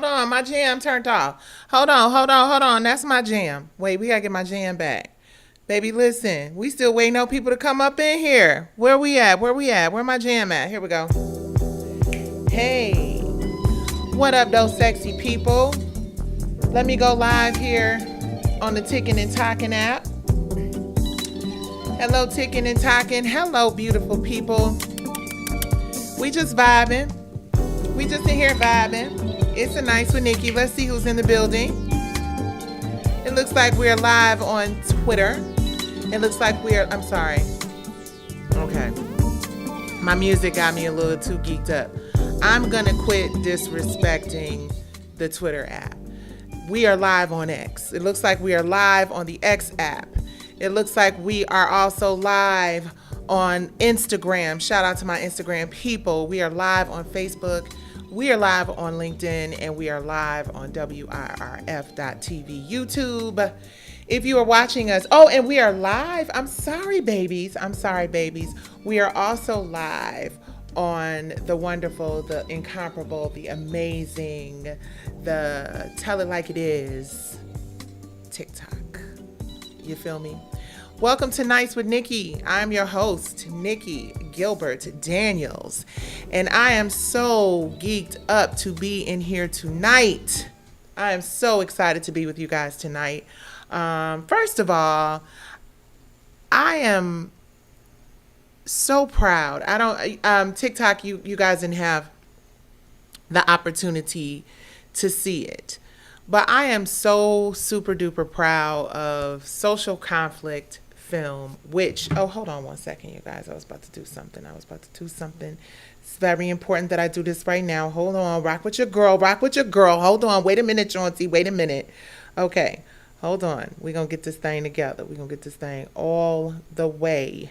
Hold on, my jam turned off. Hold on. That's my jam. Wait, we gotta get my jam back. Baby, listen, we still waiting on people to come up in here. Where we at? Where my jam at? Here we go. Hey, what up, those sexy people? Let me go live here on the Ticking and Talking app. Hello, Ticking and Talking. Hello, beautiful people. We just vibing. We just in here vibing. It's a nice with Nicci. Let's see who's in the building. It looks like we're live on Twitter. It looks like I'm sorry. Okay. My music got me a little too geeked up. I'm gonna quit disrespecting the Twitter app. We are live on X. It looks like we are live on the X app. It looks like we are also live on Instagram. Shout out to my Instagram people. We are live on Facebook. We are live on LinkedIn, and we are live on WIRF.TV YouTube. If you are watching us, and we are live. I'm sorry, babies. We are also live on the wonderful, the incomparable, the amazing, the tell it like it is TikTok. You feel me? Welcome to Nights with Nicci. I'm your host, Nicci Gilbert Daniels, and I am so geeked up to be in here tonight. I am so excited to be with you guys tonight. First of all, I am so proud. I don't TikTok. You guys didn't have the opportunity to see it, but I am so super duper proud of Social Conflict film, which, hold on one second, you guys. I was about to do something. It's very important that I do this right now. Hold on. Rock with your girl. Hold on. Wait a minute, Chauncey. Wait a minute. Okay. Hold on. We're going to get this thing together. We're going to get this thing all the way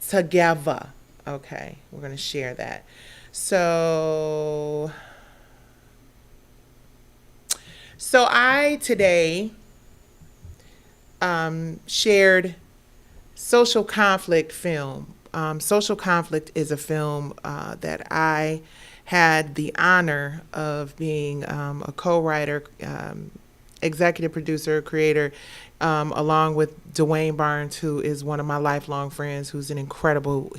together. Okay. We're going to share that. So I today shared Social Conflict film. Social Conflict is a film that I had the honor of being a co-writer, executive producer, creator, along with Dwayne Barnes, who is one of my lifelong friends, who's an incredible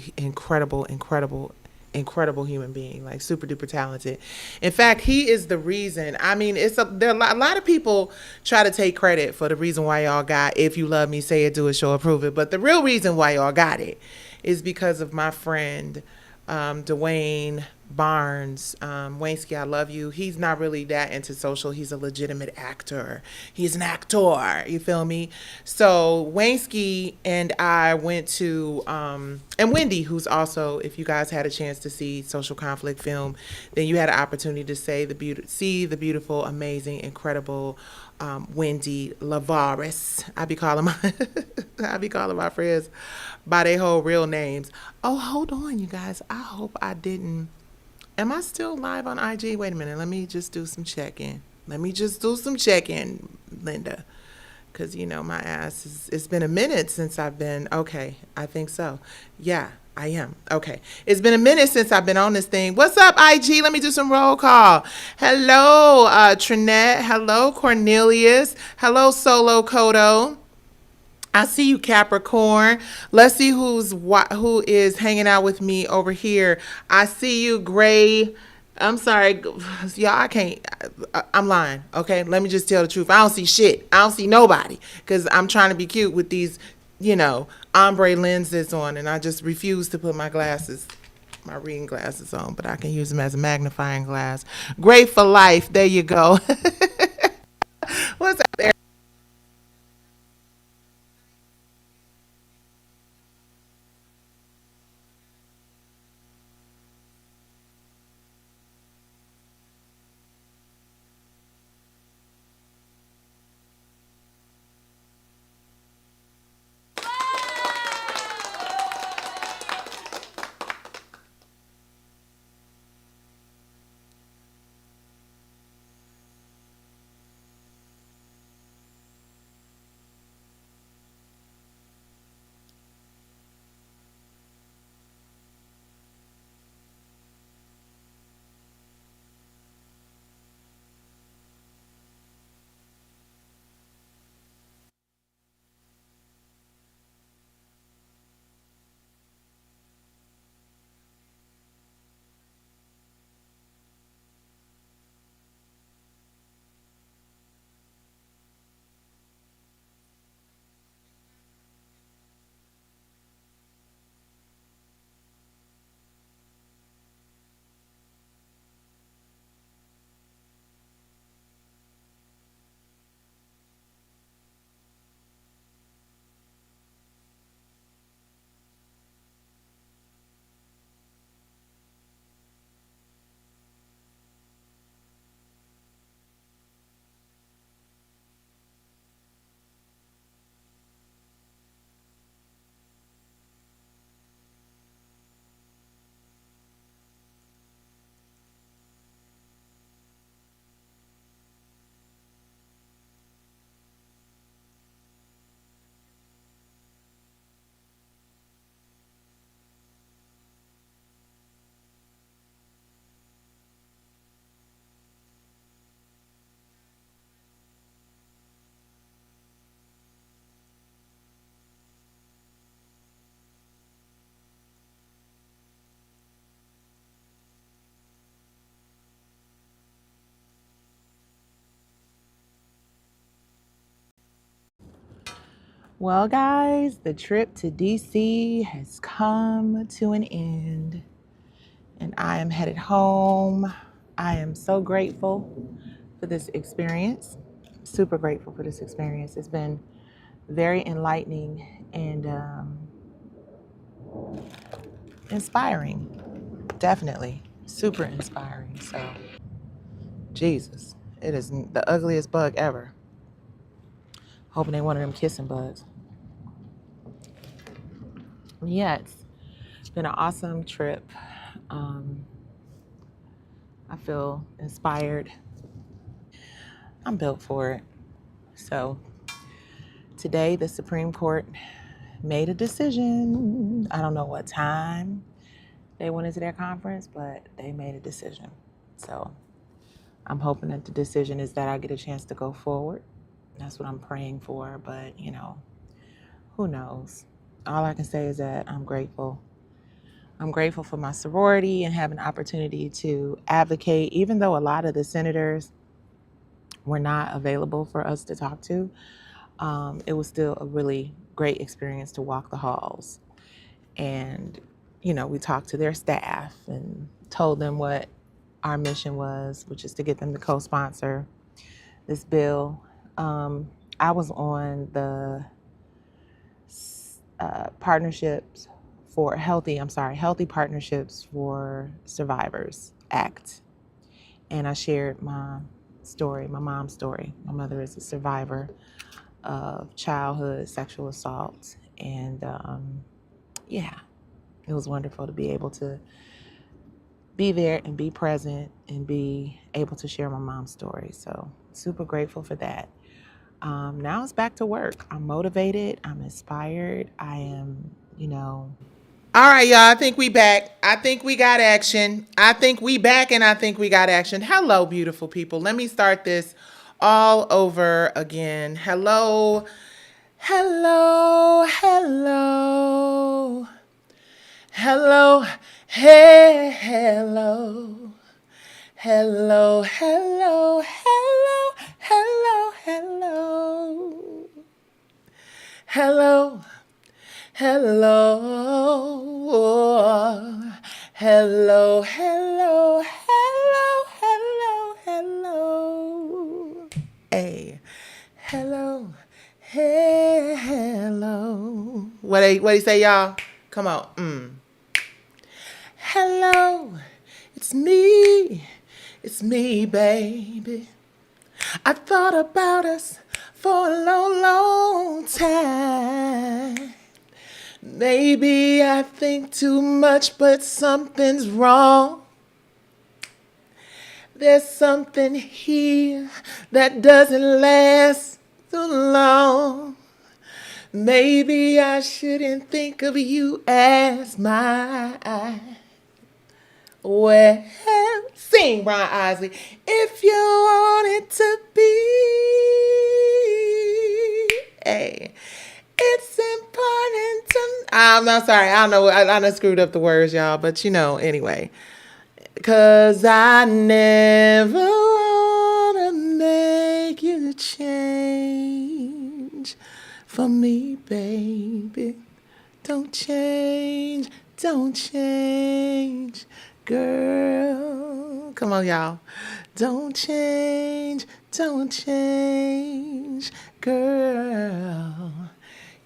human being, like super duper talented. In fact, he is the reason. I mean, there are a lot of people try to take credit for the reason why y'all got If You Love Me, Say It, Do It, Show It, Prove It. But the real reason why y'all got it is because of my friend, Dwayne Barnes. Waynsky, I love you. He's not really that into social. He's a legitimate actor. He's an actor. You feel me? So Waynsky and I went to, and Wendy, who's also, if you guys had a chance to see Social Conflict film, then you had an opportunity to see the beautiful, amazing, incredible Wendy Lavaris. I be calling my friends by their whole real names. Oh, hold on, you guys. I hope I didn't. Am I still live on IG? Wait a minute. Let me just do some check-in. Linda. Because, my ass it's been a minute since I've been. Okay, I think so. Yeah, I am. Okay. It's been a minute since I've been on this thing. What's up, IG? Let me do some roll call. Hello, Trinette. Hello, Cornelius. Hello, Solo Kodo. I see you, Capricorn. Let's see who is hanging out with me over here. I see you, Gray. I'm sorry, y'all. I can't. I'm lying. Okay, let me just tell the truth. I don't see shit. I don't see nobody because I'm trying to be cute with these, ombre lenses on, and I just refuse to put my reading glasses on. But I can use them as a magnifying glass. Great for life. There you go. What's up there? Well, guys, the trip to DC has come to an end, and I am headed home. I am so grateful for this experience. Super grateful for this experience. It's been very enlightening and inspiring. Definitely. Super inspiring. So, Jesus, it is the ugliest bug ever. Hoping they one of them kissing bugs. Yeah, it's been an awesome trip. I feel inspired. I'm built for it. So today the Supreme Court made a decision. I don't know what time they went into their conference, but they made a decision. So I'm hoping that the decision is that I get a chance to go forward. That's what I'm praying for, but who knows? All I can say is that I'm grateful. I'm grateful for my sorority and having an opportunity to advocate, even though a lot of the senators were not available for us to talk to. It was still a really great experience to walk the halls. And, we talked to their staff and told them what our mission was, which is to get them to co-sponsor this bill. I was on the partnerships for healthy partnerships for survivors act. And I shared my story, my mom's story. My mother is a survivor of childhood sexual assault. And it was wonderful to be able to be there and be present and be able to share my mom's story. So super grateful for that. Now it's back to work. I'm motivated. I'm inspired. I am, All right, y'all. I think we back. I think we got action. I think we back and I think we got action. Hello, beautiful people. Let me start this all over again. Hello. Hello. Hello. Hello. Hey, hello. Hello. Hello. Hello. Hello. Hello. Hello. Hello, hello, hello, hello, hello, hello. Hey, hello, hey, hello. What do you say, y'all? Come on. Hello, it's me, baby. I thought about us for a long, long time. Maybe I think too much, but something's wrong. There's something here that doesn't last too long. Maybe I shouldn't think of you as my well, sing, Brian Isley. If you want it to be, hey. It's important to. I'm not sorry. I don't know. I done screwed up the words, y'all. But anyway. Cause I never wanna make you change for me, baby. Don't change, girl. Come on, y'all. Don't change, girl.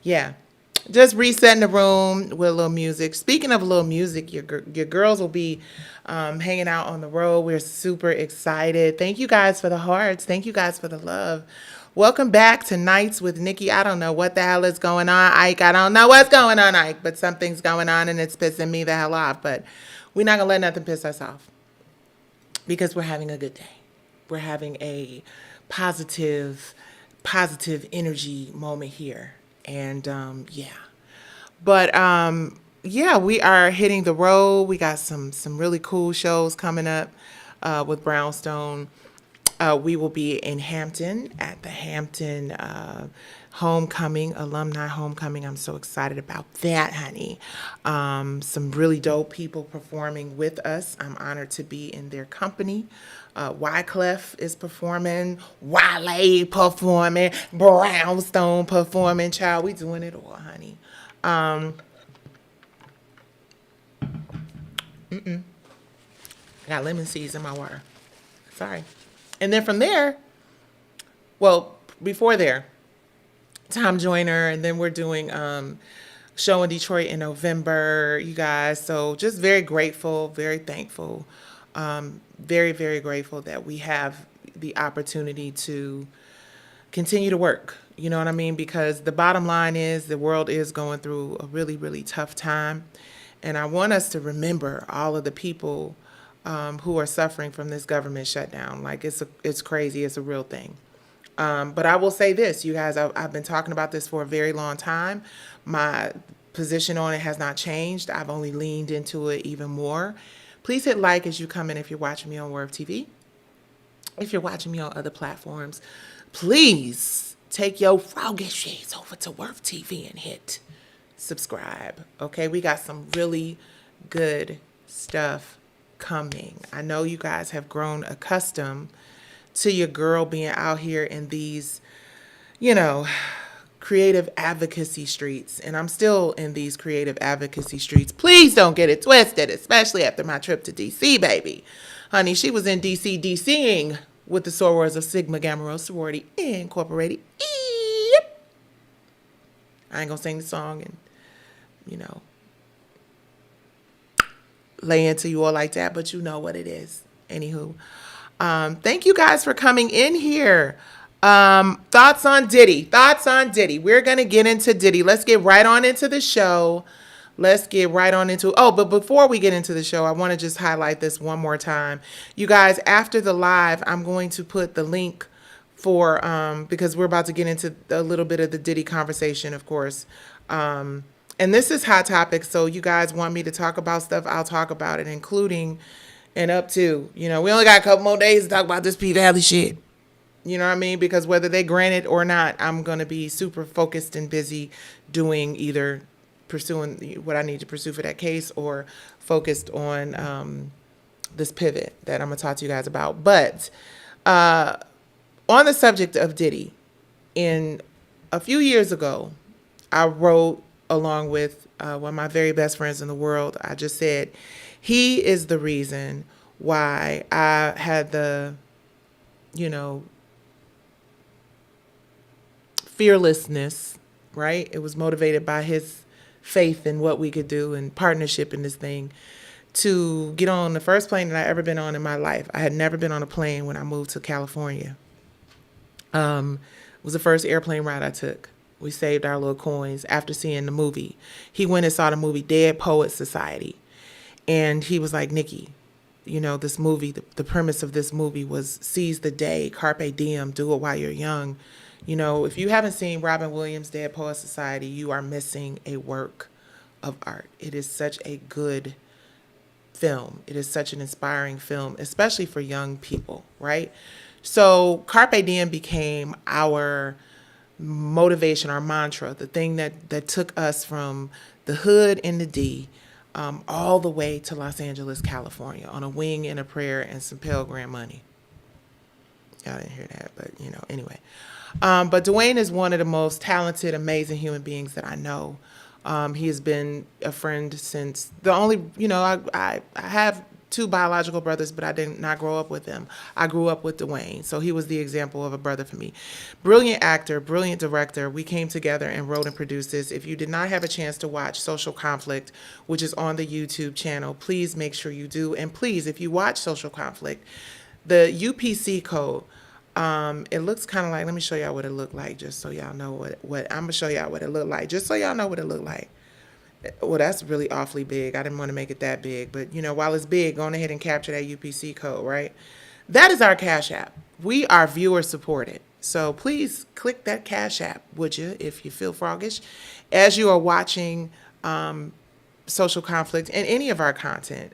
Yeah, just resetting the room with a little music. Speaking of a little music, your girls will be hanging out on the road. We're super excited. Thank you guys for the hearts. Thank you guys for the love. Welcome back to Nights with Nicci. I don't know what the hell is going on, Ike. I don't know what's going on, Ike, but something's going on and it's pissing me the hell off. But we're not going to let nothing piss us off because we're having a good day. We're having a positive energy moment here. And we are hitting the road. We got some really cool shows coming up with Brownstone. We will be in Hampton at the Hampton alumni homecoming. I'm so excited about that, honey. Some really dope people performing with us. I'm honored to be in their company. Wyclef is performing, Wale performing, Brownstone performing. Child, we doing it all, honey. I got lemon seeds in my water. Sorry. And then from there, well, before there, Tom Joyner, and then we're doing show in Detroit in November, you guys. So just very grateful, very thankful, very, very grateful that we have the opportunity to continue to work. You know what I mean? Because the bottom line is the world is going through a really, really tough time. And I want us to remember all of the people who are suffering from this government shutdown. Like it's crazy. It's a real thing. But I will say this, you guys, I've been talking about this for a very long time. My position on it has not changed. I've only leaned into it even more. Please hit like as you come in if you're watching me on Worth TV. If you're watching me on other platforms, please take your froggy shades over to Worth TV and hit subscribe. Okay, we got some really good stuff coming. I know you guys have grown accustomed to your girl being out here in these, creative advocacy streets. And I'm still in these creative advocacy streets. Please don't get it twisted, especially after my trip to DC, baby. Honey, she was in DC, DCing with the sorors of Sigma Gamma Rho Sorority Incorporated. Yep. I ain't gonna sing the song and, lay into you all like that, but you know what it is. Anywho. Thank you guys for coming in here. Thoughts on Diddy. We're going to get into Diddy. Let's get right on into the show. But before we get into the show, I want to just highlight this one more time. You guys, after the live, I'm going to put the link for, because we're about to get into a little bit of the Diddy conversation, of course. And this is hot topic. So you guys want me to talk about stuff, I'll talk about it, including and up to, we only got a couple more days to talk about this P Valley shit. You know what I mean? Because whether they grant it or not, I'm going to be super focused and busy doing either pursuing what I need to pursue for that case or focused on this pivot that I'm going to talk to you guys about. But on the subject of Diddy, a few years ago, I wrote along with one of my very best friends in the world. I just said, he is the reason why I had the, fearlessness, right? It was motivated by his faith in what we could do and partnership in this thing to get on the first plane that I ever been on in my life. I had never been on a plane when I moved to California. It was the first airplane ride I took. We saved our little coins after seeing the movie. He went and saw the movie Dead Poets Society. And he was like, Nicci, this movie, the premise of this movie was seize the day, carpe diem, do it while you're young. If you haven't seen Robin Williams' Dead Poets Society, you are missing a work of art. It is such a good film. It is such an inspiring film, especially for young people, right? So carpe diem became our motivation, our mantra, the thing that took us from the hood in the D all the way to Los Angeles, California, on a wing and a prayer and some Pell Grant money. Y'all didn't hear that, but anyway. But Dwayne is one of the most talented, amazing human beings that I know. He has been a friend since I have two biological brothers, but I did not grow up with them. I grew up with Dwayne, so he was the example of a brother for me. Brilliant actor, brilliant director. We came together and wrote and produced this. If you did not have a chance to watch Social Conflict, which is on the YouTube channel, please make sure you do. And please, if you watch Social Conflict, the UPC code, it looks kind of like, let me show y'all what it looked like, just so y'all know what I'm going to show y'all what it looked like, just so y'all know what it looked like. Well, that's really awfully big. I didn't want to make it that big, but while it's big, go on ahead and capture that UPC code, right? That is our Cash App. We are viewer supported. So please click that Cash App, would you, if you feel froggish, as you are watching Social Conflict and any of our content.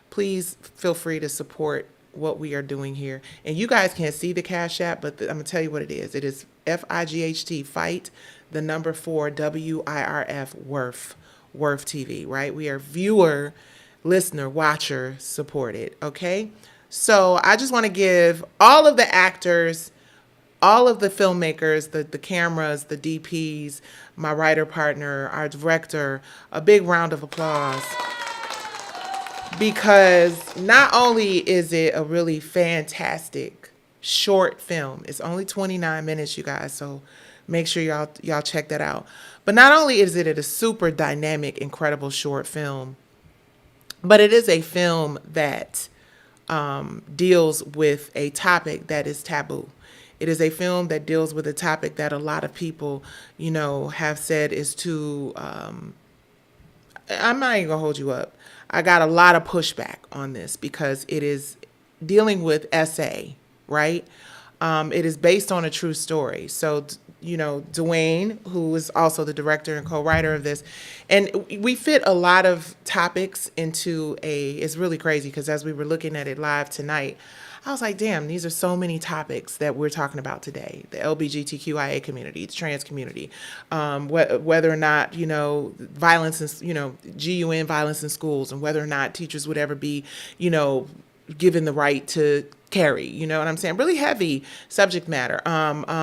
Please feel free to support what we are doing here. And you guys can't see the Cash App, but I'm going to tell you what it is. It is FIGHT, fight, the number 4, WIRF, Worth TV, right? We are viewer, listener, watcher supported, okay? So I just want to give all of the actors, all of the filmmakers, the cameras, the DPs, my writer partner, our director, a big round of applause. Because not only is it a really fantastic short film, it's only 29 minutes, you guys, so make sure y'all check that out. But not only is it a super dynamic, incredible short film, but it is a film that deals with a topic that is taboo. It is a film that deals with a topic that a lot of people, have said is too. I'm not even gonna hold you up. I got a lot of pushback on this because it is dealing with SA, right? It is based on a true story. So, Dwayne, who is also the director and co-writer of this, and we fit a lot of topics into it's really crazy because as we were looking at it live tonight, I was like, damn, these are so many topics that we're talking about today. The LGBTQIA community, the trans community, whether or not, violence, GUN violence in schools, and whether or not teachers would ever be, given the right to carry, you know what I'm saying? Really heavy subject matter.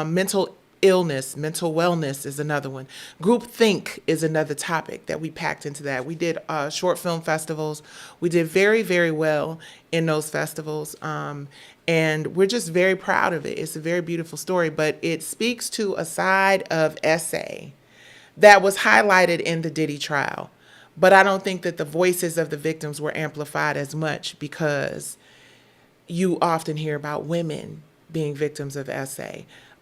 Mental illness, mental wellness is another one. Groupthink is another topic that we packed into that. We did short film festivals. We did very, very well in those festivals. And we're just very proud of it. It's a very beautiful story, but it speaks to a side of SA that was highlighted in the Diddy trial. But I don't think that the voices of the victims were amplified as much because you often hear about women being victims of SA.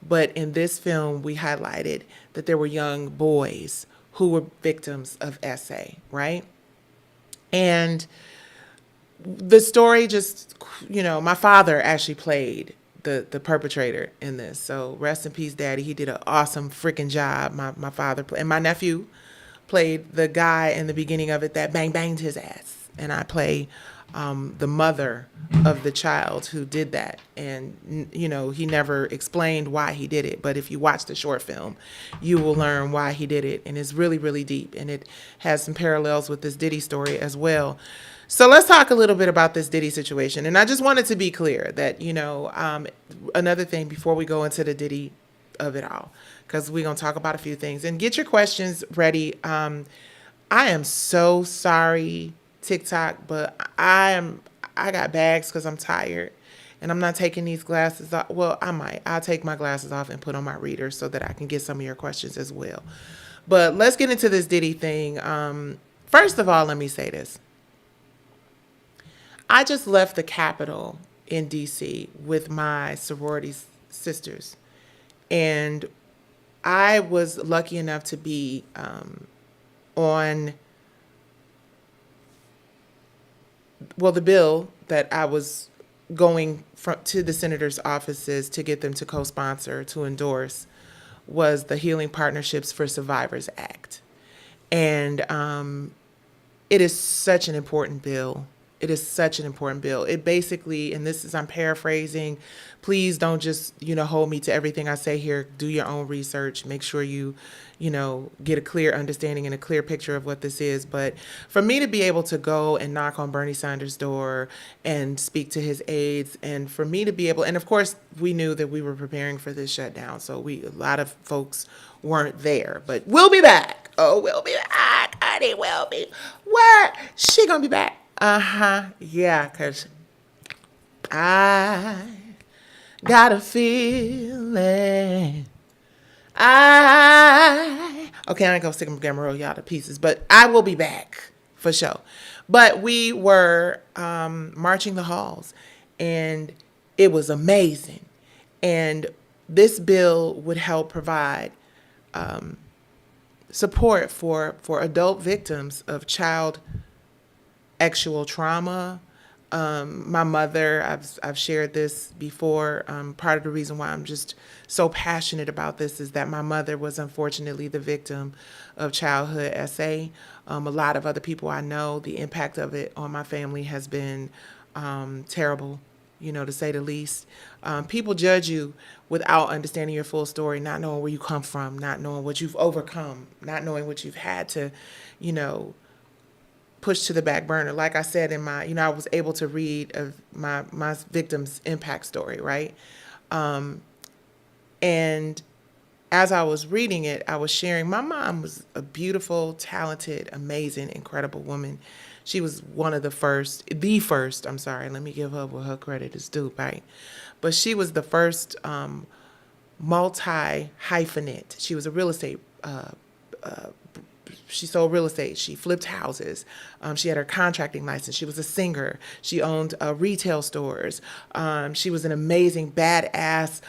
But in this film, we highlighted that there were young boys who were victims of SA, right? And the story just, my father actually played the perpetrator in this. So rest in peace, Daddy. He did an awesome freaking job. My father and my nephew played the guy in the beginning of it that banged his ass. And I play the mother of the child who did that. And, he never explained why he did it. But if you watch the short film, you will learn why he did it. And it's really, really deep. And it has some parallels with this Diddy story as well. So let's talk a little bit about this Diddy situation. And I just wanted to be clear that, another thing before we go into the Diddy of it all, because we're going to talk about a few things. And get your questions ready. I am so sorry, TikTok, but I got bags because I'm tired and I'm not taking these glasses off. Well, I'll take my glasses off and put on my reader so that I can get some of your questions as well. But let's get into this Diddy thing. First of all, let me say this. I just left the Capitol in DC with my sorority sisters, and I was lucky enough to be on the bill that I was going to the senators' offices to get them to co-sponsor, to endorse, was the Healing Partnerships for Survivors Act. And it is such an important bill. It is such an important bill. It basically, and I'm paraphrasing, please don't just, hold me to everything I say here. Do your own research. Make sure you get a clear understanding and a clear picture of what this is. But for me to be able to go and knock on Bernie Sanders' door and speak to his aides, and for me to be able, and of course, we knew that we were preparing for this shutdown. So a lot of folks weren't there, but we'll be back. Oh, we'll be back. Honey, we'll be. What? She gonna be back. Yeah, because I got a feeling. Okay, I ain't gonna stick my camera roll y'all to pieces, but I will be back for sure. But we were marching the halls, and it was amazing. And this bill would help provide support for adult victims of child sexual trauma. My mother, I've shared this before. Part of the reason why I'm just so passionate about this is that my mother was unfortunately the victim of childhood SA. A lot of other people I know, the impact of it on my family has been terrible, to say the least. People judge you without understanding your full story, not knowing where you come from, not knowing what you've overcome, not knowing what you've had to, pushed to the back burner. Like I said in my, I was able to read of my victim's impact story, right? And as I was reading it, I was sharing. My mom was a beautiful, talented, amazing, incredible woman. She was one of the first, I'm sorry, let me give her what her credit is due, right? But she was the first multi-hyphenate. She was a real estate she sold real estate. She flipped houses. She had her contracting license. She was a singer. She owned retail stores. She was an amazing, badass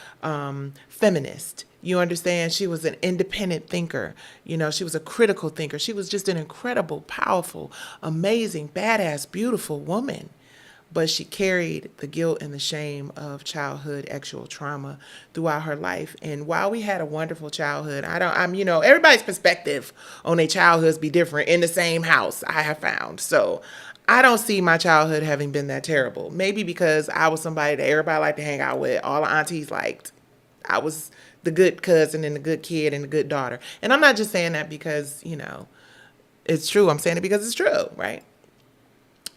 feminist. You understand? She was an independent thinker. She was a critical thinker. She was just an incredible, powerful, amazing, badass, beautiful woman. But she carried the guilt and the shame of childhood actual trauma throughout her life. And while we had a wonderful childhood, everybody's perspective on their childhoods be different in the same house, I have found. So I don't see my childhood having been that terrible. Maybe because I was somebody that everybody liked to hang out with. All the aunties liked. I was the good cousin and the good kid and the good daughter. And I'm not just saying that because, it's true. I'm saying it because it's true, right?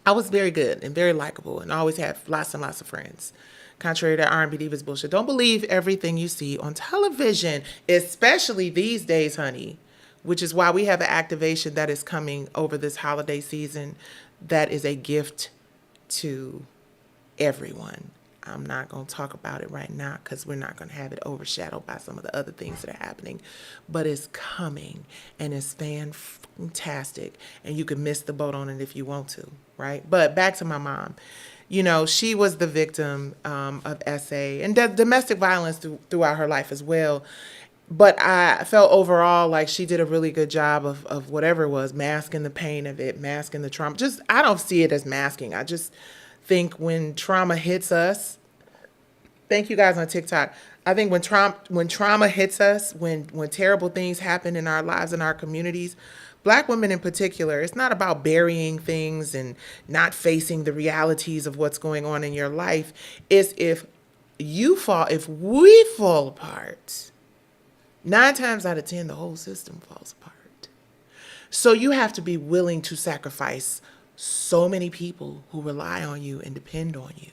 I was very good and very likable and always had lots and lots of friends. Contrary to R&B Divas bullshit. Don't believe everything you see on television, especially these days, honey, which is why we have an activation that is coming over this holiday season that is a gift to everyone. I'm not going to talk about it right now because we're not going to have it overshadowed by some of the other things that are happening. But it's coming and it's fantastic. And you can miss the boat on it if you want to, right? But back to my mom. She was the victim of SA and domestic violence throughout her life as well. But I felt overall like she did a really good job of whatever it was, masking the pain of it, masking the trauma. I don't see it as masking. I just think when trauma hits us, thank you guys on TikTok. I think when trauma hits us, when terrible things happen in our lives and our communities, Black women in particular, it's not about burying things and not facing the realities of what's going on in your life. It's if we fall apart, 9 times out of 10, the whole system falls apart. So you have to be willing to sacrifice so many people who rely on you and depend on you.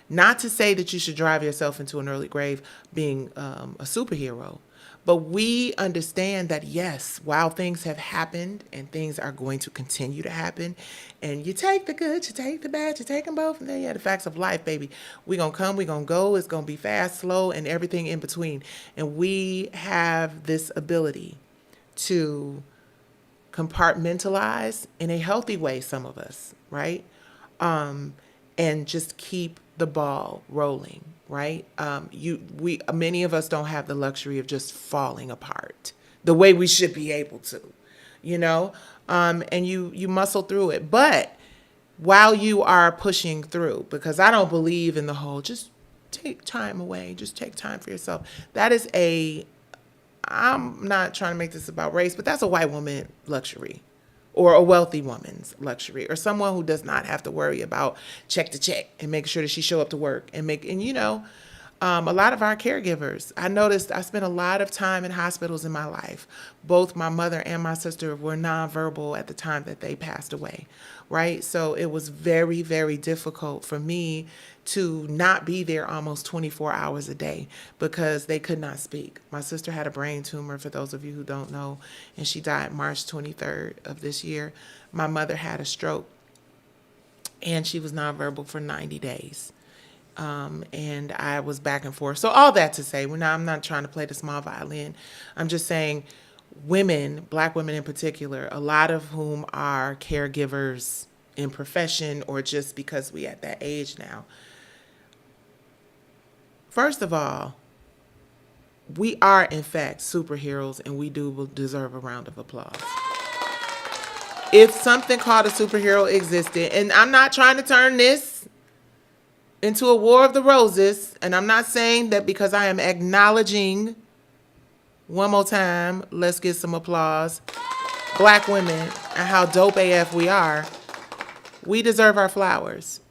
Not to say that you should drive yourself into an early grave being a superhero, but we understand that, yes, while things have happened and things are going to continue to happen, and you take the good, you take the bad, you take them both, and then you have the facts of life, baby. We're going to come, we're going to go, it's going to be fast, slow, and everything in between. And we have this ability to compartmentalize in a healthy way, some of us, right? And just keep the ball rolling, right? Many of us don't have the luxury of just falling apart the way we should be able to, and you muscle through it. But while you are pushing through, because I don't believe in the whole, just take time away, just take time for yourself. I'm not trying to make this about race, but that's a white woman luxury, or a wealthy woman's luxury, or someone who does not have to worry about check to check and make sure that she show up to work a lot of our caregivers, I noticed I spent a lot of time in hospitals in my life. Both my mother and my sister were nonverbal at the time that they passed away, right? So it was very, very difficult for me to not be there almost 24 hours a day because they could not speak. My sister had a brain tumor, for those of you who don't know, and she died March 23rd of this year. My mother had a stroke, and she was nonverbal for 90 days. And I was back and forth. So all that to say, I'm not trying to play the small violin. I'm just saying women, Black women in particular, a lot of whom are caregivers in profession or just because we at that age now. First of all, we are in fact superheroes, and we do deserve a round of applause. If something called a superhero existed, and I'm not trying to turn this into a war of the roses, and I'm not saying that because I am acknowledging, one more time, let's get some applause, Black women and how dope AF we are, we deserve our flowers.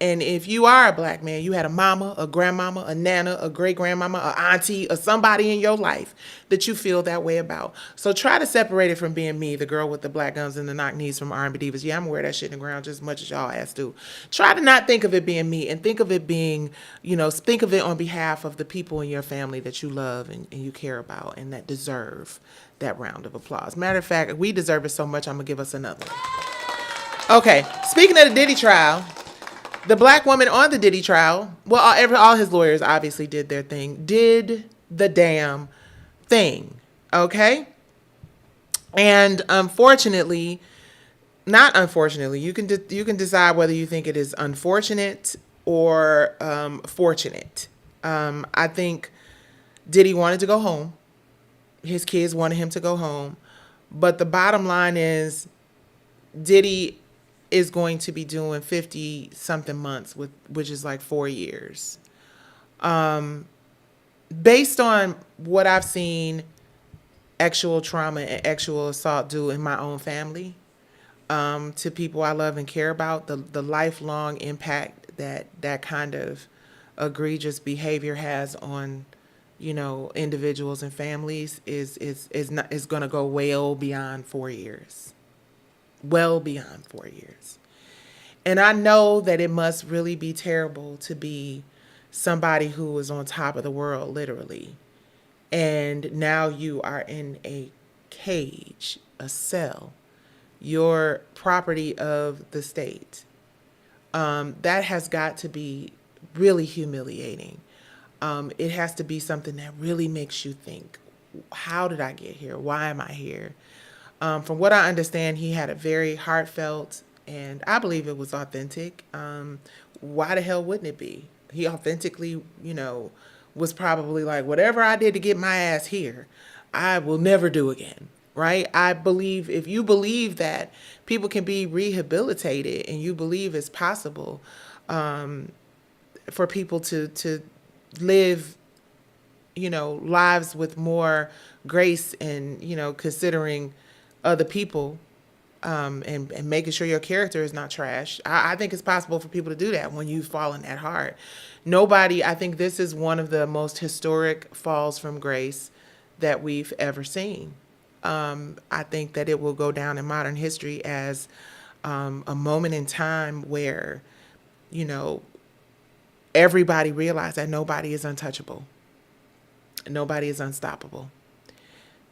And if you are a black man, you had a mama, a grandmama, a nana, a great grandmama, a auntie, or somebody in your life that you feel that way about. So try to separate it from being me, the girl with the black guns and the knock knees from R&B Divas. Yeah, I'm gonna wear that shit in the ground just as much as y'all ass do. Try to not think of it being me and think of it being, think of it on behalf of the people in your family that you love and you care about and that deserve that round of applause. Matter of fact, we deserve it so much, I'm gonna give us another one. Okay, speaking of the Diddy trial, the black woman on the Diddy trial, well, all his lawyers obviously did their thing, did the damn thing, okay? And not unfortunately, you can decide whether you think it is unfortunate or fortunate. I think Diddy wanted to go home. His kids wanted him to go home. But the bottom line is Diddy is going to be doing 50 something months, which is like 4 years. Based on what I've seen actual trauma and actual assault do in my own family, to people I love and care about, the lifelong impact that kind of egregious behavior has on, individuals and families is going to go well beyond 4 years. Well beyond 4 years. And I know that it must really be terrible to be somebody who is on top of the world, literally. And now you are in a cage, a cell, your property of the state. That has got to be really humiliating. It has to be something that really makes you think, how did I get here? Why am I here? From what I understand, he had a very heartfelt, and I believe it was authentic. Why the hell wouldn't it be? He authentically, was probably like, whatever I did to get my ass here, I will never do again, right? I believe if you believe that people can be rehabilitated and you believe it's possible for people to live, lives with more grace and, considering other people and making sure your character is not trash. I think it's possible for people to do that when you've fallen that hard. I think this is one of the most historic falls from grace that we've ever seen. I think that it will go down in modern history as a moment in time where, everybody realized that nobody is untouchable. Nobody is unstoppable.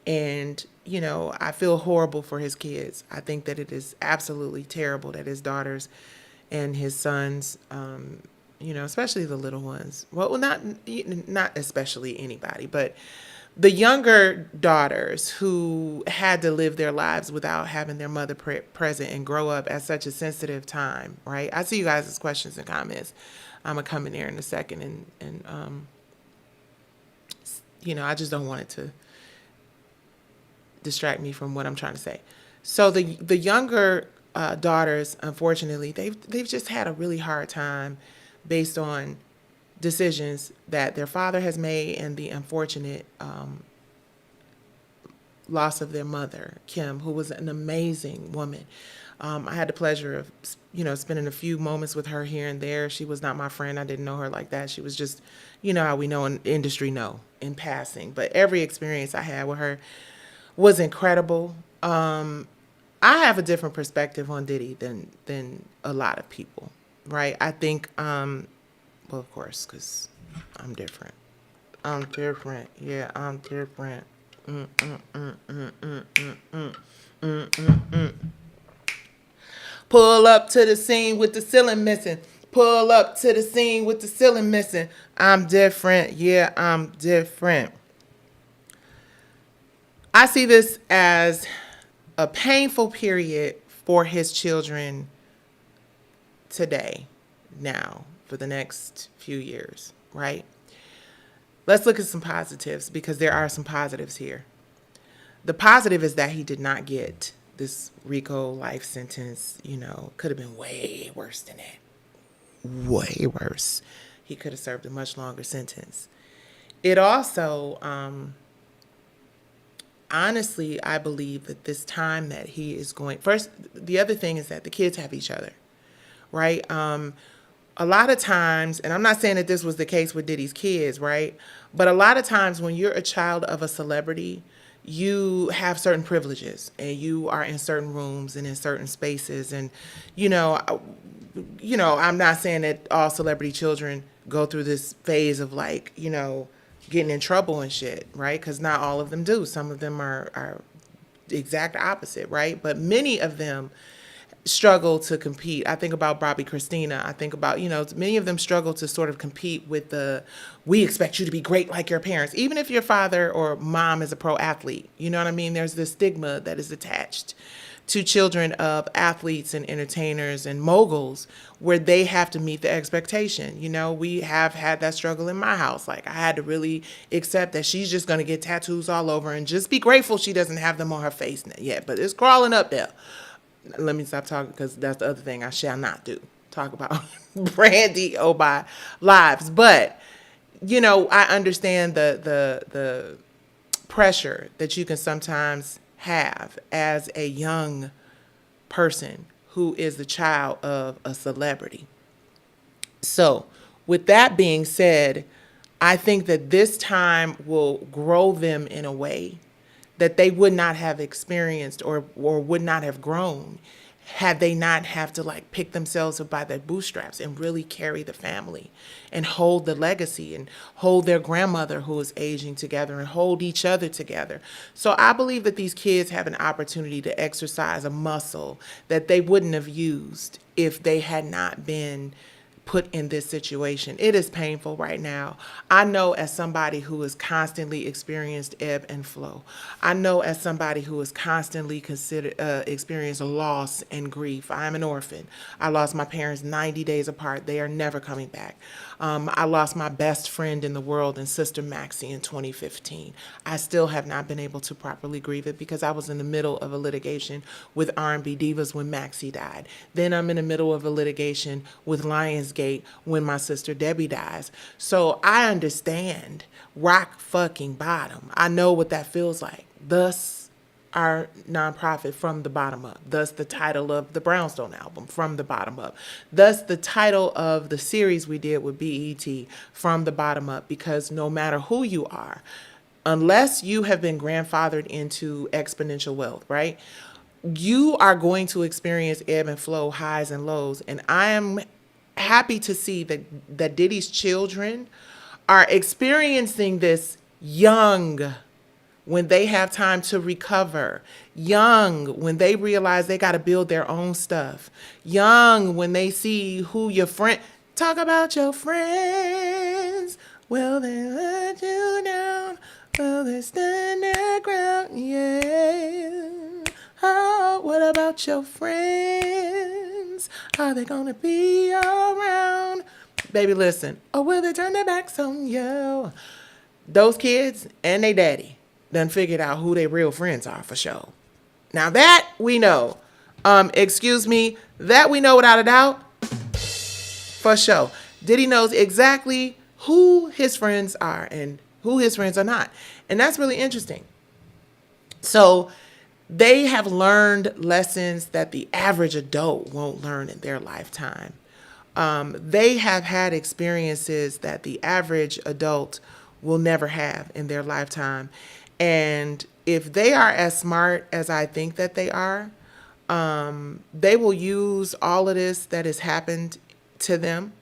And, I feel horrible for his kids. I think that it is absolutely terrible that his daughters and his sons, especially the little ones, well, not especially anybody, but the younger daughters who had to live their lives without having their mother present and grow up at such a sensitive time, right? I see you guys' questions and comments. I'm going to come in there in a second and I just don't want it to distract me from what I'm trying to say. So the younger daughters, unfortunately, they've just had a really hard time based on decisions that their father has made and the unfortunate loss of their mother, Kim, who was an amazing woman. I had the pleasure of, spending a few moments with her here and there. She was not my friend. I didn't know her like that. She was just, how we know in industry in passing. But every experience I had with her was incredible. I have a different perspective on Diddy than a lot of people, right? I think, well, of course, because I'm different. I'm different. Yeah, I'm different. Pull up to the scene with the ceiling missing. Pull up to the scene with the ceiling missing. I'm different. Yeah, I'm different. I see this as a painful period for his children today, now, for the next few years, right? Let's look at some positives because there are some positives here. The positive is that he did not get this RICO life sentence, could have been way worse than that. Way worse. He could have served a much longer sentence. It also, honestly, I believe that this time that he is going, first, the other thing is that the kids have each other, right? a lot of times, and I'm not saying that this was the case with Diddy's kids, right? But a lot of times when you're a child of a celebrity, you have certain privileges and you are in certain rooms and in certain spaces. And, you know, I'm not saying that all celebrity children go through this phase of like, getting in trouble and shit, right? Because not all of them do. Some of them are the exact opposite, right? But many of them struggle to compete. I think about Bobby Christina. I think about, many of them struggle to sort of compete with we expect you to be great like your parents. Even if your father or mom is a pro athlete, you know what I mean? There's this stigma that is attached to children of athletes and entertainers and moguls where they have to meet the expectation. We have had that struggle in my house. Like I had to really accept that she's just going to get tattoos all over and just be grateful she doesn't have them on her face yet, but it's crawling up there. Let me stop talking because that's the other thing I shall not do. Talk about Brandy by lives. But, I understand the pressure that you can sometimes have as a young person who is the child of a celebrity. So, with that being said, I think that this time will grow them in a way that they would not have experienced or would not have grown had they not have to like pick themselves up by their bootstraps and really carry the family and hold the legacy and hold their grandmother who is aging together and hold each other together. So I believe that these kids have an opportunity to exercise a muscle that they wouldn't have used if they had not been put in this situation. It is painful right now. I know as somebody who has constantly experienced ebb and flow. I know as somebody who has constantly experienced loss and grief. I am an orphan. I lost my parents 90 days apart. They are never coming back. I lost my best friend in the world and sister Maxie in 2015. I still have not been able to properly grieve it because I was in the middle of a litigation with R&B Divas when Maxie died. Then I'm in the middle of a litigation with Lionsgate when my sister Debbie dies. So I understand rock fucking bottom. I know what that feels like. Thus, our nonprofit From the Bottom Up. Thus the title of the Brownstone album, From the Bottom Up. Thus the title of the series we did with BET, From the Bottom Up, because no matter who you are, unless you have been grandfathered into exponential wealth, right? You are going to experience ebb and flow, highs and lows. And I am happy to see that Diddy's children are experiencing this young, when they have time to recover, young, when they realize they got to build their own stuff, young, when they see who your friend, talk about your friends, will they let you down, will they stand their ground, yeah, oh, what about your friends, are they gonna be around, baby, listen, or will they turn their backs on you? Those kids and they daddy done figured out who their real friends are for sure. Now that we know, excuse me, that we know without a doubt, for sure. Diddy knows exactly who his friends are and who his friends are not. And that's really interesting. So they have learned lessons that the average adult won't learn in their lifetime. They have had experiences that the average adult will never have in their lifetime. And if they are as smart as I think that they are, they will use all of this that has happened to them,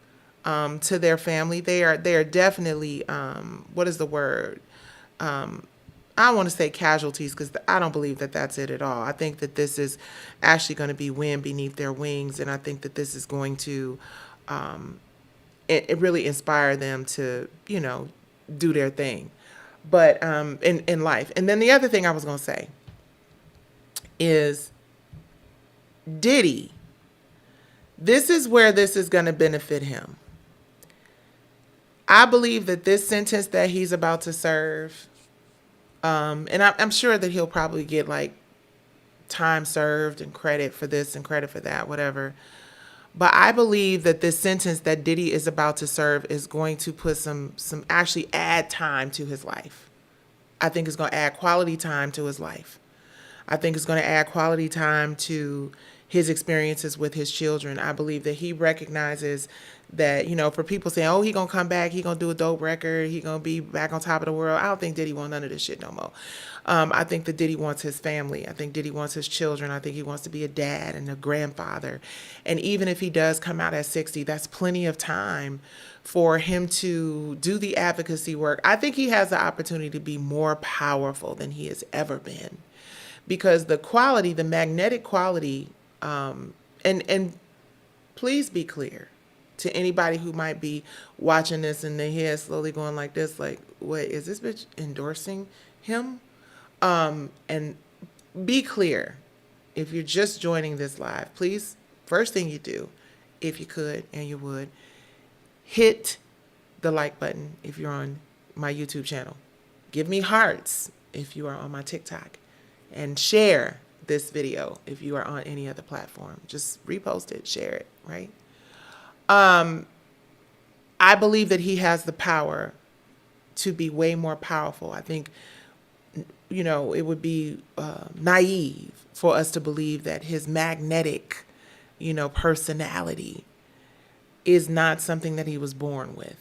to their family. They are definitely, what is the word? I want to say casualties because I don't believe that that's it at all. I think that this is actually going to be wind beneath their wings. And I think that this is going to it really inspire them to, do their thing. But in life. And then the other thing I was going to say is Diddy, this is where this is going to benefit him. I believe that this sentence that he's about to serve, and I'm sure that he'll probably get like time served and credit for this and credit for that, whatever. But I believe that this sentence that Diddy is about to serve is going to put some actually add time to his life. I think it's going to add quality time to his life. I think it's going to add quality time to his experiences with his children. I believe that he recognizes that, for people saying, oh, he gonna come back, he gonna do a dope record, he gonna be back on top of the world. I don't think Diddy want none of this shit no more. I think that Diddy wants his family. I think Diddy wants his children. I think he wants to be a dad and a grandfather. And even if he does come out at 60, that's plenty of time for him to do the advocacy work. I think he has the opportunity to be more powerful than he has ever been, because the quality, the magnetic quality, and please be clear to anybody who might be watching this and their head slowly going like this, like, what is this bitch endorsing him? And be clear, if you're just joining this live, please, first thing you do, if you could and you would, hit the like button if you're on my YouTube channel. Give me hearts if you are on my TikTok. And share this video if you are on any other platform. Just repost it, share it, right? I believe that he has the power to be way more powerful. I think, it would be naive for us to believe that his magnetic, personality is not something that he was born with.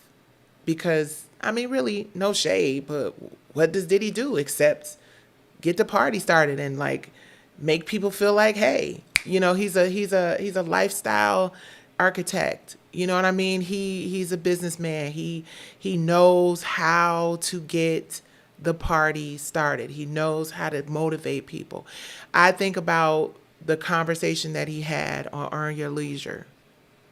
Because, really, no shade, but what does Diddy do except get the party started and like make people feel like, hey, he's a lifestyle architect. You know what I mean? He's a businessman. He knows how to get the party started. He knows how to motivate people. I think about the conversation that he had on Earn Your Leisure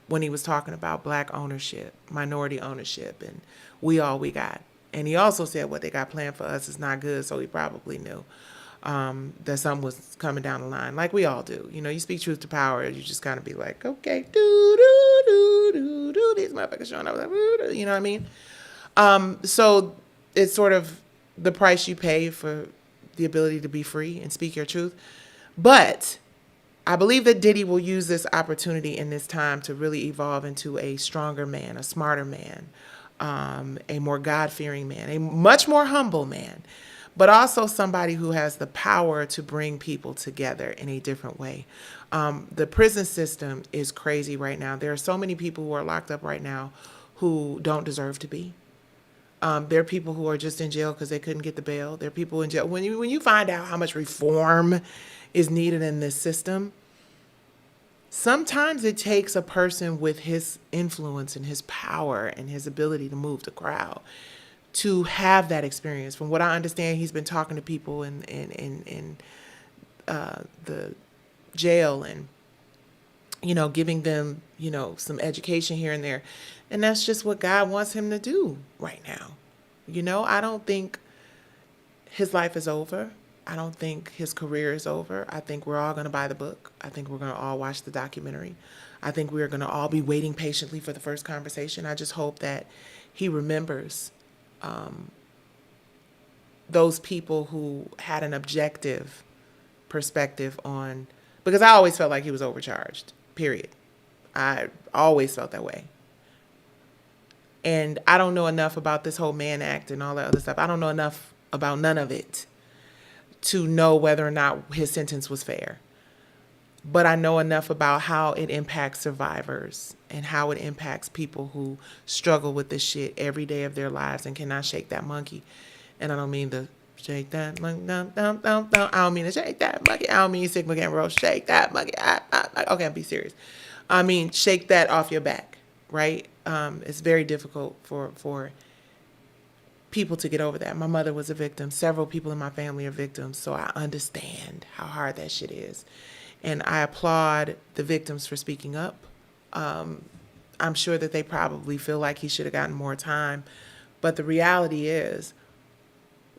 when he was talking about black ownership, minority ownership, and we all we got. And he also said what they got planned for us is not good, so he probably knew that something was coming down the line, like we all do. You speak truth to power, you just kind of be like, okay, these motherfuckers showing up, you know what I mean? So it's sort of the price you pay for the ability to be free and speak your truth. But I believe that Diddy will use this opportunity in this time to really evolve into a stronger man, a smarter man, a more God-fearing man, a much more humble man, but also somebody who has the power to bring people together in a different way. The prison system is crazy right now. There are so many people who are locked up right now who don't deserve to be. There are people who are just in jail because they couldn't get the bail. There are people in jail. When you find out how much reform is needed in this system, sometimes it takes a person with his influence and his power and his ability to move the crowd to have that experience. From what I understand, he's been talking to people in the jail and, giving them, some education here and there. And that's just what God wants him to do right now. I don't think his life is over. I don't think his career is over. I think we're all going to buy the book. I think we're going to all watch the documentary. I think we're going to all be waiting patiently for the first conversation. I just hope that he remembers those people who had an objective perspective on, because I always felt like he was overcharged, period. I always felt that way. And I don't know enough about this whole Mann Act and all that other stuff. I don't know enough about none of it to know whether or not his sentence was fair. But I know enough about how it impacts survivors and how it impacts people who struggle with this shit every day of their lives and cannot shake that monkey. And I don't mean the shake that monkey, I don't mean to shake that monkey. I don't mean Sigma Gamma Rose, shake that monkey. Okay, be serious. I mean, shake that off your back, right? It's very difficult for people to get over that. My mother was a victim. Several people in my family are victims, so I understand how hard that shit is. And I applaud the victims for speaking up. I'm sure that they probably feel like he should have gotten more time. But the reality is,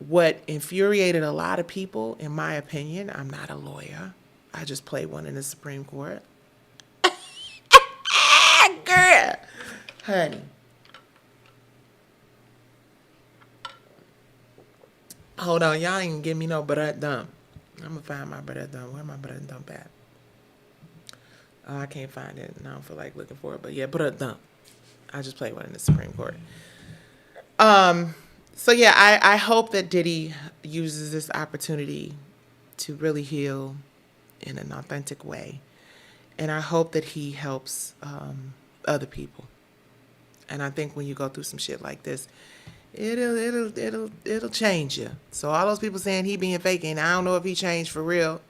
what infuriated a lot of people, in my opinion, I'm not a lawyer. I just played one in the Supreme Court. Girl, honey. Hold on, y'all ain't give me no bread dump. I'm gonna find my bread dump. Where my bread dump at? Oh, I can't find it, and I don't feel like looking for it. But yeah, bread dump. I just played one in the Supreme Court. So yeah, I hope that Diddy uses this opportunity to really heal in an authentic way And I hope that he helps other people. And I think when you go through some shit like this, it'll change you. So all those people saying he being fake, and I don't know if he changed for real.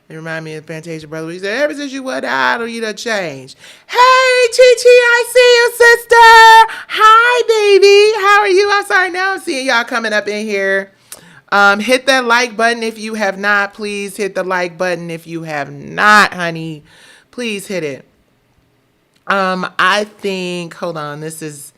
It remind me of Fantasia brother. He said, ever since you went out, or you done changed. Hey, Chi, I see you, sister. Hi, baby. How are you? I'm sorry, now I'm seeing y'all coming up in here. Hit that like button if you have not. Please hit the like button if you have not, honey. Please hit it. I think, hold on, this is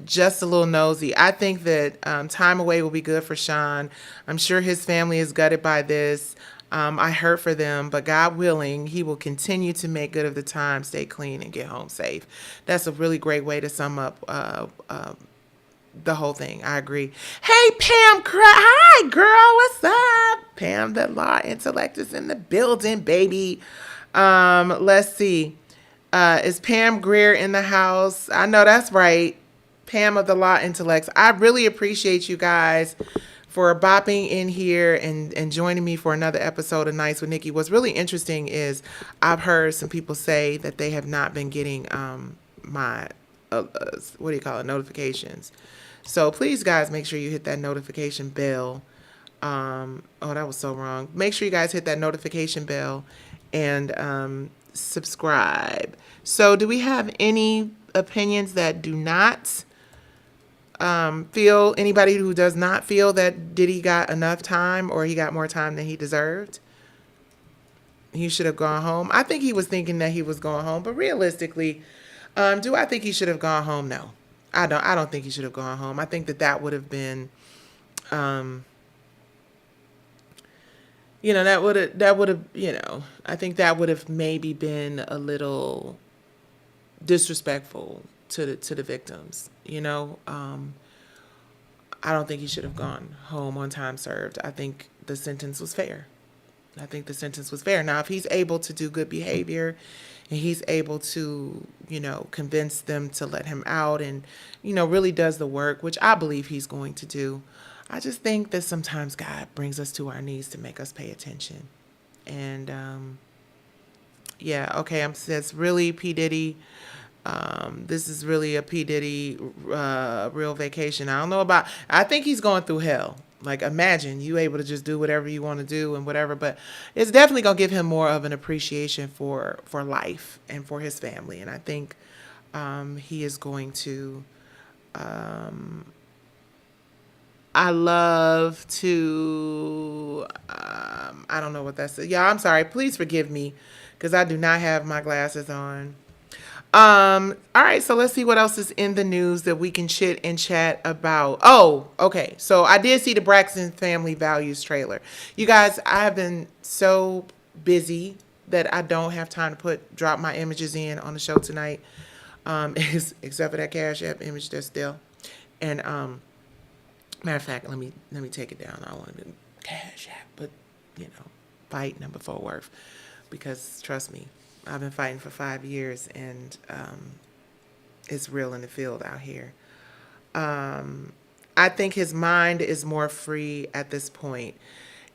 just a little nosy. I think that time away will be good for Sean. I'm sure his family is gutted by this. I hurt for them, but God willing, he will continue to make good of the time, stay clean, and get home safe. That's a really great way to sum up the whole thing. I agree. Hey, Pam, hi, girl. What's up? Pam, the law intellect is in the building, baby. Let's see. Is Pam Greer in the house? I know that's right. Pam of the Law Intellects. I really appreciate you guys for bopping in here and joining me for another episode of Nights with Nicci. What's really interesting is I've heard some people say that they have not been getting my, what do you call it, notifications. So please, guys, make sure you hit that notification bell. Oh, that was so wrong. Make sure you guys hit that notification bell and subscribe. So do we have any opinions that do not feel, anybody who does not feel that Diddy got enough time or he got more time than he deserved? He should have gone home. I think he was thinking that he was going home, but realistically, do I think he should have gone home? No, I don't think he should have gone home. I think that would have been, that would have, I think that would have maybe been a little disrespectful to the victims. I don't think he should have gone home on time served. I think the sentence was fair. Now, if he's able to do good behavior and he's able to, convince them to let him out and, really does the work, which I believe he's going to do, I just think that sometimes God brings us to our knees to make us pay attention. And, it's really P. Diddy. This is really a P. Diddy real vacation. I think he's going through hell. Like, imagine you able to just do whatever you want to do and whatever, but it's definitely going to give him more of an appreciation for life and for his family. And I think he is going to, I love to, I don't know what that's. Yeah, I'm sorry. Please forgive me because I do not have my glasses on. All right, so let's see what else is in the news that we can chit and chat about. Oh, okay. So I did see the Braxton Family Values trailer. You guys, I have been so busy that I don't have time to drop my images in on the show tonight. Except for that Cash App image that's still. And matter of fact, let me take it down. I don't want to do Cash App, but fight number 4 worth, because trust me, I've been fighting for 5 years, and it's real in the field out here. I think his mind is more free at this point.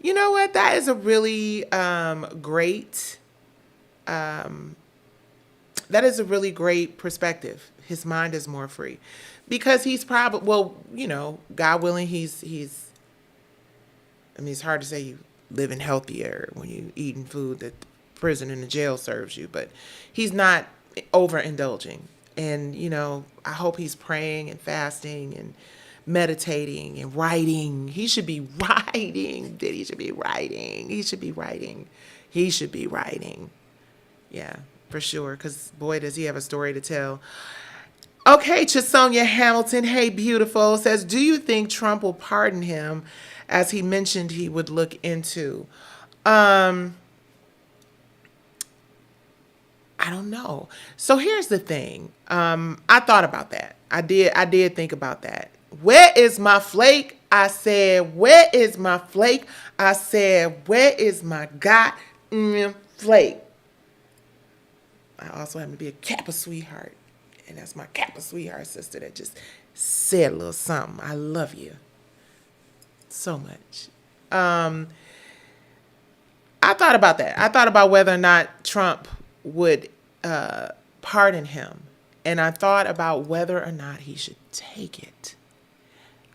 You know what? That is a really great. That is a really great perspective. His mind is more free, because he's probably God willing, he's. I mean, it's hard to say you living healthier when you eating food that prison and the jail serves you, but he's not overindulging. And I hope he's praying and fasting and meditating and writing. He should be writing. He should be writing. Yeah, for sure, because boy, does he have a story to tell. Okay, Chisonia Hamilton, hey beautiful, says, do you think Trump will pardon him, as he mentioned he would look into? I don't know. So here's the thing. I thought about that. I did think about that. Where is my flake? I said, where is my flake? I said, where is my goddamn flake? I also happen to be a Kappa sweetheart. And that's my Kappa sweetheart sister that just said a little something. I love you so much. I I thought about that. I thought about whether or not Trump would pardon him. And I thought about whether or not he should take it.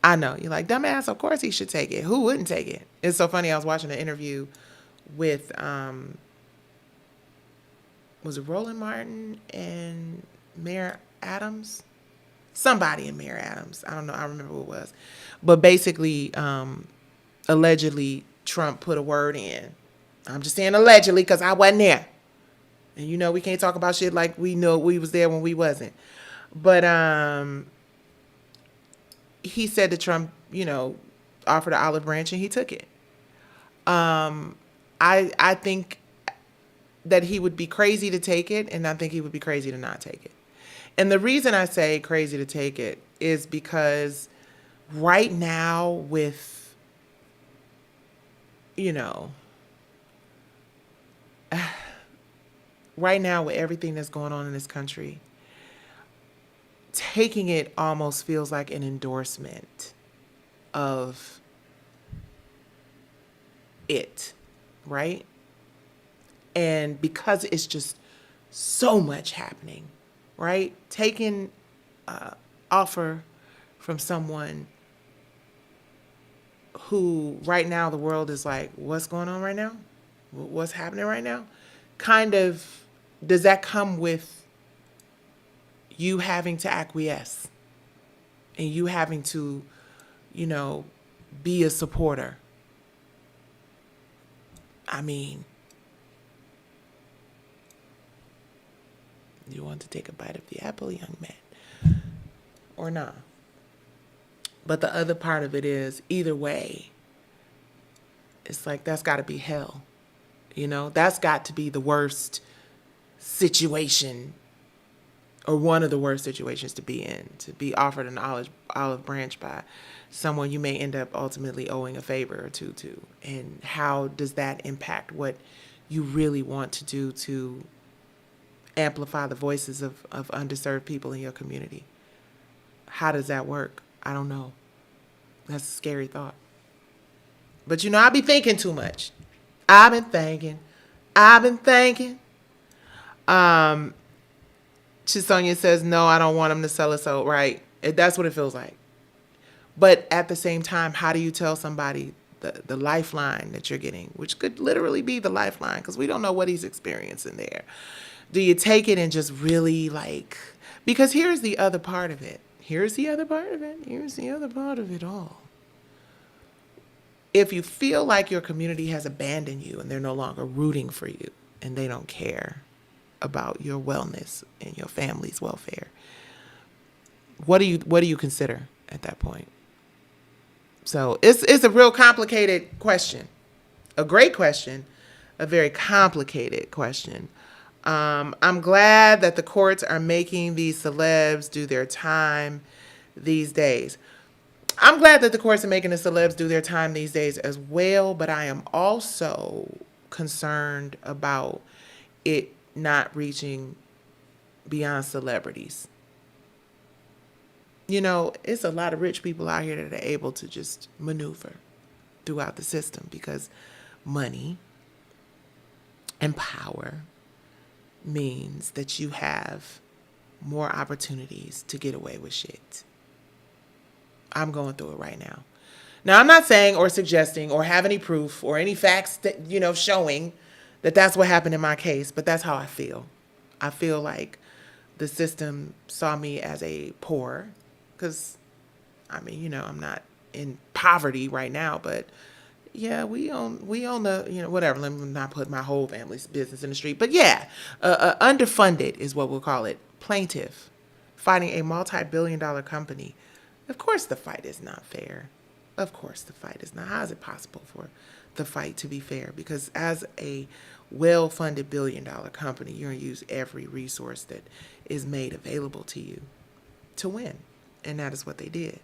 I know, you're like, dumbass, of course he should take it. Who wouldn't take it? It's so funny. I was watching an interview with, was it Roland Martin and Mayor Adams? Somebody in Mayor Adams. I don't know. I don't remember who it was. But basically, allegedly, Trump put a word in. I'm just saying allegedly because I wasn't there. And you know, we can't talk about shit like we know we was there when we wasn't. But he said that Trump, you know, offered an olive branch and he took it. I think that he would be crazy to take it, and I think he would be crazy to not take it. And the reason I say crazy to take it is because right now with, you know, right now with everything that's going on in this country, taking it almost feels like an endorsement of it, right? And because it's just so much happening, right? Taking offer from someone who right now the world is like, what's going on right now? What's happening right now? Kind of, does that come with you having to acquiesce and you having to, you know, be a supporter? I mean, you want to take a bite of the apple, young man, or not? But the other part of it is, either way, it's like that's got to be hell. You know, that's got to be the worst situation, or one of the worst situations to be in, to be offered an olive branch by someone you may end up ultimately owing a favor or two to. And how does that impact what you really want to do to amplify the voices of underserved people in your community? How does that work? I don't know. That's a scary thought. But you know, I be thinking too much. I've been thinking. Chisonia says, no, I don't want him to sell us out. Right. That's what it feels like. But at the same time, how do you tell somebody the lifeline that you're getting, which could literally be the lifeline, because we don't know what he's experiencing there? Do you take it and just really like, because here's the other part of it. Here's the other part of it all. If you feel like your community has abandoned you and they're no longer rooting for you and they don't care about your wellness and your family's welfare, what do you consider at that point? So it's a real complicated question. A great question, a very complicated question. I'm glad that the courts are making these celebs do their time these days. I'm glad that the courts are making the celebs do their time these days as well, but I am also concerned about it not reaching beyond celebrities. You know, it's a lot of rich people out here that are able to just maneuver throughout the system because money and power means that you have more opportunities to get away with shit. I'm going through it right now. Now, I'm not saying or suggesting or have any proof or any facts that, you know, showing that that's what happened in my case, but that's how I feel. I feel like the system saw me as a poor, because, I mean, you know, I'm not in poverty right now, but yeah, we own the, you know, whatever. Let me not put my whole family's business in the street. But yeah, underfunded is what we'll call it. Plaintiff fighting a multi-billion-dollar company. Of course the fight is not fair. Of course the fight is not. How is it possible for the fight to be fair? Because as a well-funded billion-dollar company, you're going to use every resource that is made available to you to win. And that is what they did.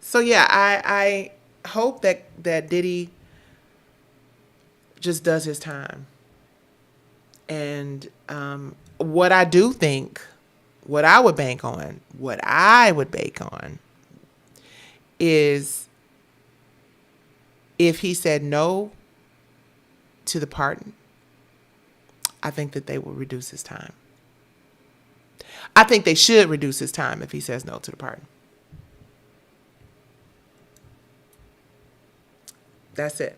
So yeah, I hope that Diddy just does his time. And what I do think, what I would bank on is If he said no to the pardon, I think that they will reduce his time. I think they should reduce his time if he says no to the pardon. That's it.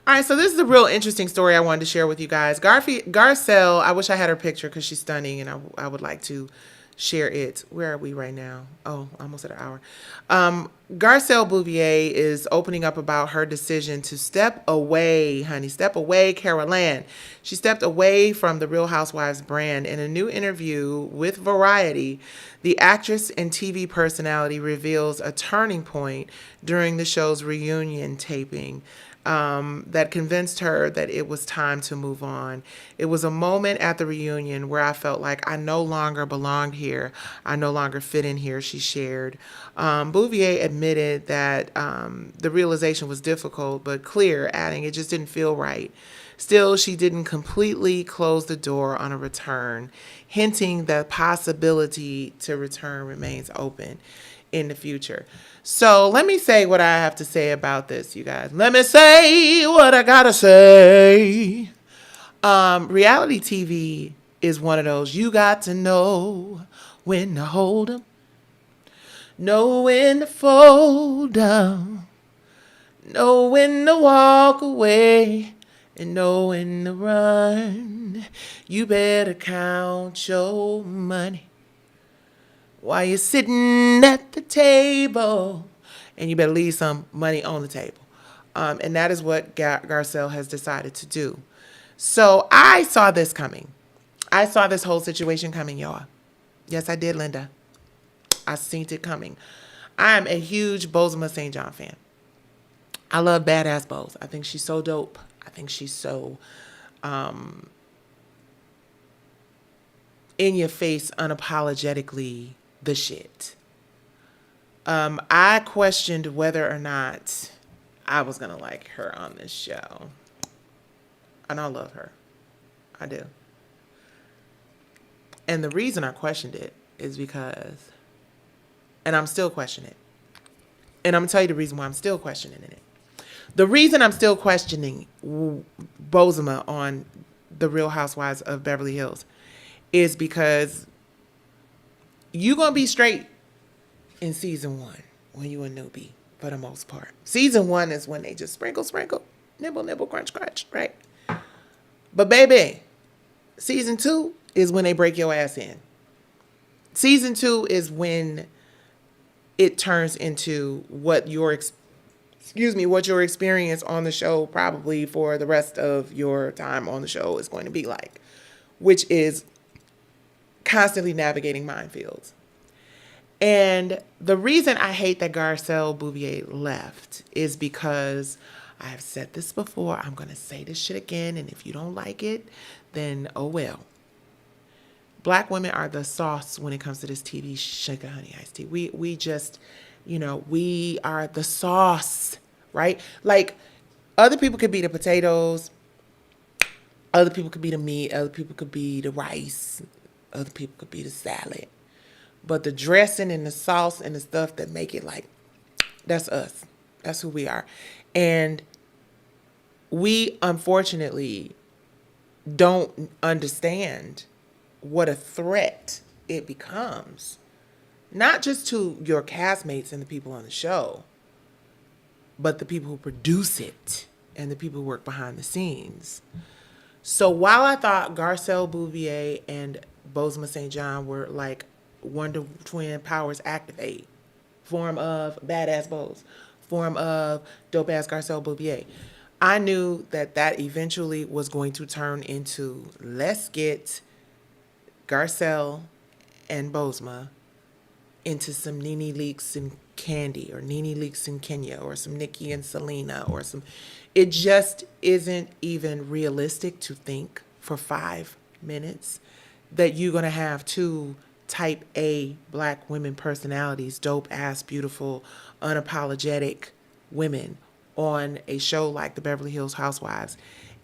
All right, so this is a real interesting story I wanted to share with you guys. Garcelle, I wish I had her picture because she's stunning, and I would like to share it. Where are we right now? Oh, almost at an hour. Garcelle Bouvier is opening up about her decision to step away, honey. Step away, Carol Ann. She stepped away from the Real Housewives brand. In a new interview with Variety, the actress and TV personality reveals a turning point during the show's reunion taping that convinced her that it was time to move on. It was a moment at the reunion where I felt like I no longer belonged here. I no longer fit in here, she shared. Bouvier admitted that the realization was difficult but clear, adding it just didn't feel right. Still, she didn't completely close the door on a return, hinting that possibility to return remains open in the future. So let me say what I have to say about this, you guys. Let me say what I gotta say. Reality TV is one of those you got to know when to hold 'em, know when to fold 'em, know when to walk away, and know when to run. You better count your money while you're sitting at the table, and you better leave some money on the table. And that is what Garcelle has decided to do. So I saw this coming. I saw this whole situation coming, y'all. Yes, I did, Linda. I seen it coming. I am a huge Bozoma St. John fan. I love Badass Boz. I think she's so dope. I think she's so in your face, unapologetically the shit. I questioned whether or not I was going to like her on this show. And I love her. I do. And the reason I questioned it is because, and I'm still questioning it. And I'm going to tell you the reason why I'm still questioning it. The reason I'm still questioning Bozoma on The Real Housewives of Beverly Hills is because you're going to be straight in season 1 when you a newbie for the most part. Season 1 is when they just sprinkle, nibble, nibble, crunch, crunch, right? But baby, season 2 is when they break your ass in. Season 2 is when it turns into what your experience on the show probably for the rest of your time on the show is going to be like, which is constantly navigating minefields. And the reason I hate that Garcelle Bouvier left is because I have said this before. I'm going to say this shit again. And if you don't like it, then oh well. Black women are the sauce when it comes to this TV, sugar, honey, iced tea. We just, we are the sauce, right? Like, other people could be the potatoes. Other people could be the meat. Other people could be the rice. Other people could be the salad. But the dressing and the sauce and the stuff that make it like, that's us. That's who we are. And we, unfortunately, don't understand what a threat it becomes. Not just to your castmates and the people on the show, but the people who produce it and the people who work behind the scenes. So while I thought Garcelle Bouvier and Bozoma St. John were like Wonder Twin powers activate, form of Badass Boz, form of Dope Ass Garcelle Bouvier, I knew that eventually was going to turn into, let's get Garcelle and Bozoma into some Nene Leakes and Candy, or Nene Leakes and Kenya, or some Nicci and Selena, or some. It just isn't even realistic to think for 5 minutes that you're going to have 2 type A black women personalities, dope ass, beautiful, unapologetic women on a show like the Beverly Hills Housewives,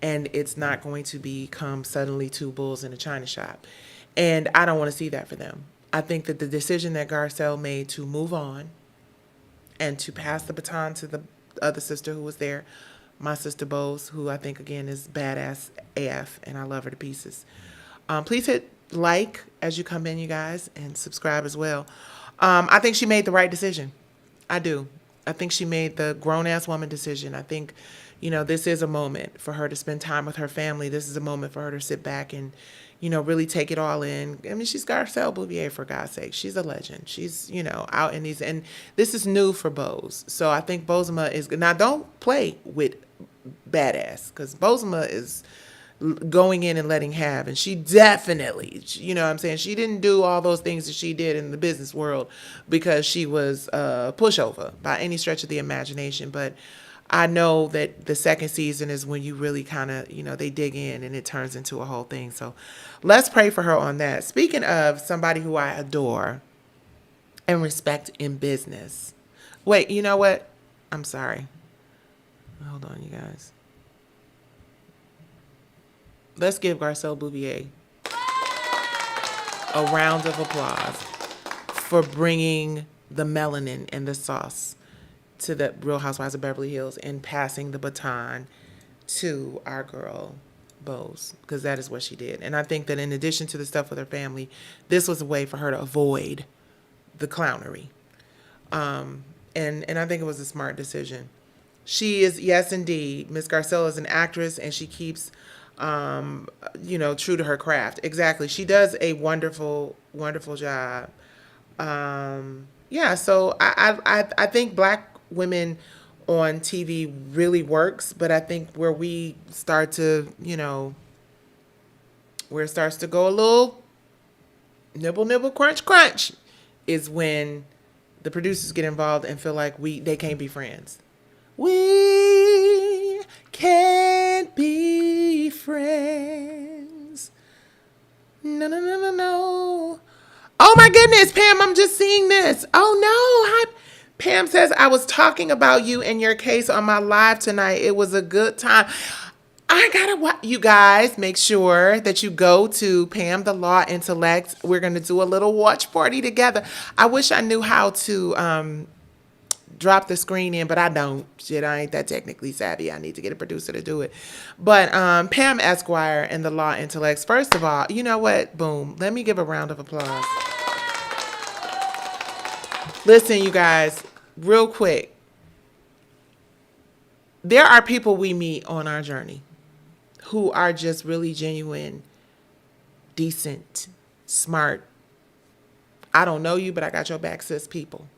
and it's not going to become suddenly 2 bulls in a china shop. And I don't want to see that for them. I think that the decision that Garcelle made to move on and to pass the baton to other sister who was there, my sister Bose, who I think again is badass AF, and I love her to pieces. Please hit like as you come in, you guys, and subscribe as well. I think she made the right decision. I do. I think she made the grown ass woman decision. I think, this is a moment for her to spend time with her family. This is a moment for her to sit back and, really take it all in. I mean, she's Garcelle Bouvier, for God's sake. She's a legend. She's, out in these, and this is new for Bose. So I think Bozema is good. Now, don't play with badass, because Bozema is going in and letting have, and she definitely, what I'm saying, she didn't do all those things that she did in the business world because she was a pushover by any stretch of the imagination. But I know that the second season is when you really kind of, they dig in and it turns into a whole thing. So let's pray for her on that. Speaking of somebody who I adore and respect in business, wait, you know what, I'm sorry, hold on, you guys. Let's give Garcelle Bouvier a round of applause for bringing the melanin and the sauce to the Real Housewives of Beverly Hills and passing the baton to our girl, Bose, because that is what she did. And I think that in addition to the stuff with her family, this was a way for her to avoid the clownery. And I think it was a smart decision. She is, yes, indeed, Miss Garcelle is an actress, and she keeps true to her craft. Exactly. She does a wonderful, wonderful job. So I think Black women on TV really works, but I think where we start to, where it starts to go a little nibble, nibble, crunch, crunch is when the producers get involved and feel like they can't be friends. We can't be friends. No, no, no, no, no. Oh my goodness, Pam, I'm just seeing this. Oh no. Hi. Pam says, I was talking about you and your case on my live tonight. It was a good time. I gotta, you guys, make sure that you go to Pam the Law Intellect. We're going to do a little watch party together. I wish I knew how to drop the screen in, but I don't. Shit, I ain't that technically savvy. I need to get a producer to do it. But Pam Esquire and the Law Intellects, first of all, you know what? Boom. Let me give a round of applause. Listen, you guys, real quick. There are people we meet on our journey who are just really genuine, decent, smart. I don't know you, but I got your back, sis people.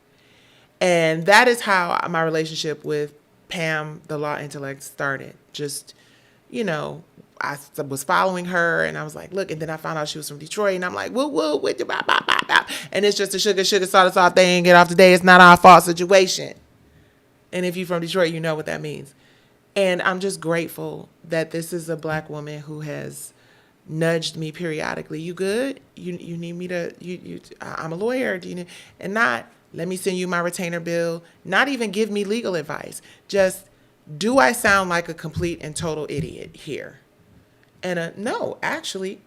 And that is how my relationship with Pam, the Law Intellect, started. Just, I was following her and I was like, look, and then I found out she was from Detroit and I'm like, woo, woo, with you, bop, bop, bop, bop. And it's just a sugar, salt thing, get off today. It's not our fault situation. And if you're from Detroit, you know what that means. And I'm just grateful that this is a Black woman who has nudged me periodically. You good? You need me to, I'm a lawyer. Do you need, and not, let me send you my retainer bill. Not even give me legal advice. Just, do I sound like a complete and total idiot here? And no, actually,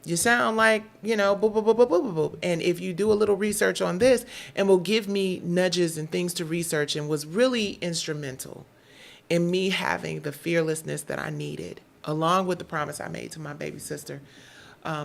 you sound like, boop, boop, boop, boop, boop, boop. And if you do a little research on this, and will give me nudges and things to research, and was really instrumental in me having the fearlessness that I needed, along with the promise I made to my baby sister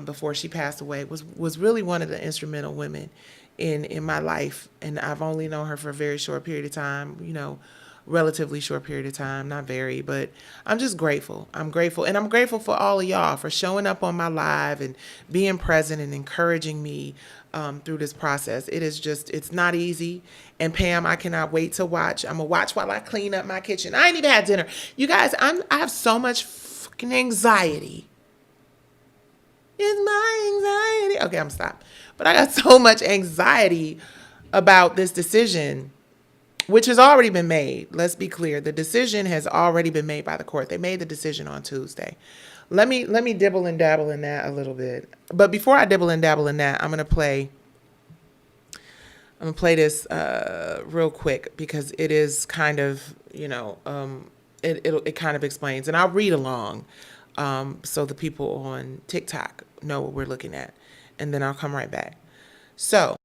before she passed away, was really one of the instrumental women in my life. And I've only known her for a very short period of time, relatively short period of time, not very, but I'm just grateful. I'm grateful. And I'm grateful for all of y'all for showing up on my live and being present and encouraging me through this process. It is just, it's not easy. And Pam, I cannot wait to watch. I'm gonna watch while I clean up my kitchen. I ain't even had dinner. You guys, I have so much fucking anxiety. It's my anxiety. Okay, I'm stopped. But I got so much anxiety about this decision, which has already been made. Let's be clear. The decision has already been made by the court. They made the decision on Tuesday. Let me dibble and dabble in that a little bit. But before I dibble and dabble in that, I'm gonna play this real quick because it is kind of, it kind of explains, and I'll read along so the people on TikTok know what we're looking at, and then I'll come right back. So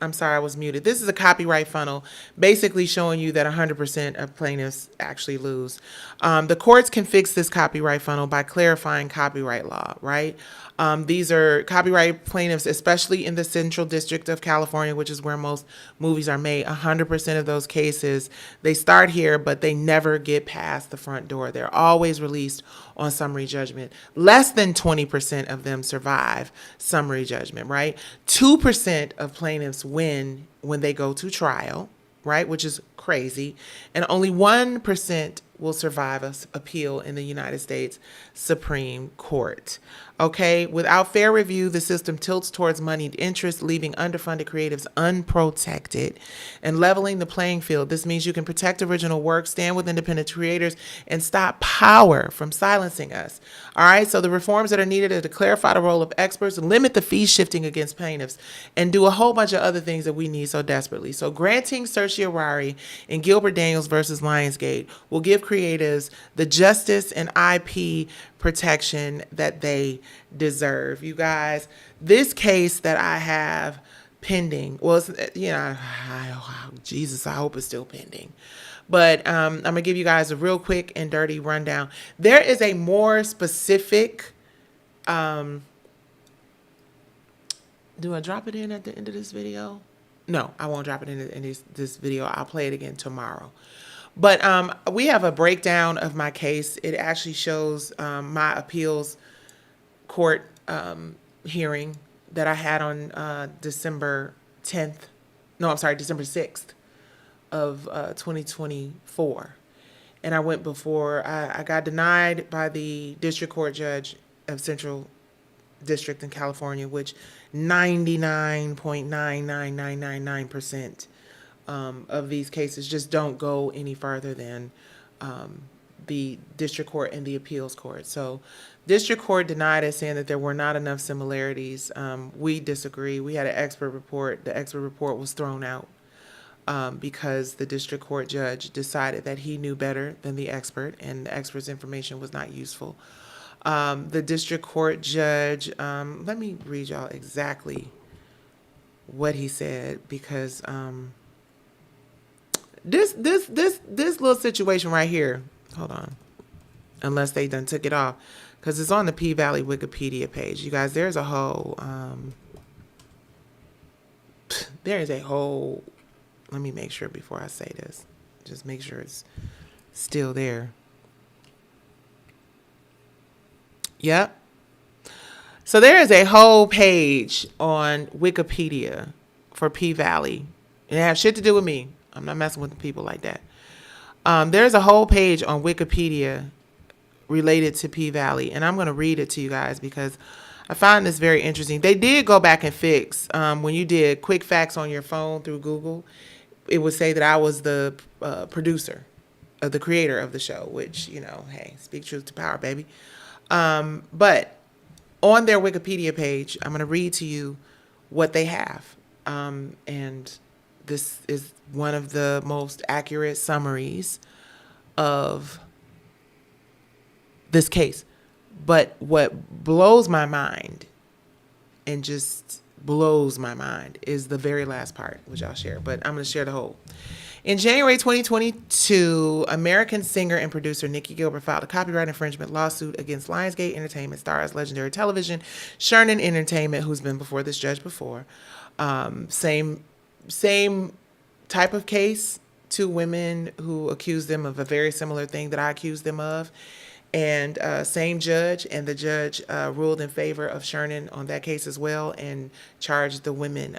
I'm sorry, I was muted. This is a copyright funnel, basically showing you that 100% of plaintiffs actually lose. The courts can fix this copyright funnel by clarifying copyright law, right? These are copyright plaintiffs, especially in the Central District of California, which is where most movies are made. 100% of those cases, they start here, but they never get past the front door. They're always released on summary judgment. Less than 20% of them survive summary judgment, right? 2% of plaintiffs win when they go to trial, right? Which is crazy. And only 1% will survive an appeal in the United States Supreme Court. Okay, without fair review, the system tilts towards moneyed interests, leaving underfunded creatives unprotected and leveling the playing field. This means you can protect original work, stand with independent creators, and stop power from silencing us. All right, so the reforms that are needed are to clarify the role of experts, limit the fee shifting against plaintiffs, and do a whole bunch of other things that we need so desperately. So granting certiorari in Gilbert Daniels versus Lionsgate will give creatives the justice and IP protection that they deserve. You guys, this case that I have pending, well, Jesus, I hope it's still pending. But I'm going to give you guys a real quick and dirty rundown. There is a more specific, do I drop it in at the end of this video? No, I won't drop it in this video. I'll play it again tomorrow. But we have a breakdown of my case. It actually shows my appeals court hearing that I had on December 10th. No, I'm sorry, December 6th of 2024. And I went before, I got denied by the district court judge of Central District in California, which 99.99999% of these cases just don't go any further than the district court and the appeals court. So district court denied it, saying that there were not enough similarities. We disagree. We had an expert report. The expert report was thrown out because the district court judge decided that he knew better than the expert, and the expert's information was not useful. The district court judge, let me read y'all exactly what he said, because this little situation right here, hold on, unless they done took it off, because it's on the P-Valley Wikipedia page. You guys, there's a whole, let me make sure before I say this, just make sure it's still there. Yep. So there is a whole page on Wikipedia for P-Valley. And it has shit to do with me. I'm not messing with the people like that. There's a whole page on Wikipedia related to P-Valley. And I'm going to read it to you guys because I find this very interesting. They did go back and fix, when you did quick facts on your phone through Google, it would say that I was the producer, the creator of the show, which, you know, hey, speak truth to power, baby. But on their Wikipedia page, I'm going to read to you what they have. And this is one of the most accurate summaries of this case. But what blows my mind, and just blows my mind, is the very last part, which I'll share. But I'm going to share the whole. In January 2022, American singer and producer Nicci Gilbert filed a copyright infringement lawsuit against Lionsgate Entertainment stars Legendary Television, Sherman Entertainment, who's been before this judge before. Same type of case, two women who accused them of a very similar thing that I accused them of. And same judge, and the judge ruled in favor of Sherman on that case as well, and charged the women,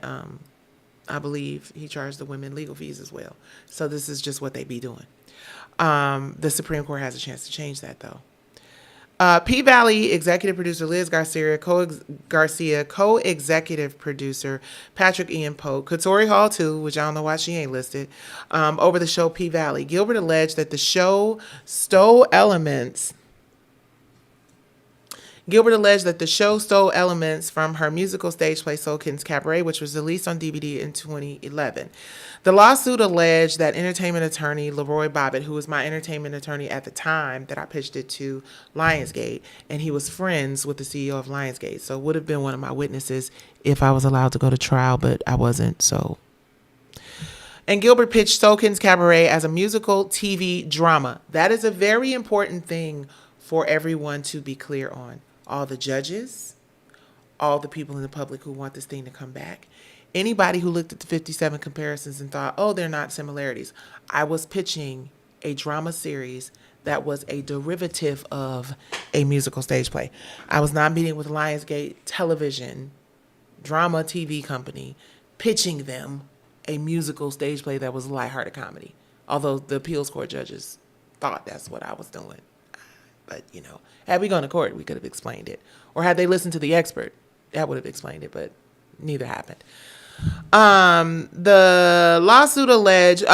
I believe he charged the women legal fees as well. So this is just what they be doing. The Supreme Court has a chance to change that, though. P-Valley executive producer Liz Garcia, co-executive producer Patrick Ian Polk, Katori Hall too, which I don't know why she ain't listed, over the show P-Valley. Gilbert alleged that the show stole elements Gilbert alleged that the show stole elements from her musical stage play Soul Kitten's Cabaret, which was released on DVD in 2011. The lawsuit alleged that entertainment attorney Leroy Bobbitt, who was my entertainment attorney at the time that I pitched it to Lionsgate, and he was friends with the CEO of Lionsgate, so would have been one of my witnesses if I was allowed to go to trial, but I wasn't, so. And Gilbert pitched Soul Kitten's Cabaret as a musical TV drama. That is a very important thing for everyone to be clear on. All the judges, all the people in the public who want this thing to come back. Anybody who looked at the 57 comparisons and thought, oh, they're not similarities. I was pitching a drama series that was a derivative of a musical stage play. I was not meeting with Lionsgate Television, drama TV company, pitching them a musical stage play that was a lighthearted comedy. Although the appeals court judges thought that's what I was doing. But, you know, had we gone to court, we could have explained it. Or had they listened to the expert, that would have explained it, but neither happened. The lawsuit alleged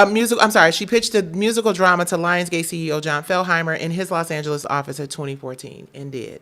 she pitched a musical drama to Lionsgate CEO John Feldheimer in his Los Angeles office in 2014 and did.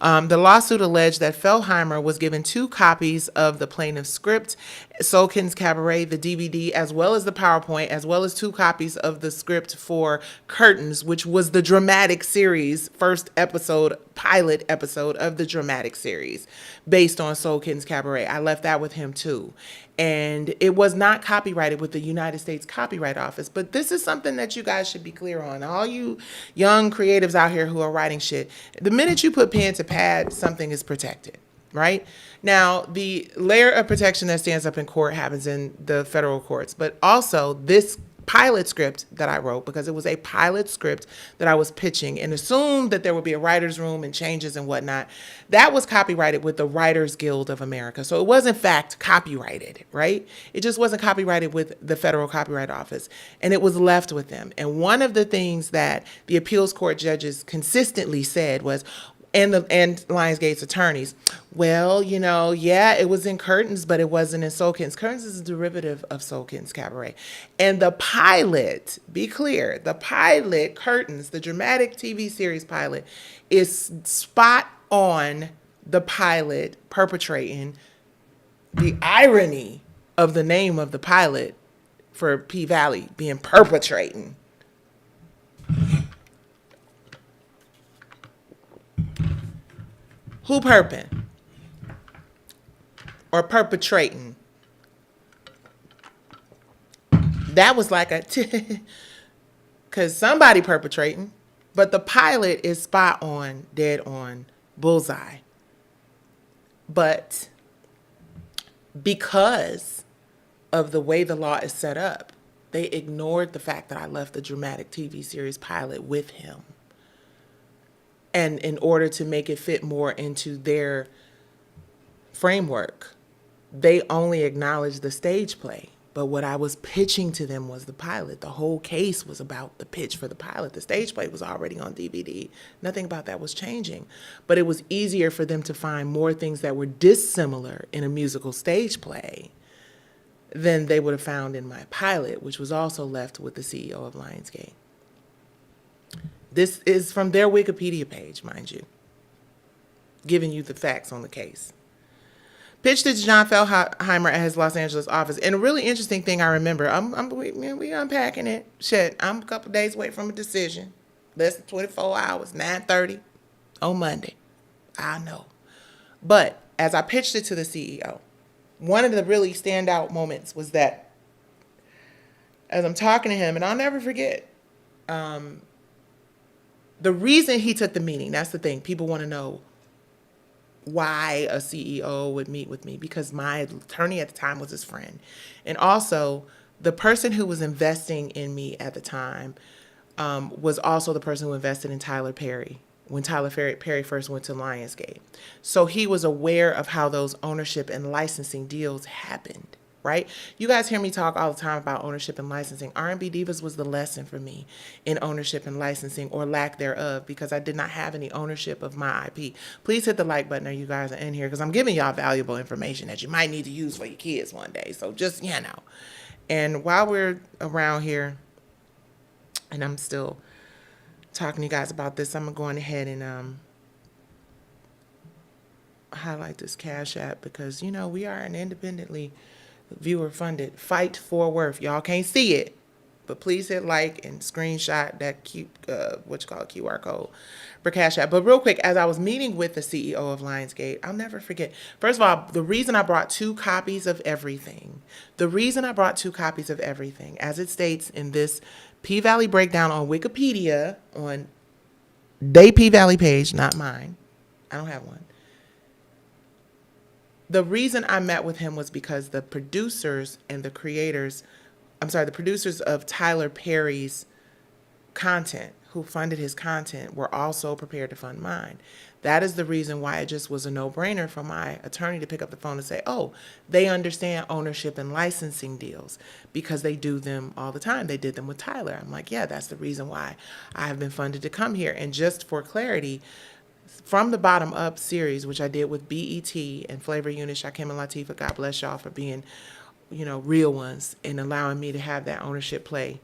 The lawsuit alleged that Feldheimer was given 2 copies of the plaintiff's script, Soul Kitten's Cabaret, the DVD, as well as the PowerPoint, as well as 2 copies of the script for Curtains, which was the dramatic series, first episode, pilot episode of the dramatic series based on Soul Kitten's Cabaret. I left that with him too. And it was not copyrighted with the United States Copyright Office. But this is something that you guys should be clear on. All you young creatives out here who are writing shit, the minute you put pen to pad, something is protected, right? Now, the layer of protection that stands up in court happens in the federal courts. But also, this pilot script that I wrote, because it was a pilot script that I was pitching and assumed that there would be a writer's room and changes and whatnot, that was copyrighted with the Writers Guild of America. So it was in fact copyrighted, right? It just wasn't copyrighted with the Federal Copyright Office, and it was left with them. And one of the things that the appeals court judges consistently said was, and Lionsgate's attorneys, well, you know, yeah, it was in Curtains, but it wasn't in Soul Kitten's. Curtains is a derivative of Soul Kitten's Cabaret. And the pilot, be clear, the pilot, Curtains, the dramatic TV series pilot, is spot on the pilot perpetrating the irony of the name of the pilot for P-Valley being perpetrating. Who perping? Or perpetrating? That was like a, because somebody perpetrating, but the pilot is spot on, dead on, bullseye. But because of the way the law is set up, they ignored the fact that I left the dramatic TV series pilot with him. And in order to make it fit more into their framework, they only acknowledged the stage play. But what I was pitching to them was the pilot. The whole case was about the pitch for the pilot. The stage play was already on DVD. Nothing about that was changing. But it was easier for them to find more things that were dissimilar in a musical stage play than they would have found in my pilot, which was also left with the CEO of Lionsgate. This is from their Wikipedia page, mind you, giving you the facts on the case. Pitched it to John Feldheimer at his Los Angeles office. And a really interesting thing I remember, we unpacking it. Shit, I'm a couple days away from a decision. Less than 24 hours, 9:30 on Monday. I know. But as I pitched it to the CEO, one of the really standout moments was that as I'm talking to him, and I'll never forget, the reason he took the meeting, that's the thing. People want to know why a CEO would meet with me, because my attorney at the time was his friend. And also, the person who was investing in me at the time was also the person who invested in Tyler Perry when Tyler Perry first went to Lionsgate. So he was aware of how those ownership and licensing deals happened. Right? You guys hear me talk all the time about ownership and licensing. R&B Divas was the lesson for me in ownership and licensing, or lack thereof, because I did not have any ownership of my IP. Please hit the like button if you guys are in here, because I'm giving y'all valuable information that you might need to use for your kids one day. So just, you know. And while we're around here, and I'm still talking to you guys about this, I'm going ahead and highlight this Cash App because, you know, we are an independently viewer funded fight for worth. Y'all can't see it, but please hit like and screenshot that QR code for Cash App. But real quick, as I was meeting with the CEO of Lionsgate, I'll never forget. First of all, the reason I brought 2 copies of everything, as it states in this P-Valley breakdown on Wikipedia, on they P-Valley page, not mine. I don't have one. The reason I met with him was because the producers and the creators, the producers of Tyler Perry's content, who funded his content, were also prepared to fund mine. That is the reason why it just was a no-brainer for my attorney to pick up the phone and say, oh, they understand ownership and licensing deals because they do them all the time. They did them with Tyler. I'm like, yeah, that's the reason why I have been funded to come here. And just for clarity, From the Bottom Up series, which I did with BET and Flavor Unit, Shakim and Latifah, God bless y'all for being, real ones and allowing me to have that ownership play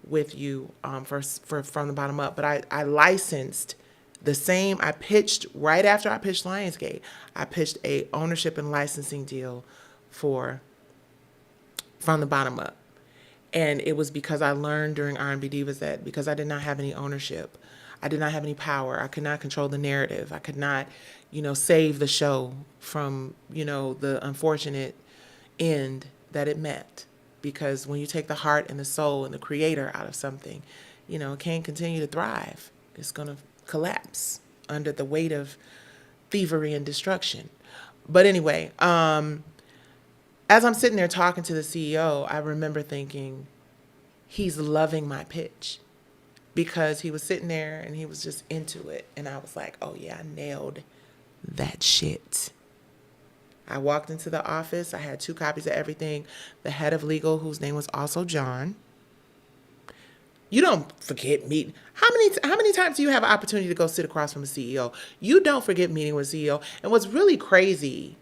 with you for From the Bottom Up. But I licensed the same. I pitched right after I pitched Lionsgate. I pitched a ownership and licensing deal for From the Bottom Up. And it was because I learned during R&B Divas that because I did not have any ownership, I did not have any power. I could not control the narrative. I could not, save the show from, the unfortunate end that it met. Because when you take the heart and the soul and the creator out of something, it can't continue to thrive. It's going to collapse under the weight of thievery and destruction. But anyway, as I'm sitting there talking to the CEO, I remember thinking, he's loving my pitch. Because he was sitting there and he was just into it. And I was like, oh yeah, I nailed that shit. I walked into the office. I had 2 copies of everything. The head of legal, whose name was also John. You don't forget meeting. How many times do you have an opportunity to go sit across from a CEO? You don't forget meeting with a CEO. And what's really crazy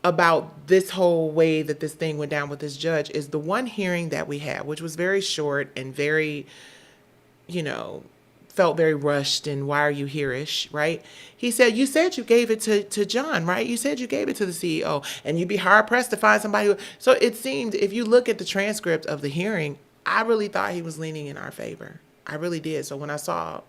about this whole way that this thing went down with this judge is the one hearing that we had, which was very short and very, felt very rushed and why are you here-ish, right? He said, you said you gave it to John, right? You said you gave it to the CEO and you'd be hard pressed to find somebody who, so it seemed, if you look at the transcript of the hearing, I really thought he was leaning in our favor. I really did. So when I saw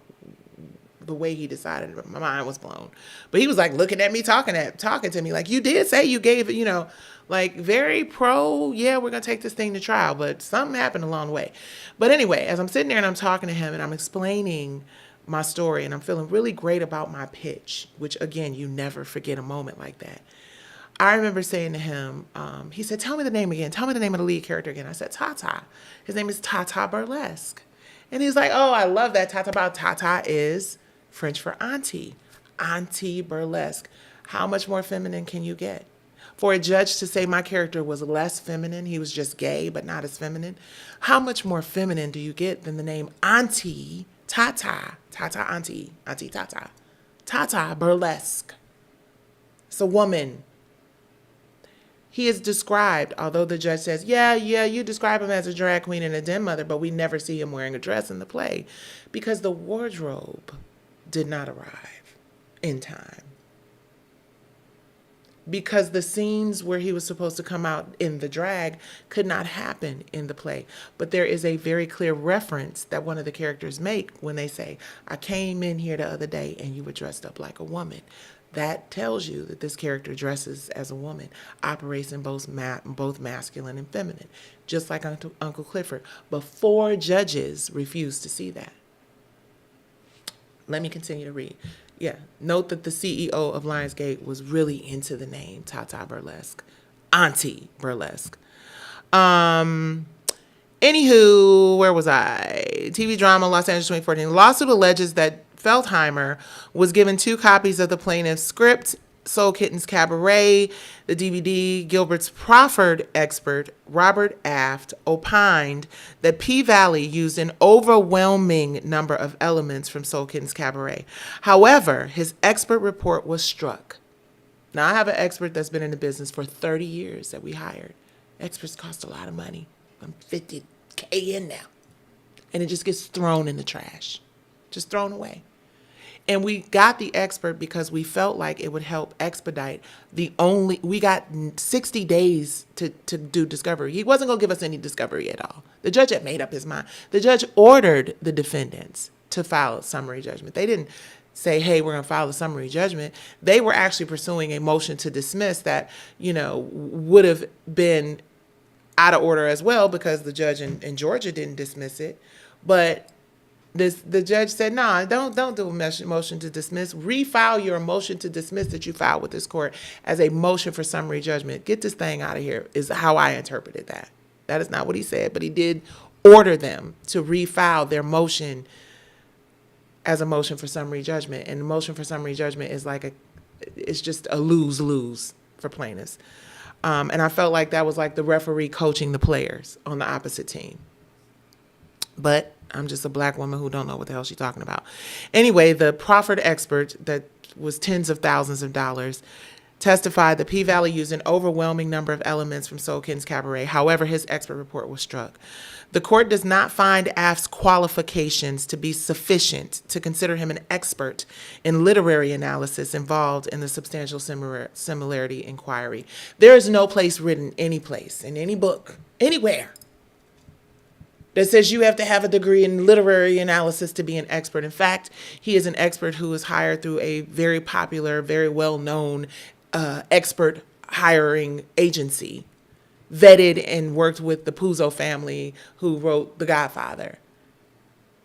the way he decided, my mind was blown. But he was like looking at me, talking to me like, you did say you gave it, like very pro, yeah, we're going to take this thing to trial, but something happened along the way. But anyway, as I'm sitting there and I'm talking to him and I'm explaining my story and I'm feeling really great about my pitch, which again, you never forget a moment like that. I remember saying to him, he said, tell me the name again. Tell me the name of the lead character again. I said, Tata. His name is Tata Burlesque. And he's like, oh, I love that. Tata is French for auntie. Auntie Burlesque. How much more feminine can you get? For a judge to say my character was less feminine, he was just gay, but not as feminine. How much more feminine do you get than the name Auntie Tata? Tata Auntie. Auntie Tata. Tata Burlesque. It's a woman. He is described, although the judge says, yeah, you describe him as a drag queen and a den mother, but we never see him wearing a dress in the play because the wardrobe did not arrive in time. Because the scenes where he was supposed to come out in the drag could not happen in the play. But there is a very clear reference that one of the characters make when they say, I came in here the other day and you were dressed up like a woman. That tells you that this character dresses as a woman, operates in both masculine and feminine, just like Uncle Clifford. But 4 judges refused to see that. Let me continue to read. Yeah, note that the CEO of Lionsgate was really into the name Tata Burlesque, Auntie Burlesque. Anywho, where was I? TV drama, Los Angeles 2014. Lawsuit alleges that Feldheimer was given 2 copies of the plaintiff's script, Soul Kitten's Cabaret, the DVD. Gilbert's proffered expert, Robert Aft, opined that P-Valley used an overwhelming number of elements from Soul Kitten's Cabaret. However, his expert report was struck. Now, I have an expert that's been in the business for 30 years that we hired. Experts cost a lot of money. I'm $50K in now. And it just gets thrown in the trash. Just thrown away. And we got the expert because we felt like it would help expedite we got 60 days to do discovery. He wasn't going to give us any discovery at all. The judge had made up his mind. The judge ordered the defendants to file a summary judgment. They didn't say, hey, we're going to file a summary judgment. They were actually pursuing a motion to dismiss that, would have been out of order as well because the judge in Georgia didn't dismiss it. But the judge said, nah, don't do a motion to dismiss. Refile your motion to dismiss that you filed with this court as a motion for summary judgment. Get this thing out of here is how I interpreted that. That is not what he said, but he did order them to refile their motion as a motion for summary judgment. And the motion for summary judgment is it's just a lose-lose for plaintiffs. And I felt like that was like the referee coaching the players on the opposite team. But I'm just a black woman who don't know what the hell she's talking about. Anyway, the proffered expert that was tens of thousands of dollars testified that P-Valley used an overwhelming number of elements from Soulkin's Cabaret. However, his expert report was struck. The court does not find Af's qualifications to be sufficient to consider him an expert in literary analysis involved in the substantial similarity inquiry. There is no place written any place in any book, anywhere, that says you have to have a degree in literary analysis to be an expert. In fact, he is an expert who was hired through a very popular, very well-known expert hiring agency, vetted and worked with the Puzo family who wrote The Godfather.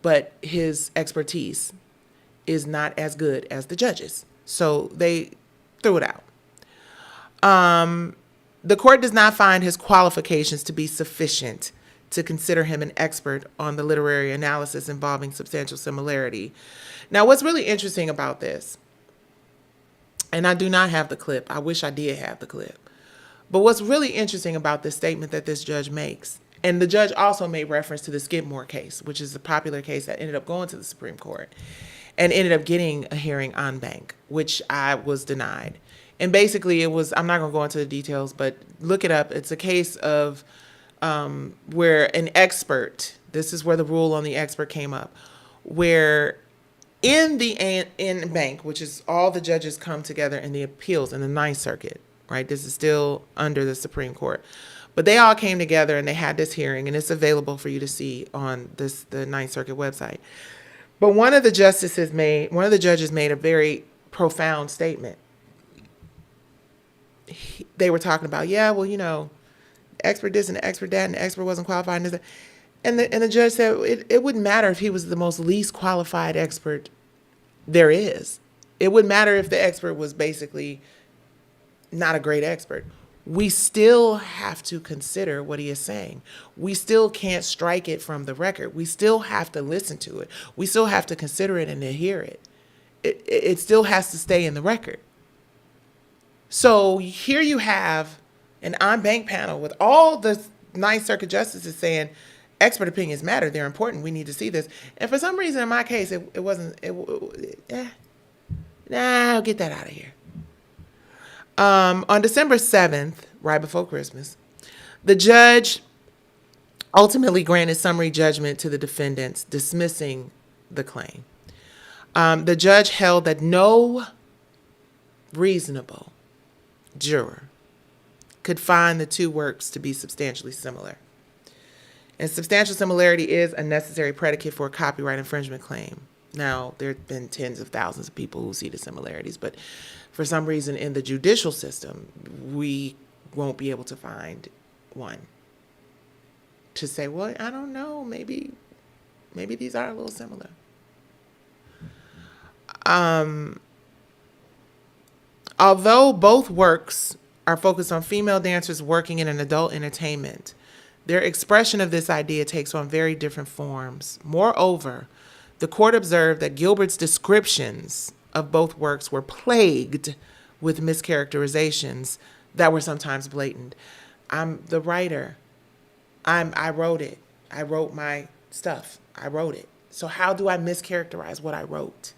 But his expertise is not as good as the judges. So they threw it out. The court does not find his qualifications to be sufficient to consider him an expert on the literary analysis involving substantial similarity. Now, what's really interesting about this, and I do not have the clip. I wish I did have the clip. But what's really interesting about this statement that this judge makes, and the judge also made reference to the Skidmore case, which is a popular case that ended up going to the Supreme Court and ended up getting a hearing en banc, which I was denied. And basically it was, I'm not going to go into the details, but look it up. It's a case of where an expert, this is where the rule on the expert came up, where in the en banc, which is all the judges come together in the appeals in the Ninth Circuit, right? This is still under the Supreme Court. But they all came together and they had this hearing, and it's available for you to see on the Ninth Circuit website. But one of the judges made a very profound statement. They were talking about, expert this and the expert that, and the expert wasn't qualified. And the judge said it wouldn't matter if he was the most least qualified expert there is. It wouldn't matter if the expert was basically not a great expert. We still have to consider what he is saying. We still can't strike it from the record. We still have to listen to it. We still have to consider it and to hear it. It still has to stay in the record. So here you have an en banc panel with all the Ninth Circuit justices saying expert opinions matter. They're important. We need to see this. And for some reason in my case, it wasn't. I'll get that out of here. On December 7th, right before Christmas, the judge ultimately granted summary judgment to the defendants, dismissing the claim. The judge held that no reasonable juror could find the two works to be substantially similar. And substantial similarity is a necessary predicate for a copyright infringement claim. Now, there have been tens of thousands of people who see the similarities, but for some reason in the judicial system, we won't be able to find one to say, well, I don't know, maybe these are a little similar. Although both works are focused on female dancers working in an adult entertainment, their expression of this idea takes on very different forms. Moreover, the court observed that Gilbert's descriptions of both works were plagued with mischaracterizations that were sometimes blatant. I'm the writer. I wrote it. I wrote my stuff. I wrote it. So how do I mischaracterize what I wrote?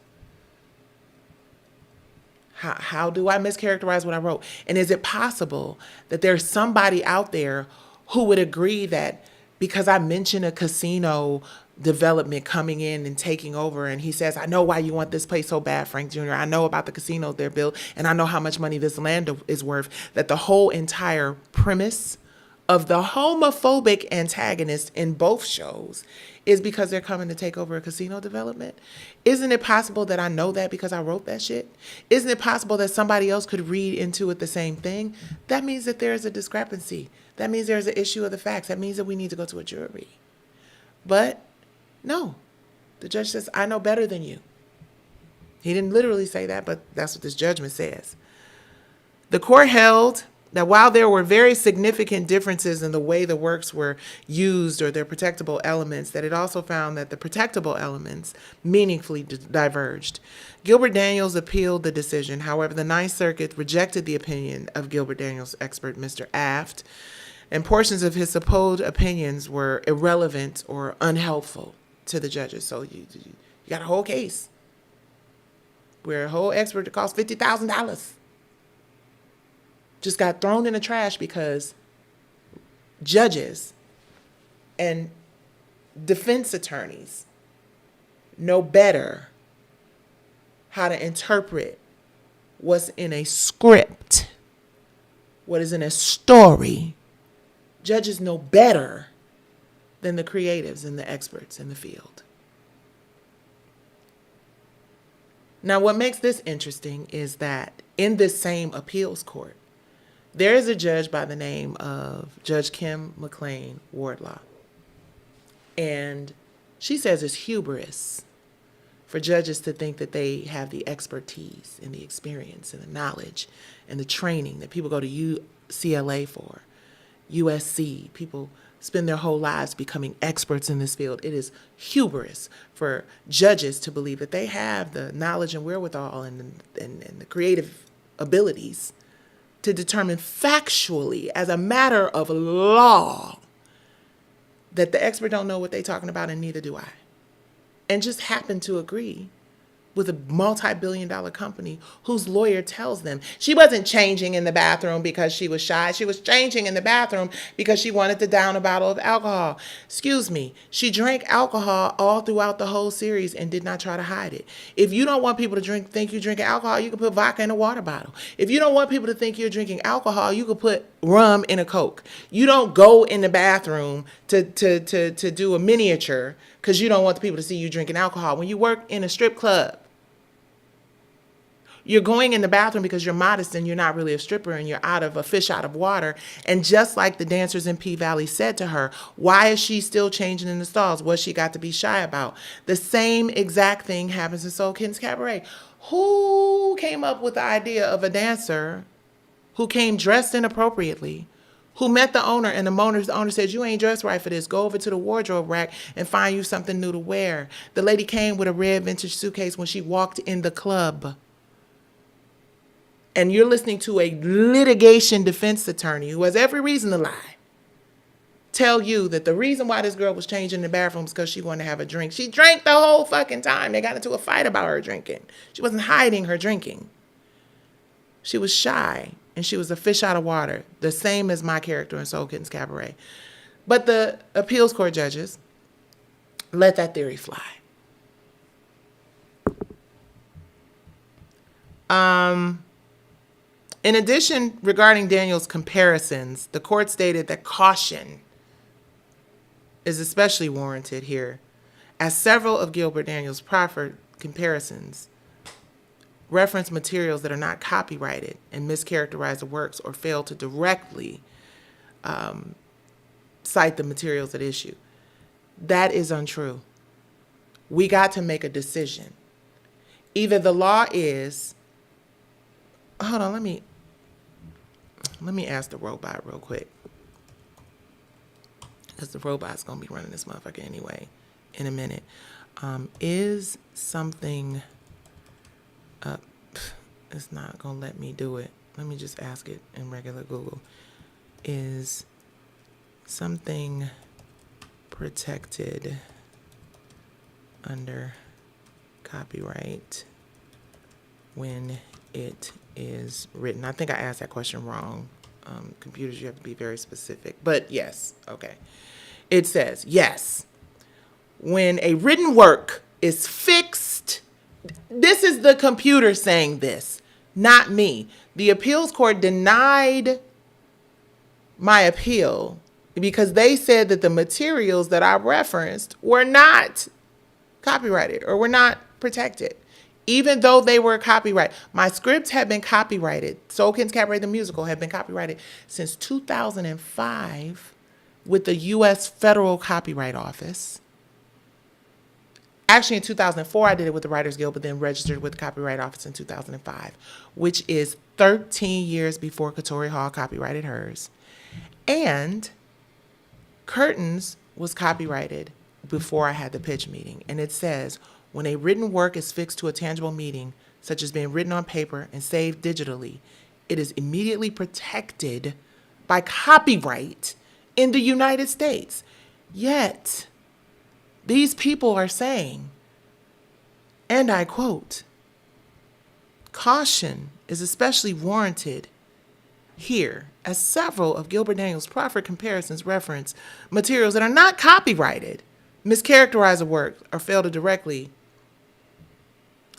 How do I mischaracterize what I wrote? And is it possible that there's somebody out there who would agree that because I mention a casino development coming in and taking over. And he says, I know why you want this place so bad, Frank Jr. I know about the casinos they're built, and I know how much money this land is worth. That the whole entire premise of the homophobic antagonist in both shows is because they're coming to take over a casino development. Isn't it possible that I know that because I wrote that shit? Isn't it possible that somebody else could read into it the same thing? That means that there's a discrepancy. That means there's an issue of the facts. That means that we need to go to a jury. But no, the judge says, I know better than you. He didn't literally say that, but that's what this judgment says. The court held that while there were very significant differences in the way the works were used or their protectable elements, that it also found that the protectable elements meaningfully diverged. Gilbert Daniels appealed the decision. However, the Ninth Circuit rejected the opinion of Gilbert Daniels' expert, Mr. Aft, and portions of his supposed opinions were irrelevant or unhelpful to the judges. So you got a whole case where a whole expert that cost $50,000 just got thrown in the trash because judges and defense attorneys know better how to interpret what's in a script, what is in a story. Judges know better than the creatives and the experts in the field. Now, what makes this interesting is that in this same appeals court, there is a judge by the name of Judge Kim McLean Wardlaw. And she says it's hubris for judges to think that they have the expertise and the experience and the knowledge and the training that people go to UCLA for, USC. People spend their whole lives becoming experts in this field. It is hubris for judges to believe that they have the knowledge and wherewithal and the creative abilities to determine factually, as a matter of law, that the expert don't know what they're talking about, and neither do I. And just happen to agree with a multi-billion-dollar company whose lawyer tells them she wasn't changing in the bathroom because she was shy. She was changing in the bathroom because she wanted to down a bottle of alcohol. Excuse me. She drank alcohol all throughout the whole series and did not try to hide it. If you don't want people to think you're drinking alcohol, you can put vodka in a water bottle. If you don't want people to think you're drinking alcohol, you can put rum in a Coke. You don't go in the bathroom to do a miniature because you don't want the people to see you drinking alcohol. When you work in a strip club, you're going in the bathroom because you're modest and you're not really a stripper and you're out of a fish out of water. And just like the dancers in P-Valley said to her, why is she still changing in the stalls? What's she got to be shy about? The same exact thing happens in Soul Kittens Cabaret. Who came up with the idea of a dancer who came dressed inappropriately, who met the owner, and the owner said, you ain't dressed right for this. Go over to the wardrobe rack and find you something new to wear. The lady came with a red vintage suitcase when she walked in the club. And you're listening to a litigation defense attorney who has every reason to lie, tell you that the reason why this girl was changing in the bathroom is because she wanted to have a drink. She drank the whole fucking time. They got into a fight about her drinking. She wasn't hiding her drinking. She was shy, and she was a fish out of water, the same as my character in Soul Kittens Cabaret. But the appeals court judges let that theory fly. In addition, regarding Daniel's comparisons, the court stated that caution is especially warranted here, as several of Gilbert Daniels' proffered comparisons reference materials that are not copyrighted and mischaracterize the works or fail to directly cite the materials at issue. That is untrue. We got to make a decision. Either the law is, hold on, let me ask the robot real quick, because the robot's going to be running this motherfucker anyway in a minute. Is something up? It's not going to let me do it. Let me just ask it in regular Google. Is something protected under copyright when it is written? I think I asked that question wrong. Computers, you have to be very specific. But yes, okay. It says, yes, when a written work is fixed, this is the computer saying this, not me. The appeals court denied my appeal because they said that the materials that I referenced were not copyrighted or were not protected, even though they were copyrighted. My scripts have been copyrighted. Soul Kids Cabaret the Musical have been copyrighted since 2005 with the U.S. Federal Copyright Office. Actually, in 2004, I did it with the Writers Guild, but then registered with the Copyright Office in 2005, which is 13 years before Katori Hall copyrighted hers. And Curtains was copyrighted before I had the pitch meeting. And it says, when a written work is fixed to a tangible meaning, such as being written on paper and saved digitally, it is immediately protected by copyright in the United States. Yet, these people are saying, and I quote, caution is especially warranted here, as several of Gilbert Daniels' proffered comparisons reference materials that are not copyrighted, mischaracterize a work, or fail to directly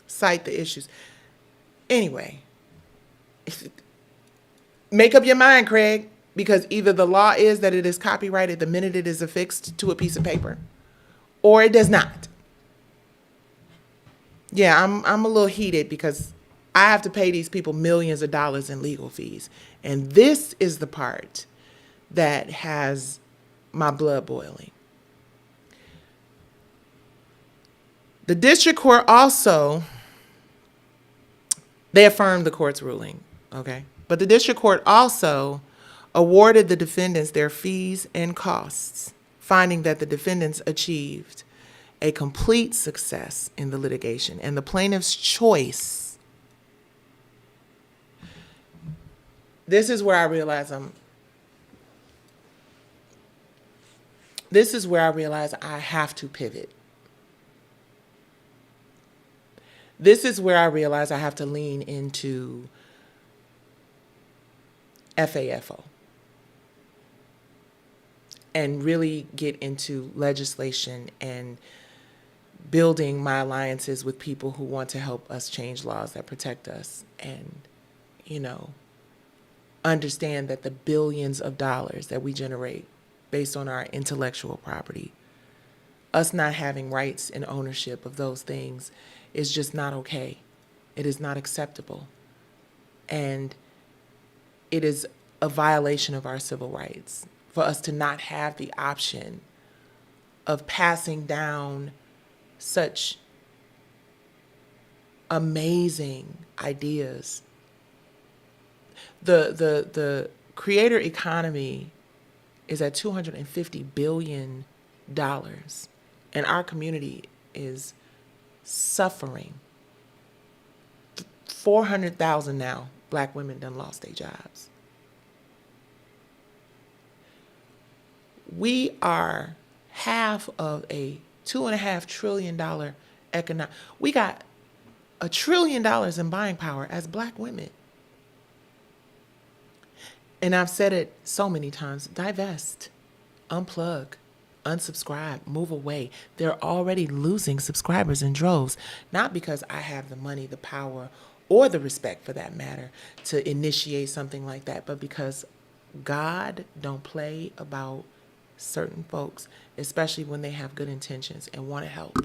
cite the issues. Anyway, make up your mind, Craig, because either the law is that it is copyrighted the minute it is affixed to a piece of paper, or it does not. Yeah, I'm a little heated because I have to pay these people millions of dollars in legal fees. And this is the part that has my blood boiling. The district court also, they affirmed the court's ruling, okay? But the district court also awarded the defendants their fees and costs, finding that the defendants achieved a complete success in the litigation and the plaintiff's choice. This is where I realize I have to pivot. This is where I realize I have to lean into FAFO and really get into legislation and building my alliances with people who want to help us change laws that protect us and, understand that the billions of dollars that we generate based on our intellectual property, us not having rights and ownership of those things is just not okay. It is not acceptable. And it is a violation of our civil rights for us to not have the option of passing down such amazing ideas. The creator economy is at $250 billion, and our community is suffering. 400,000 now, Black women done lost their jobs. We are half of a $2.5 trillion economic. We got $1 trillion in buying power as Black women. And I've said it so many times, divest, unplug, unsubscribe, move away. They're already losing subscribers in droves, not because I have the money, the power, or the respect for that matter to initiate something like that, but because God don't play about certain folks, especially when they have good intentions and want to help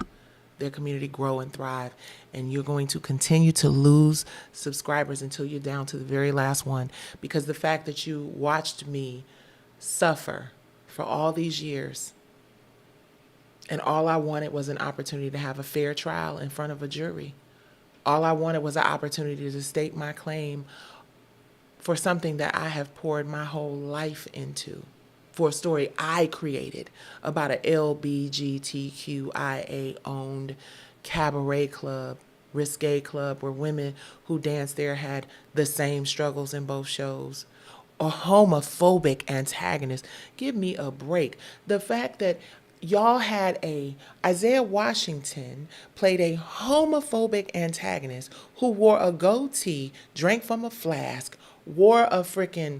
their community grow and thrive. And you're going to continue to lose subscribers until you're down to the very last one, because the fact that you watched me suffer for all these years and all I wanted was an opportunity to have a fair trial in front of a jury. All I wanted was an opportunity to state my claim for something that I have poured my whole life into, for a story I created about an LBGTQIA owned cabaret club, risque club, where women who danced there had the same struggles in both shows. A homophobic antagonist. Give me a break. The fact that y'all had Isaiah Washington played a homophobic antagonist who wore a goatee, drank from a flask, wore a freaking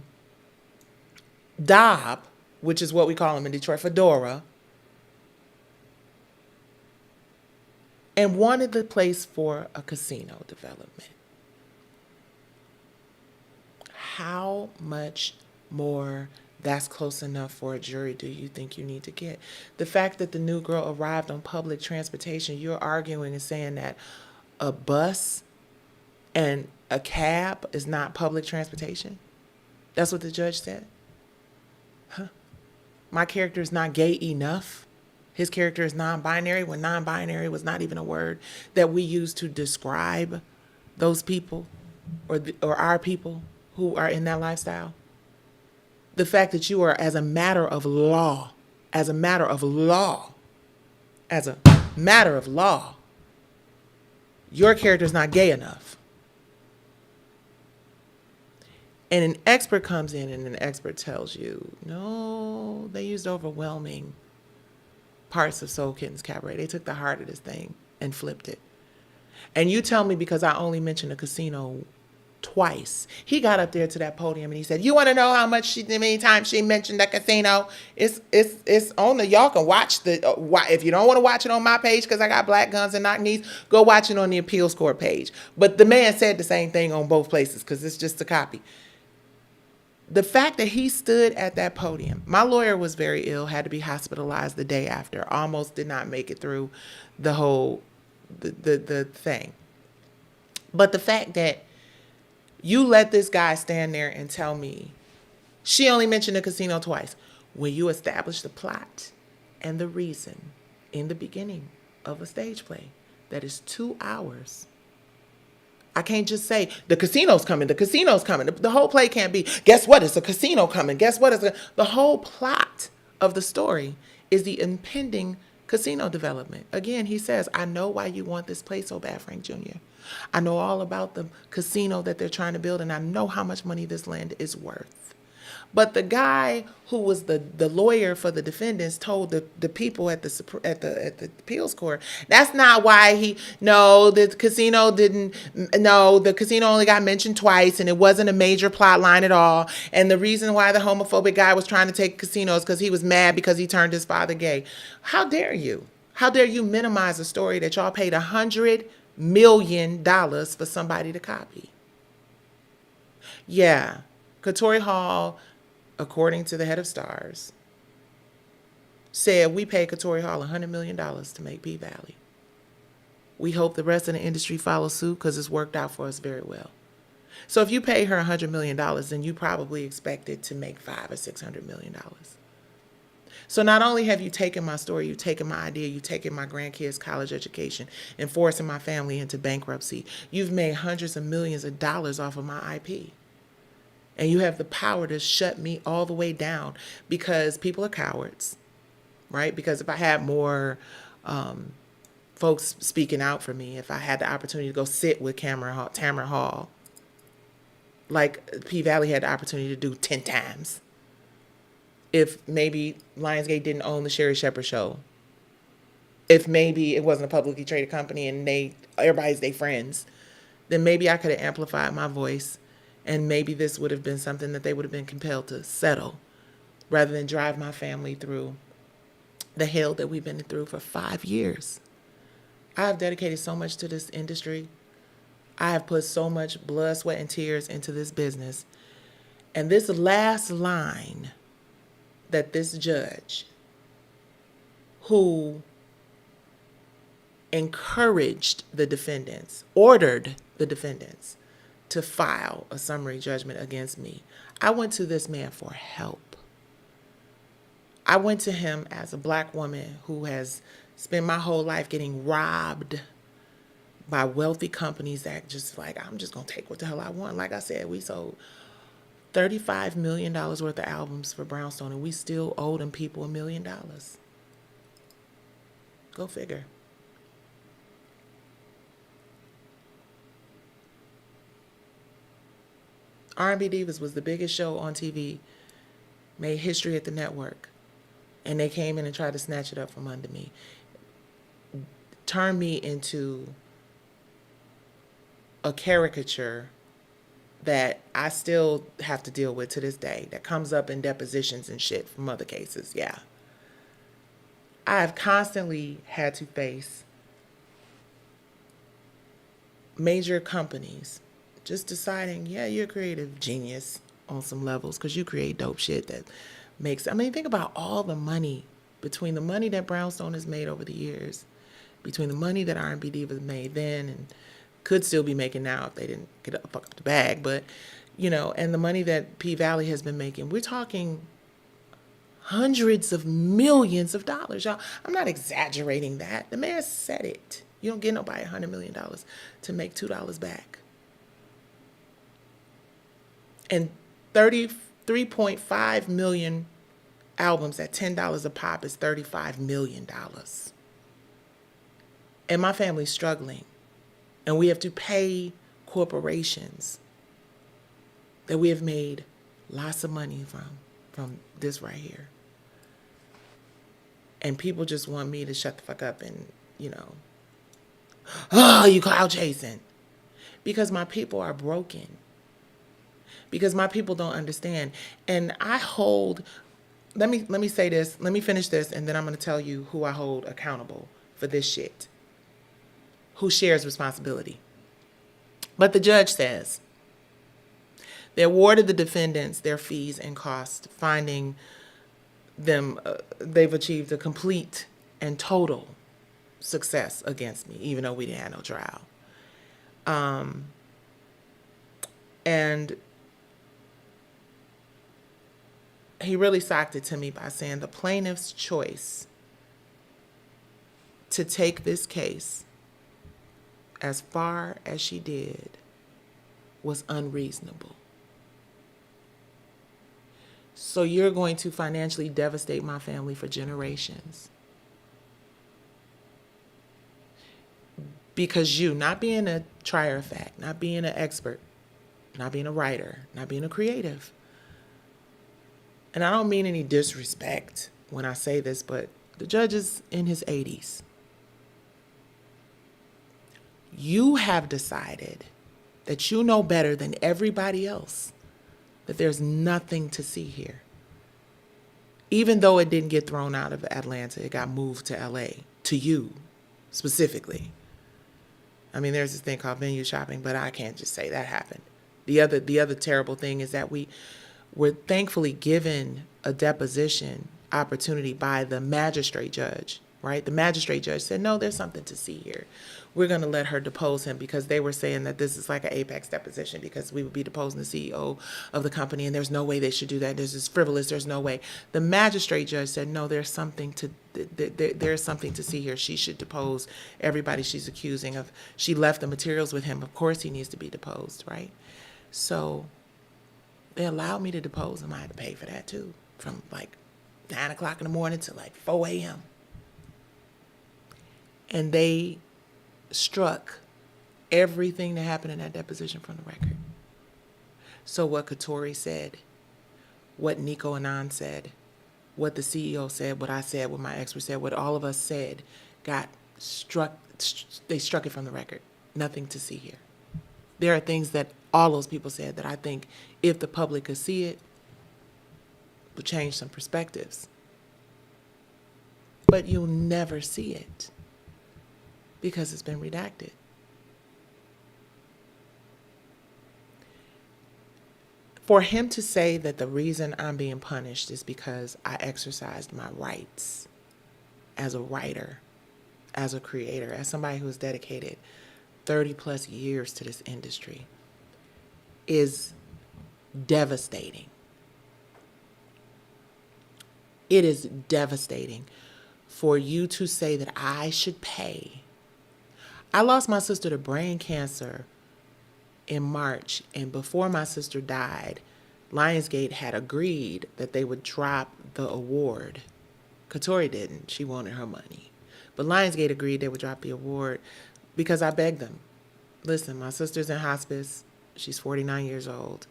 Dob, which is what we call them in Detroit, fedora, and wanted the place for a casino development. How much more that's close enough for a jury do you think you need to get? The fact that the new girl arrived on public transportation, you're arguing and saying that a bus and a cab is not public transportation? That's what the judge said? Huh? My character is not gay enough? His character is non-binary when non-binary was not even a word that we use to describe those people or our people who are in that lifestyle. The fact that you are, as a matter of law, your character is not gay enough. And an expert comes in and an expert tells you, no, they used overwhelming parts of Soul Kitten's Cabaret. They took the heart of this thing and flipped it. And you tell me because I only mentioned a casino twice. He got up there to that podium and he said, "You want to know how many times she mentioned the casino? It's on the, y'all can watch the, if you don't want to watch it on my page because I got black guns and knock knees, go watch it on the appeals court page." But the man said the same thing on both places because it's just a copy. The fact that he stood at that podium, my lawyer was very ill, had to be hospitalized the day after, almost did not make it through the whole, the thing. But the fact that you let this guy stand there and tell me she only mentioned the casino twice when you establish the plot and the reason in the beginning of a stage play that is 2 hours. I can't just say, the casino's coming, the casino's coming. The whole play can't be, guess what, it's a casino coming. Guess what, the whole plot of the story is the impending casino development. Again, he says, I know why you want this place so bad, Frank Jr. I know all about the casino that they're trying to build, and I know how much money this land is worth. But the guy who was the lawyer for the defendants told the people at the appeals court, that's not why the casino only got mentioned twice and it wasn't a major plot line at all. And the reason why the homophobic guy was trying to take casinos because he was mad because he turned his father gay. How dare you? How dare you minimize a story that y'all paid $100 million for somebody to copy? Yeah, Katori Hall, according to the head of Stars, said we paid Katori Hall $100 million to make P-Valley. We hope the rest of the industry follows suit because it's worked out for us very well. So if you pay her $100 million, then you probably expect it to make $500 or $600 million. So not only have you taken my story, you've taken my idea, you've taken my grandkids' college education and forcing my family into bankruptcy. You've made hundreds of millions of dollars off of my IP. And you have the power to shut me all the way down because people are cowards, right? Because if I had more folks speaking out for me, if I had the opportunity to go sit with Tamara Hall, like P-Valley had the opportunity to do 10 times, if maybe Lionsgate didn't own the Sherry Shepherd show, if maybe it wasn't a publicly traded company and everybody's their friends, then maybe I could have amplified my voice. And maybe this would have been something that they would have been compelled to settle rather than drive my family through the hell that we've been through for 5 years. I have dedicated so much to this industry. I have put so much blood, sweat, and tears into this business. And this last line that this judge, who encouraged the defendants, ordered the defendants to file a summary judgment against me. I went to this man for help. I went to him as a black woman who has spent my whole life getting robbed by wealthy companies that just I'm just going to take what the hell I want. Like I said, we sold $35 million worth of albums for Brownstone and we still owe them people $1 million. Go figure. R&B Divas was the biggest show on TV, made history at the network, and they came in and tried to snatch it up from under me. Turned me into a caricature that I still have to deal with to this day, that comes up in depositions and shit from other cases, yeah. I have constantly had to face major companies just deciding, yeah, you're a creative genius on some levels because you create dope shit that makes, I mean, think about all the money, between the money that Brownstone has made over the years, between the money that R&B Divas made then and could still be making now if they didn't get up fuck up the bag, but you know, and the money that P Valley has been making, we're talking hundreds of millions of dollars, y'all. I'm not exaggerating that. The man said it. You don't get nobody $100 million to make $2 back. And 33.5 million albums at $10 a pop is $35 million. And my family's struggling. And we have to pay corporations that we have made lots of money from this right here. And people just want me to shut the fuck up and, you know, oh, you cloud chasing. Because my people are broken. Because my people don't understand. And I hold, let me say this, let me finish this, and then I'm going to tell you who I hold accountable for this shit. Who shares responsibility. But the judge says they awarded the defendants their fees and costs, finding them, they've achieved a complete and total success against me, even though we didn't have no trial. And he really socked it to me by saying the plaintiff's choice to take this case as far as she did was unreasonable. So you're going to financially devastate my family for generations. Because you, not being a trier of fact, not being an expert, not being a writer, not being a creative. And I don't mean any disrespect when I say this, but the judge is in his 80s. You have decided that you know better than everybody else that there's nothing to see here. Even though it didn't get thrown out of Atlanta, it got moved to LA, to you specifically. I mean, there's this thing called venue shopping, but I can't just say that happened. The other terrible thing is that we were thankfully given a deposition opportunity by the magistrate judge, right? The magistrate judge said, no, there's something to see here. We're going to let her depose him because they were saying that this is like an apex deposition because we would be deposing the CEO of the company and there's no way they should do that. This is frivolous. There's no way. The magistrate judge said, no, there's something to see here. She should depose everybody she's accusing of. She left the materials with him. Of course he needs to be deposed, right? So they allowed me to depose him. I had to pay for that too, from like 9 o'clock in the morning to like 4 a.m. And they struck everything that happened in that deposition from the record. So what Katori said, what Nico Anand said, what the CEO said, what I said, what my expert said, what all of us said, got struck, they struck it from the record. Nothing to see here. There are things that all those people said that I think if the public could see it, would change some perspectives. But you'll never see it because it's been redacted. For him to say that the reason I'm being punished is because I exercised my rights as a writer, as a creator, as somebody who's dedicated 30 plus years to this industry is devastating. It is devastating for you to say that I should pay. I lost my sister to brain cancer in March, and before my sister died, Lionsgate had agreed that they would drop the award. Katori didn't. She wanted her money. But Lionsgate agreed they would drop the award because I begged them. Listen, my sister's in hospice. She's 49 years old.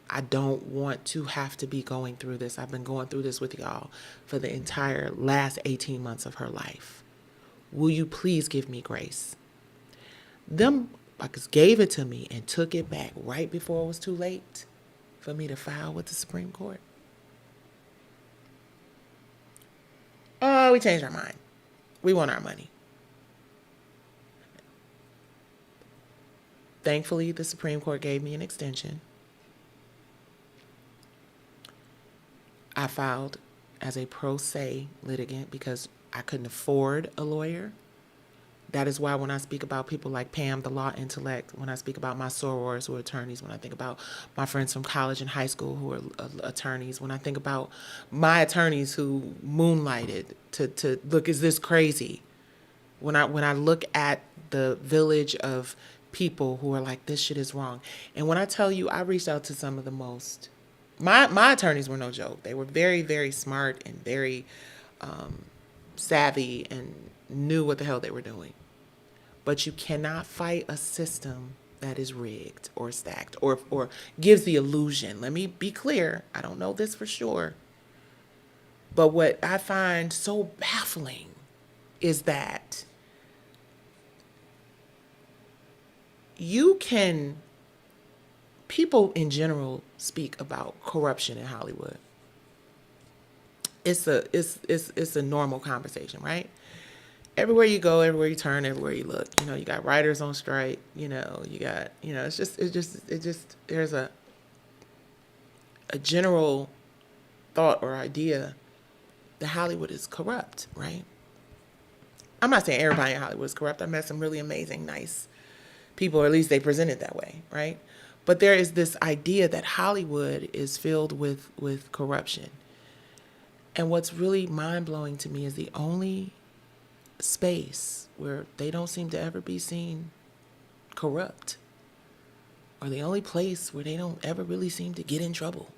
I don't want to have to be going through this. I've been going through this with y'all for the entire last 18 months of her life. Will you please give me grace? Them fuckers gave it to me and took it back right before it was too late for me to file with the Supreme Court. Oh, we changed our mind. We want our money. Thankfully, the Supreme Court gave me an extension. I filed as a pro se litigant because I couldn't afford a lawyer. That is why when I speak about people like Pam, the law intellect, when I speak about my sorors who are attorneys, when I think about my friends from college and high school who are attorneys, when I think about my attorneys who moonlighted to look, is this crazy? When I look at the village of people who are like, this shit is wrong. And when I tell you, I reached out to some of the most, my attorneys were no joke. They were very, very smart and very savvy and knew what the hell they were doing. But you cannot fight a system that is rigged or stacked or gives the illusion. Let me be clear. I don't know this for sure. But what I find so baffling is that people in general speak about corruption in Hollywood. It's a normal conversation, right? Everywhere you go, everywhere you turn, everywhere you look, you got writers on strike, you got, it's just, there's a general thought or idea that Hollywood is corrupt, right? I'm not saying everybody in Hollywood is corrupt. I met some really amazing, nice people, or at least they present it that way, right? But there is this idea that Hollywood is filled with corruption. And what's really mind-blowing to me is the only space where they don't seem to ever be seen corrupt, or the only place where they don't ever really seem to get in trouble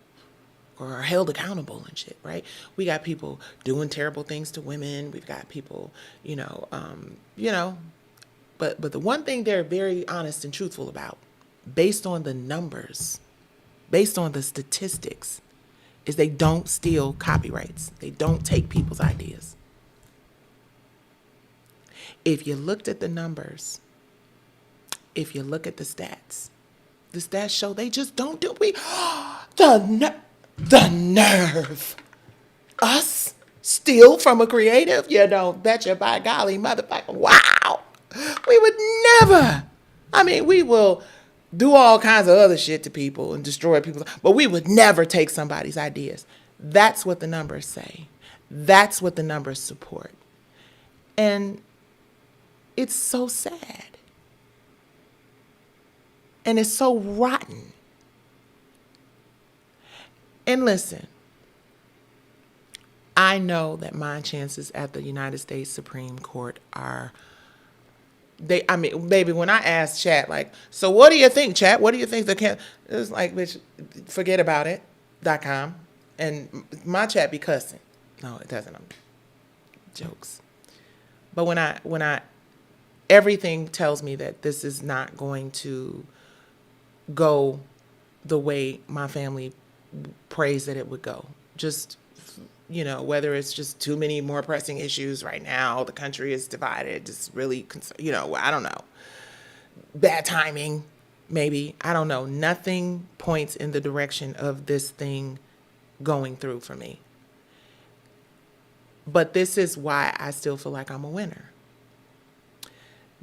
or are held accountable and shit, right? We got people doing terrible things to women. We've got people, but the one thing they're very honest and truthful about, based on the numbers, based on the statistics, is they don't steal copyrights. They don't take people's ideas. If you looked at the numbers, if you look at the stats show they just don't do it. The nerve. Us steal from a creative? You don't betcha, by golly, motherfucker. Wow. We would never. I mean, we will do all kinds of other shit to people and destroy people, but we would never take somebody's ideas. That's what the numbers say. That's what the numbers support. And it's so sad. And it's so rotten. And listen, I know that my chances at the United States Supreme Court are, baby, when I asked chat, like, so what do you think, chat? What do you think it was like, bitch, forget about it.com. And my chat be cussing. No, it doesn't. Jokes. But when I everything tells me that this is not going to go the way my family prays that it would go. Just, whether it's just too many more pressing issues right now, the country is divided, just really, I don't know. Bad timing, maybe. I don't know. Nothing points in the direction of this thing going through for me. But this is why I still feel like I'm a winner.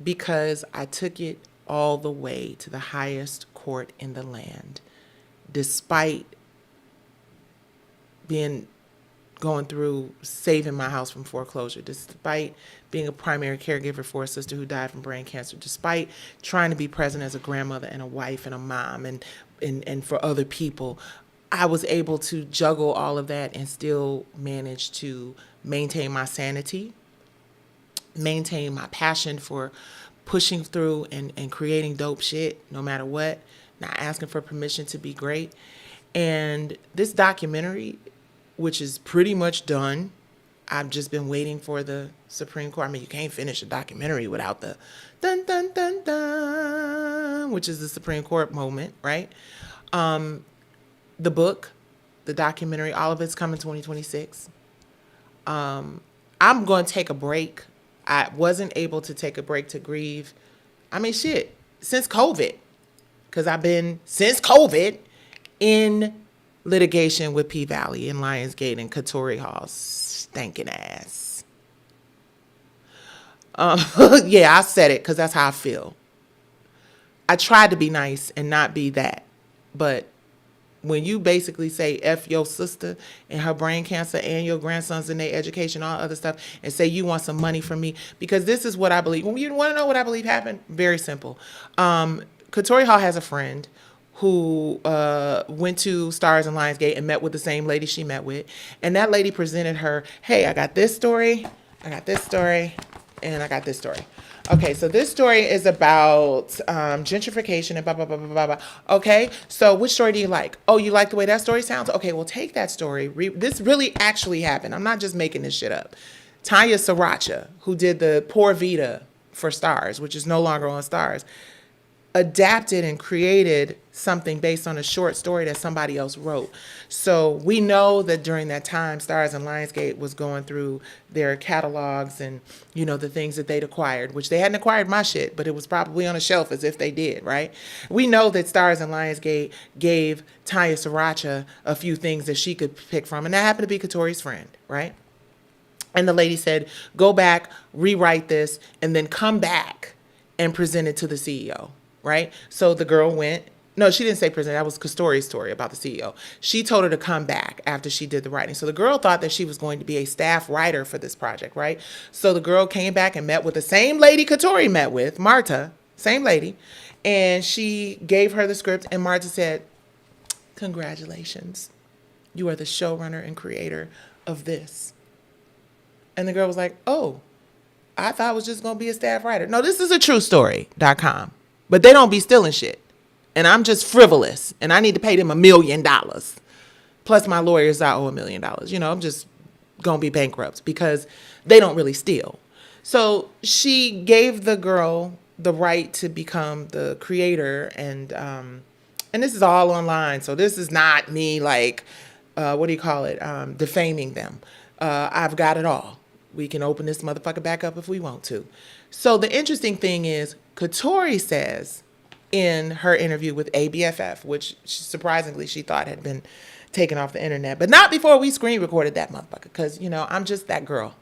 Because I took it all the way to the highest court in the land, despite going through saving my house from foreclosure, despite being a primary caregiver for a sister who died from brain cancer, despite trying to be present as a grandmother and a wife and a mom and for other people. I was able to juggle all of that and still manage to maintain my sanity, maintain my passion for pushing through and creating dope shit no matter what, not asking for permission to be great. And this documentary, which is pretty much done, I've just been waiting for the Supreme Court. I mean, you can't finish a documentary without the dun dun dun dun, which is the Supreme Court moment, right? The book, the documentary, all of it's coming 2026. I'm going to take a break. I wasn't able to take a break to grieve. I mean, shit, since COVID. Because I've been, since COVID, in litigation with P-Valley and Lionsgate and Katori Hall's stinking ass. Yeah, I said it because that's how I feel. I tried to be nice and not be that. But when you basically say F your sister and her brain cancer and your grandsons and their education, all other stuff, and say you want some money from me, because this is what I believe. When you want to know what I believe happened, very simple. Katori Hall has a friend who went to Stars and Lionsgate and met with the same lady she met with. And that lady presented her, hey, I got this story, I got this story, and I got this story. Okay, so this story is about gentrification and blah, blah, blah, blah, blah, blah. Okay, so which story do you like? Oh, you like the way that story sounds? Okay, well, take that story. This really actually happened. I'm not just making this shit up. Tanya Sriracha, who did the Poor Vita for Stars, which is no longer on Stars, adapted and created something based on a short story that somebody else wrote. So we know that during that time, Stars and Lionsgate was going through their catalogs and, you know, the things that they'd acquired, which they hadn't acquired my shit, but it was probably on a shelf as if they did, right? We know that Stars and Lionsgate gave Tanya Sriracha a few things that she could pick from, and that happened to be Katori's friend, right? And the lady said, go back, rewrite this, and then come back and present it to the CEO. Right? So the girl went, no, she didn't say present. That was Katori's story about the CEO. She told her to come back after she did the writing. So the girl thought that she was going to be a staff writer for this project, right? So the girl came back and met with the same lady Katori met with, Marta, same lady. And she gave her the script and Marta said, congratulations. You are the showrunner and creator of this. And the girl was like, oh, I thought I was just going to be a staff writer. No, this is a true story.com. But they don't be stealing shit. And I'm just frivolous. And I need to pay them $1 million. Plus my lawyers, I owe $1 million. You know, I'm just going to be bankrupt because they don't really steal. So she gave the girl the right to become the creator. And this is all online. So this is not me like, defaming them. I've got it all. We can open this motherfucker back up if we want to. So the interesting thing is, Katori says in her interview with ABFF, which surprisingly she thought had been taken off the internet, but not before we screen recorded that motherfucker, because, you know, I'm just that girl.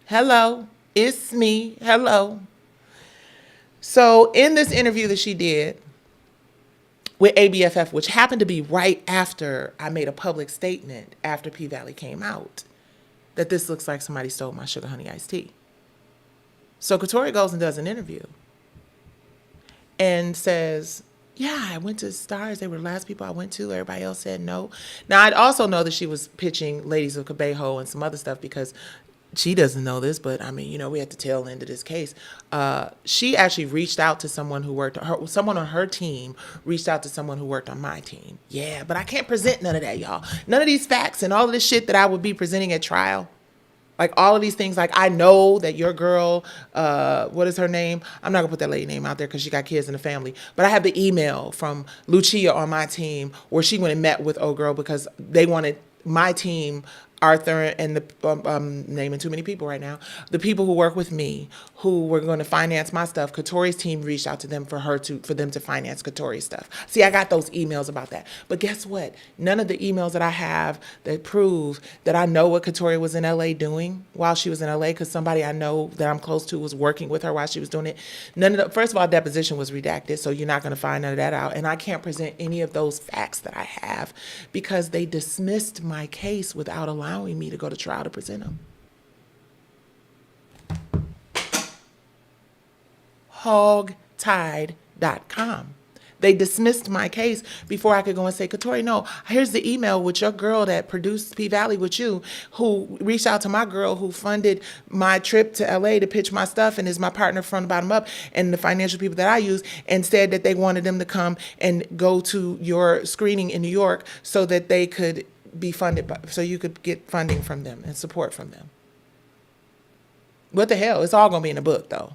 Hello, it's me. Hello. So in this interview that she did with ABFF, which happened to be right after I made a public statement after P-Valley came out, that this looks like somebody stole my sugar honey iced tea. So Katori goes and does an interview and says, yeah, I went to Stars. They were the last people I went to. Everybody else said no. Now, I'd also know that she was pitching Ladies of Cabejo and some other stuff because she doesn't know this, but I mean, you know, we had to tail into this case. She actually reached out to someone who worked, someone on her team reached out to someone who worked on my team. Yeah, but I can't present none of that, y'all. None of these facts and all of this shit that I would be presenting at trial. Like all of these things, like I know that your girl, what is her name? I'm not gonna put that lady name out there because she got kids in the family. But I have the email from Lucia on my team where she went and met with old girl because they wanted my team, Arthur and the naming too many people right now. The people who work with me, who were going to finance my stuff. Katori's team reached out to them for them to finance Katori's stuff. See, I got those emails about that. But guess what? None of the emails that I have that prove that I know what Katori was in LA doing while she was in LA, because somebody I know that I'm close to was working with her while she was doing it. First of all, deposition was redacted, so you're not going to find none of that out. And I can't present any of those facts that I have because they dismissed my case without allowing me to go to trial to present them. Hogtied.com. They dismissed my case before I could go and say, Katori, no, here's the email with your girl that produced P-Valley with you, who reached out to my girl who funded my trip to LA to pitch my stuff and is my partner from the bottom up and the financial people that I use, and said that they wanted them to come and go to your screening in New York so that they could be funded so you could get funding from them and support from them. What the hell? It's all going to be in the book, though.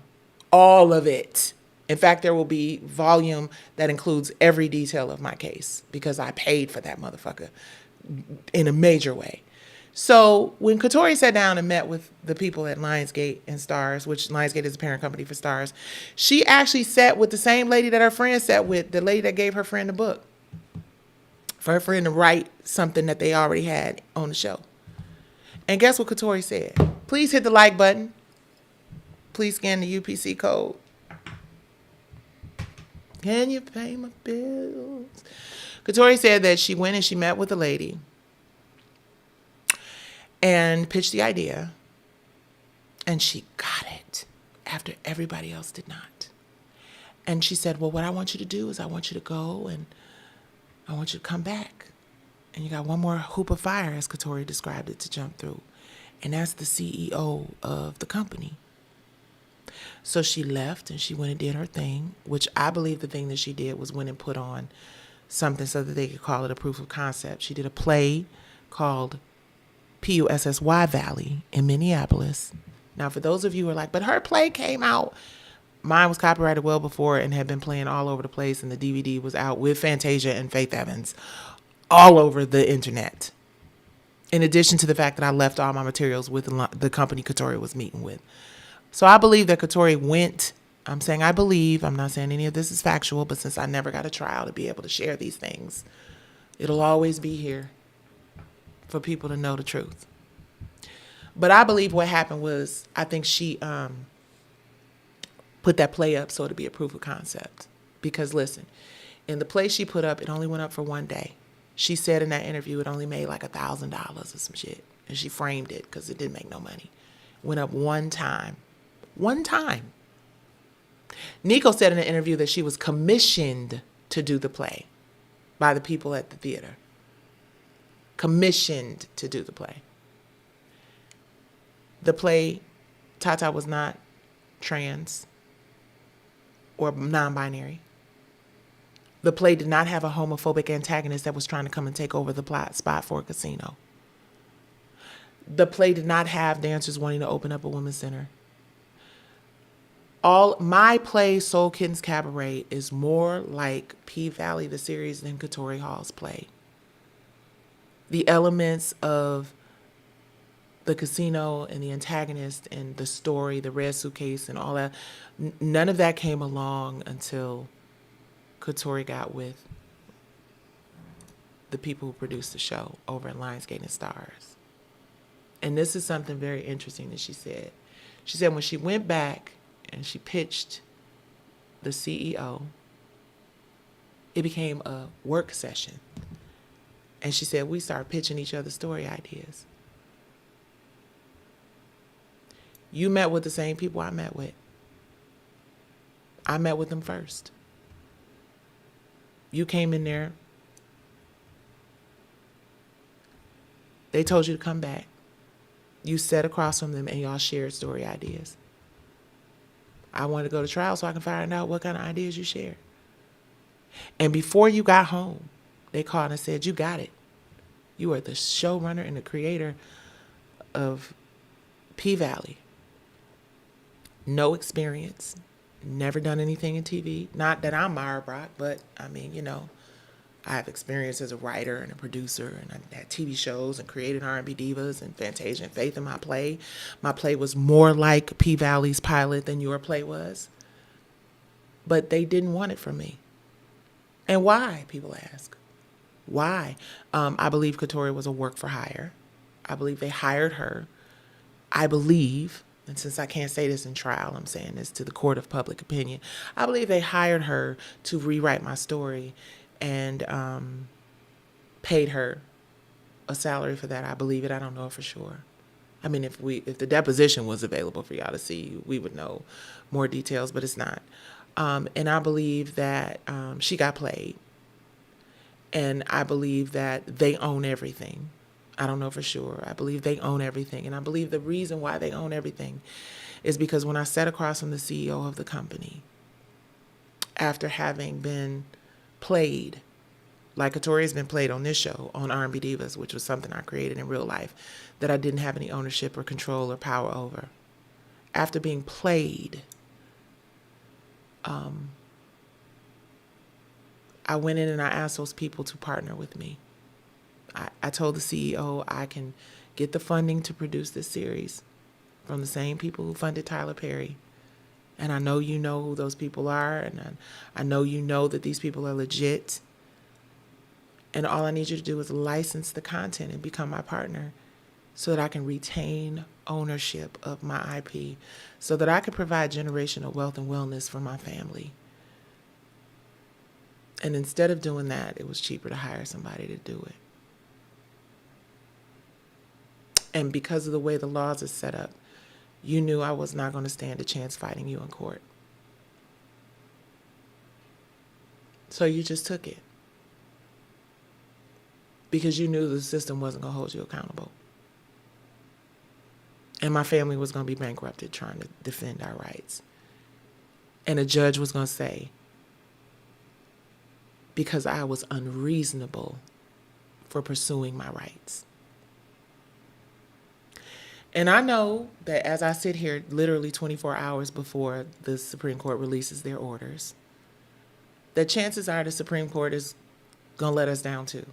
All of it. In fact, there will be volume that includes every detail of my case because I paid for that motherfucker in a major way. So when Katori sat down and met with the people at Lionsgate and Stars, which Lionsgate is a parent company for Stars, she actually sat with the same lady that her friend sat with, the lady that gave her friend the book, for her friend to write something that they already had on the show. And guess what Katori said? Please hit the like button. Please scan the UPC code. Can you pay my bills? Katori said that she went and she met with a lady and pitched the idea, and she got it after everybody else did not. And she said, well, what I want you to do is I want you to go and I want you to come back. And you got one more hoop of fire, as Katori described it, to jump through. And that's the CEO of the company. So she left and she went and did her thing, which I believe the thing that she did was went and put on something so that they could call it a proof of concept. She did a play called Pussy Valley in Minneapolis. Now, for those of you who are like, but her play came out. Mine was copyrighted well before and had been playing all over the place, and the DVD was out with Fantasia and Faith Evans all over the internet. In addition to the fact that I left all my materials with the company Katori was meeting with. So I believe that Katori went, I'm saying I believe, I'm not saying any of this is factual, but since I never got a trial to be able to share these things, it'll always be here for people to know the truth. But I believe what happened was, I think she put that play up so it'd be a proof of concept. Because listen, in the play she put up, it only went up for one day. She said in that interview it only made like $1,000 or some shit. And she framed it because it didn't make no money. Went up one time. One time. Nico said in an interview that she was commissioned to do the play by the people at the theater. Commissioned to do the play. The play, Tata was not trans or non-binary. The play did not have a homophobic antagonist that was trying to come and take over the plot spot for a casino. The play did not have dancers wanting to open up a women's center. My play, Soul Kittens Cabaret, is more like P-Valley, the series, than Katori Hall's play. The elements of the casino and the antagonist and the story, the red suitcase and all that, none of that came along until Katori got with the people who produced the show over at Lionsgate and Stars. And this is something very interesting that she said. She said when she went back and she pitched the CEO, it became a work session. And she said we started pitching each other story ideas. You met with the same people I met with. I met with them first. You came in there. They told you to come back. You sat across from them and y'all shared story ideas. I wanted to go to trial so I can find out what kind of ideas you shared. And before you got home, they called and said, you got it. You are the showrunner and the creator of P-Valley. No experience. Never done anything in TV. Not that I'm Myra Brock, but I mean, you know, I have experience as a writer and a producer, and I had TV shows and created R&B divas and Fantasia and Faith in my play. My play was more like P-Valley's pilot than your play was. But they didn't want it from me. And why, people ask? Why? I believe Katori was a work for hire. I believe they hired her. I believe, and since I can't say this in trial, I'm saying this to the court of public opinion, I believe they hired her to rewrite my story and paid her a salary for that. I believe it. I don't know it for sure. I mean, if the deposition was available for y'all to see, we would know more details, but it's not. And I believe that she got played. And I believe that they own everything. I don't know for sure. I believe they own everything. And I believe the reason why they own everything is because when I sat across from the CEO of the company, after having been played, like Katori has been played on this show, on R&B Divas, which was something I created in real life, that I didn't have any ownership or control or power over. After being played, I went in and I asked those people to partner with me. I told the CEO I can get the funding to produce this series from the same people who funded Tyler Perry. And I know you know who those people are, and I know you know that these people are legit. And all I need you to do is license the content and become my partner so that I can retain ownership of my IP, so that I can provide generational wealth and wellness for my family. And instead of doing that, it was cheaper to hire somebody to do it. And because of the way the laws are set up, you knew I was not going to stand a chance fighting you in court. So you just took it. Because you knew the system wasn't going to hold you accountable. And my family was going to be bankrupted trying to defend our rights. And a judge was going to say, because I was unreasonable for pursuing my rights. And I know that as I sit here literally 24 hours before the Supreme Court releases their orders, that chances are the Supreme Court is going to let us down too.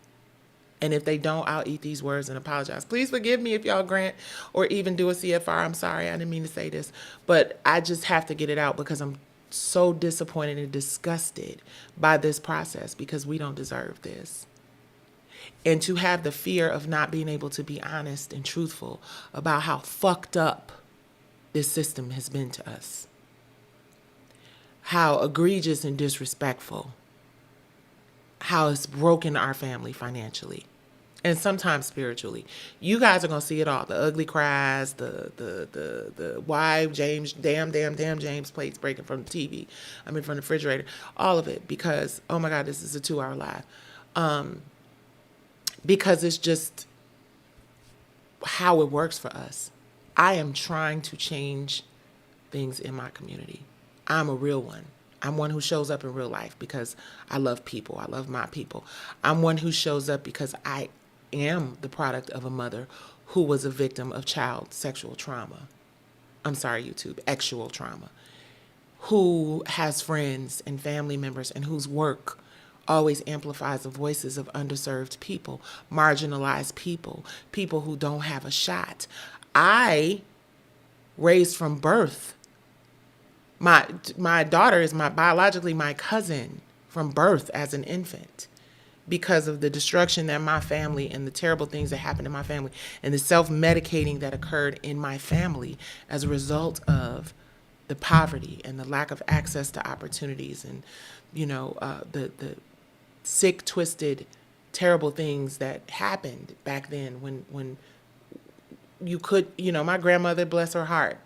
And if they don't, I'll eat these words and apologize. Please forgive me if y'all grant or even do a CFR. I'm sorry, I didn't mean to say this. But I just have to get it out because I'm so disappointed and disgusted by this process because we don't deserve this. And to have the fear of not being able to be honest and truthful about how fucked up this system has been to us. How egregious and disrespectful. How it's broken our family financially. And sometimes spiritually. You guys are going to see it all. The ugly cries, the why James, damn James plates breaking from the TV. I mean, from the refrigerator. All of it. Because, oh my God, this is a 2-hour live. Because it's just how it works for us. I am trying to change things in my community. I'm a real one. I'm one who shows up in real life because I love people. I love my people. I'm one who shows up because I am the product of a mother who was a victim of child sexual trauma. I'm sorry, YouTube, actual trauma. Who has friends and family members and whose work always amplifies the voices of underserved people, marginalized people, people who don't have a shot. I raised from birth. My daughter is biologically my cousin from birth as an infant because of the destruction that my family and the terrible things that happened in my family and the self-medicating that occurred in my family as a result of the poverty and the lack of access to opportunities and, the sick, twisted, terrible things that happened back then when you could, my grandmother, bless her heart,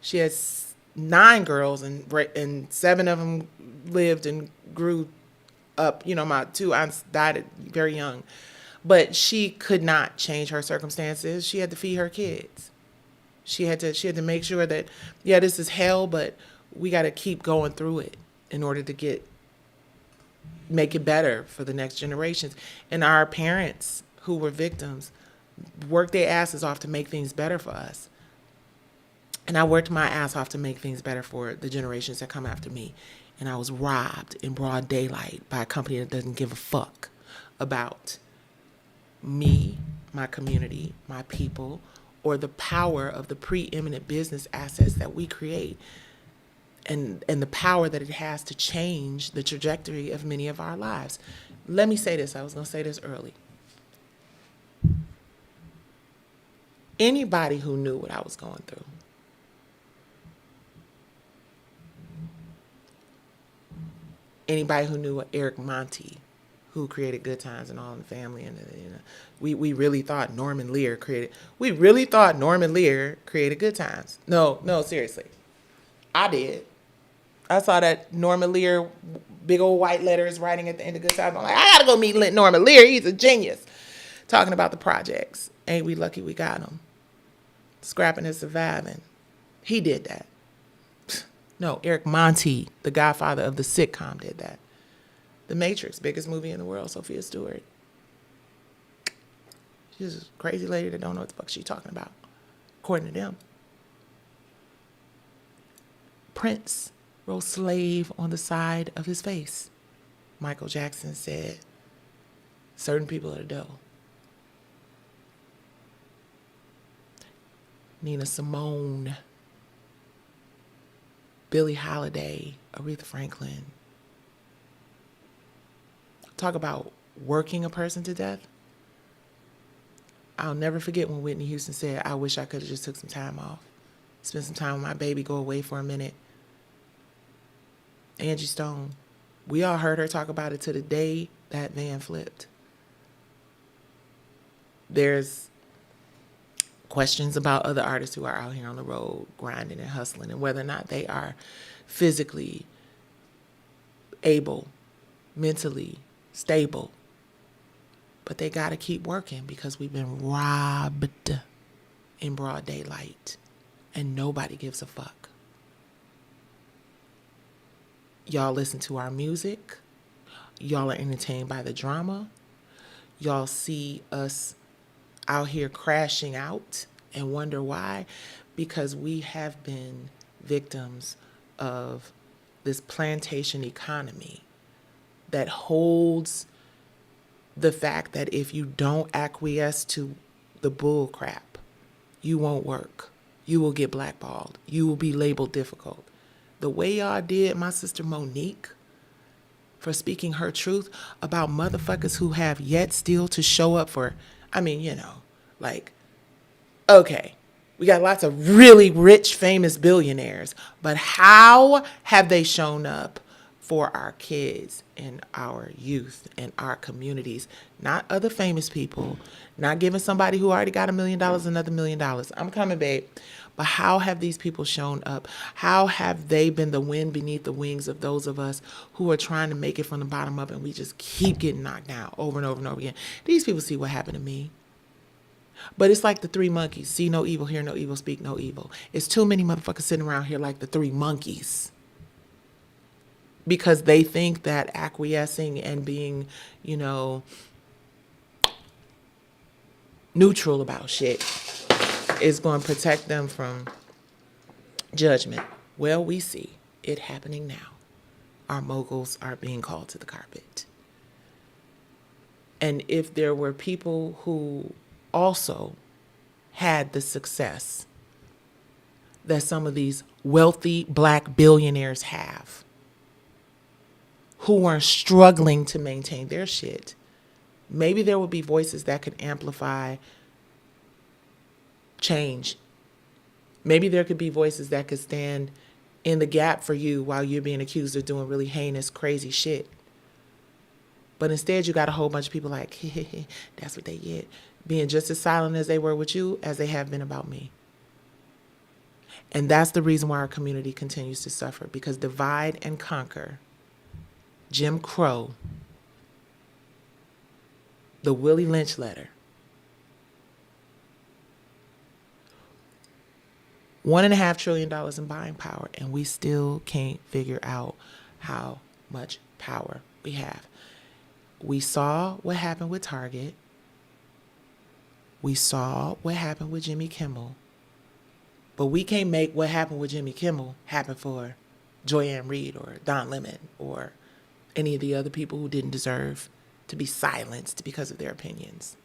she has 9 girls and 7 of them lived and grew up. My 2 aunts died very young, but she could not change her circumstances. She had to feed her kids. She had to make sure that, yeah, this is hell, but we got to keep going through it in order to make it better for the next generations. And our parents who were victims worked their asses off to make things better for us. And I worked my ass off to make things better for the generations that come after me. And I was robbed in broad daylight by a company that doesn't give a fuck about me, my community, my people, or the power of the preeminent business assets that we create and the power that it has to change the trajectory of many of our lives. Let me say this. I was going to say this early. Anybody who knew what I was going through, anybody who knew Eric Monty, who created Good Times and All in the Family, and we really thought Norman Lear created Good Times. No, seriously, I did. I saw that Norman Lear, big old white letters writing at the end of Good Times. I'm like, I gotta go meet Norman Lear. He's a genius. Talking about the projects. Ain't we lucky we got him? Scrapping and surviving. He did that. No, Eric Monty, the godfather of the sitcom, did that. The Matrix, biggest movie in the world, Sophia Stewart. She's a crazy lady that don't know what the fuck she's talking about, according to them. Prince wrote slave on the side of his face. Michael Jackson said, certain people are the devil. Nina Simone, Billie Holiday, Aretha Franklin. Talk about working a person to death. I'll never forget when Whitney Houston said, I wish I could have just took some time off. Spend some time with my baby, go away for a minute. Angie Stone, We all heard her talk about it to the day that van flipped. There's questions about other artists who are out here on the road grinding and hustling and whether or not they are physically able, mentally stable. But they got to keep working because we've been robbed in broad daylight and nobody gives a fuck. Y'all listen to our music. Y'all are entertained by the drama. Y'all see us out here crashing out and wonder why, because we have been victims of this plantation economy that holds the fact that if you don't acquiesce to the bull crap, you won't work. You will get blackballed. You will be labeled difficult. The way y'all did my sister Monique for speaking her truth about motherfuckers who have yet still to show up for, like, okay, we got lots of really rich, famous billionaires, but how have they shown up for our kids and our youth and our communities? Not other famous people, not giving somebody who already got $1 million another $1 million. I'm coming, babe. But how have these people shown up? How have they been the wind beneath the wings of those of us who are trying to make it from the bottom up and we just keep getting knocked down over and over and over again? These people see what happened to me. But it's like the three monkeys. See no evil, hear no evil, speak no evil. It's too many motherfuckers sitting around here like the three monkeys. Because they think that acquiescing and being, neutral about shit is going to protect them from judgment. Well, we see it happening now. Our moguls are being called to the carpet. And if there were people who also had the success that some of these wealthy black billionaires have, who are struggling to maintain their shit, maybe there would be voices that could amplify change. Maybe there could be voices that could stand in the gap for you while you're being accused of doing really heinous, crazy shit. But instead, you got a whole bunch of people like, that's what they get, being just as silent as they were with you as they have been about me. And that's the reason why our community continues to suffer, because divide and conquer, Jim Crow, the Willie Lynch letter, $1.5 trillion in buying power, and we still can't figure out how much power we have. We saw what happened with Target. We saw what happened with Jimmy Kimmel. But we can't make what happened with Jimmy Kimmel happen for Joyanne Reed or Don Lemon or any of the other people who didn't deserve to be silenced because of their opinions.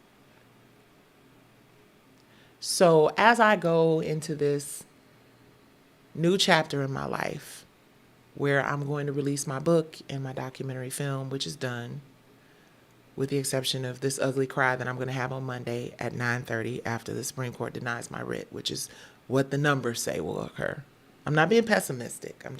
So as I go into this new chapter in my life, where I'm going to release my book and my documentary film, which is done, with the exception of this ugly cry that I'm going to have on Monday at 9:30 after the Supreme Court denies my writ, which is what the numbers say will occur. I'm not being pessimistic. I'm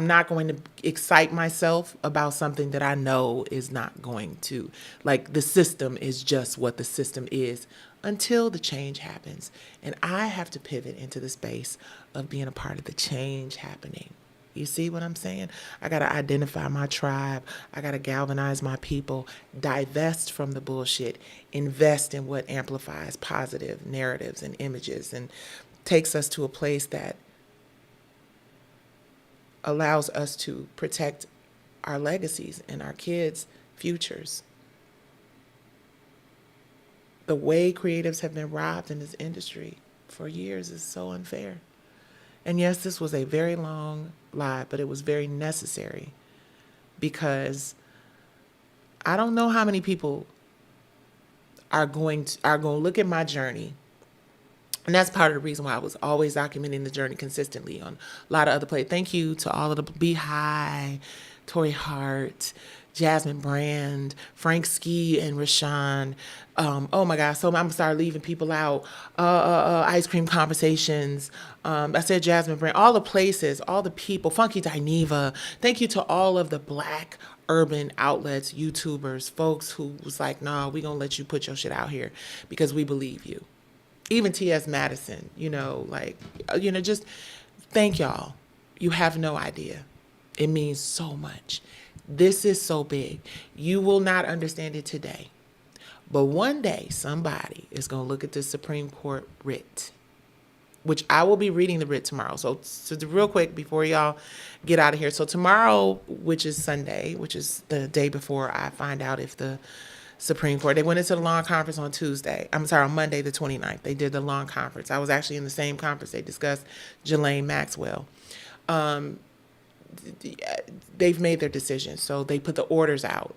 not going to excite myself about something that I know is not going to, like, the system is just what the system is until the change happens. And I have to pivot into the space of being a part of the change happening. You see what I'm saying? I got to identify my tribe. I got to galvanize my people, divest from the bullshit, invest in what amplifies positive narratives and images and takes us to a place that allows us to protect our legacies and our kids' futures. The way creatives have been robbed in this industry for years is so unfair. And yes, this was a very long lie, but it was very necessary, because I don't know how many people are going to look at my journey. And that's part of the reason why I was always documenting the journey consistently on a lot of other places. Thank you to all of the Be High, Tori Hart, Jasmine Brand, Frank Ski and Rashawn. Oh my God. So I'm gonna start leaving people out. Ice Cream Conversations. I said Jasmine Brand, all the places, all the people, Funky Dineva. Thank you to all of the Black urban outlets, YouTubers, folks who was like, nah, we gonna let you put your shit out here because we believe you. Even T.S. Madison, just thank y'all. You have no idea. It means so much. This is so big. You will not understand it today. But one day, somebody is going to look at the Supreme Court writ, which I will be reading the writ tomorrow. So real quick, before y'all get out of here. So tomorrow, which is Sunday, which is the day before I find out if the Supreme Court, they went into the long conference on on Monday the 29th. They did the long conference. I was actually in the same conference. They discussed Ghislaine Maxwell. They've made their decision. So they put the orders out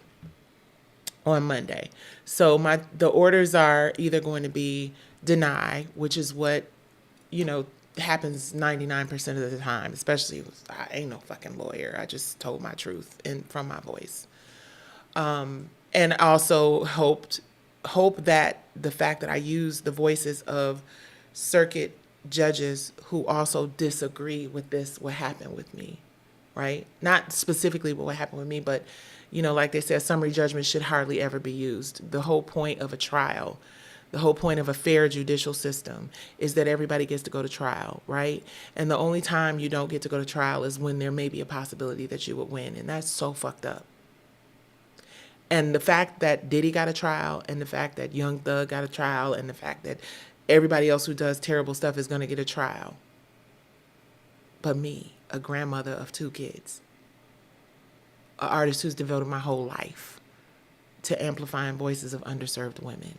on Monday. So the orders are either going to be deny, which is what, happens 99% of the time, especially I ain't no fucking lawyer. I just told my truth from my voice. And also hope that the fact that I use the voices of circuit judges who also disagree with what happened with me, right? Not specifically what happened with me, but, like they said, summary judgment should hardly ever be used. The whole point of a trial, the whole point of a fair judicial system is that everybody gets to go to trial, right? And the only time you don't get to go to trial is when there may be a possibility that you would win. And that's so fucked up. And the fact that Diddy got a trial, and the fact that Young Thug got a trial, and the fact that everybody else who does terrible stuff is going to get a trial. But me, a grandmother of 2 kids, an artist who's devoted my whole life to amplifying voices of underserved women,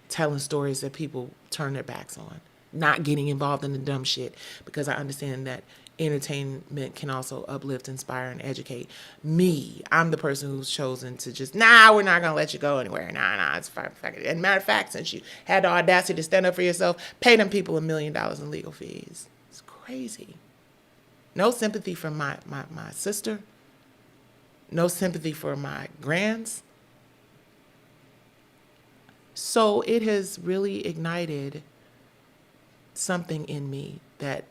telling stories that people turn their backs on, not getting involved in the dumb shit, because I understand that entertainment can also uplift, inspire, and educate. Me, I'm the person who's chosen to just, we're not going to let you go anywhere. It's fine. And matter of fact, since you had the audacity to stand up for yourself, pay them people $1 million in legal fees. It's crazy. No sympathy for my sister. No sympathy for my grands. So it has really ignited something in me that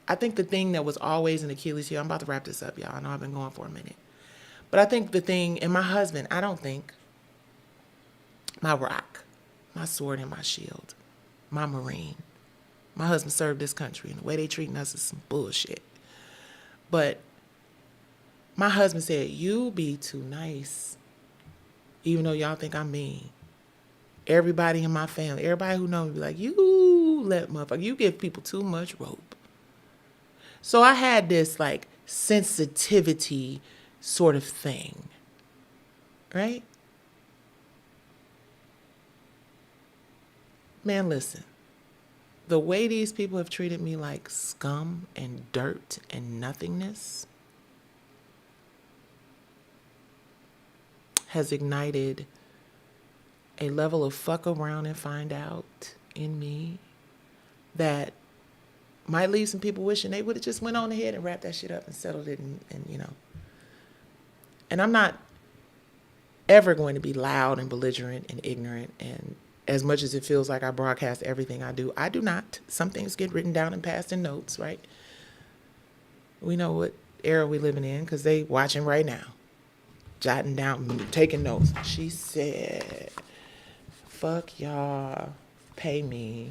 I think the thing that was always an Achilles heel, I'm about to wrap this up, y'all. I know I've been going for a minute. But I think the thing, and my husband, my rock, my sword and my shield, my Marine. My husband served this country, and the way they treating us is some bullshit. But my husband said, you be too nice, even though y'all think I'm mean. Everybody in my family, everybody who knows me be like, you give people too much rope. So I had this sensitivity sort of thing, right? Man, listen, the way these people have treated me like scum and dirt and nothingness has ignited a level of fuck around and find out in me that might leave some people wishing they would have just went on ahead and wrapped that shit up and settled it and And I'm not ever going to be loud and belligerent and ignorant, and as much as it feels like I broadcast everything I do not. Some things get written down and passed in notes, right? We know what era we living in because they watching right now. Jotting down, taking notes. She said, fuck y'all, pay me.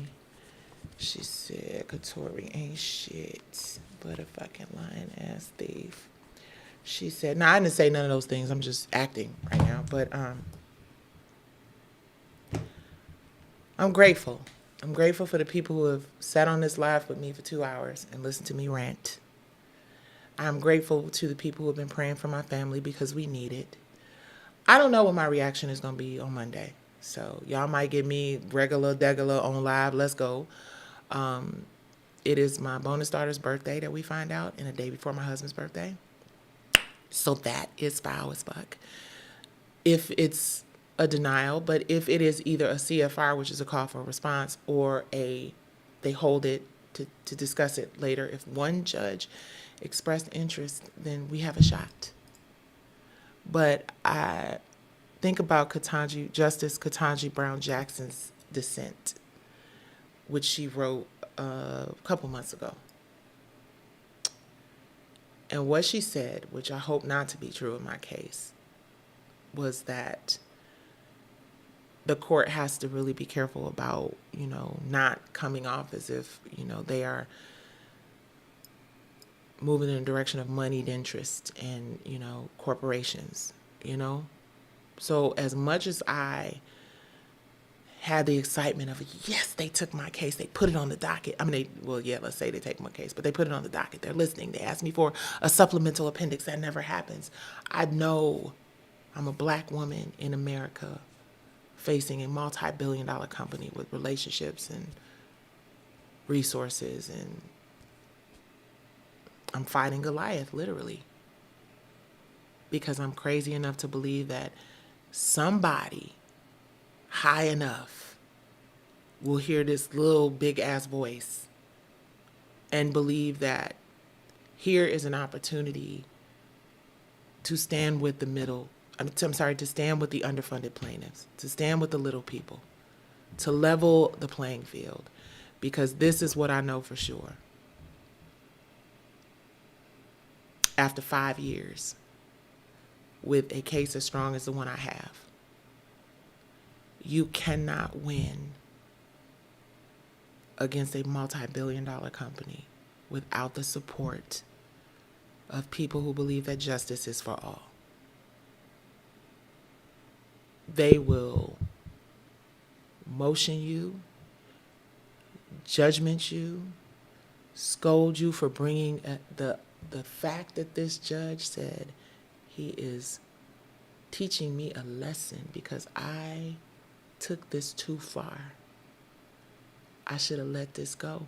She said, Katori ain't shit but a fucking lying ass thief. She said, I didn't say none of those things. I'm just acting right now. But I'm grateful. I'm grateful for the people who have sat on this live with me for 2 hours and listened to me rant. I'm grateful to the people who have been praying for my family because we need it. I don't know what my reaction is going to be on Monday. So y'all might get me regular on live. Let's go. It is my bonus daughter's birthday that we find out, and a day before my husband's birthday. So that is foul as fuck. If it's a denial, but if it is either a CFR, which is a call for a response, or they hold it to discuss it later. If one judge expressed interest, then we have a shot. But I think about Justice Ketanji Brown Jackson's dissent, which she wrote a couple months ago. And what she said, which I hope not to be true in my case, was that the court has to really be careful about, not coming off as if, they are moving in the direction of moneyed interest and, corporations, So as much as I had the excitement of, yes, they took my case, they put it on the docket. Let's say they take my case, but they put it on the docket. They're listening. They asked me for a supplemental appendix. That never happens. I know I'm a black woman in America facing a multi-billion-dollar company with relationships and resources, and I'm fighting Goliath, literally, because I'm crazy enough to believe that somebody high enough will hear this little big-ass voice and believe that here is an opportunity to stand with the to stand with the underfunded plaintiffs, to stand with the little people, to level the playing field, because this is what I know for sure. After 5 years, with a case as strong as the one I have, you cannot win against a multi-billion-dollar company without the support of people who believe that justice is for all. They will motion you, judgment you, scold you for bringing the fact that this judge said he is teaching me a lesson because I took this too far. I should have let this go.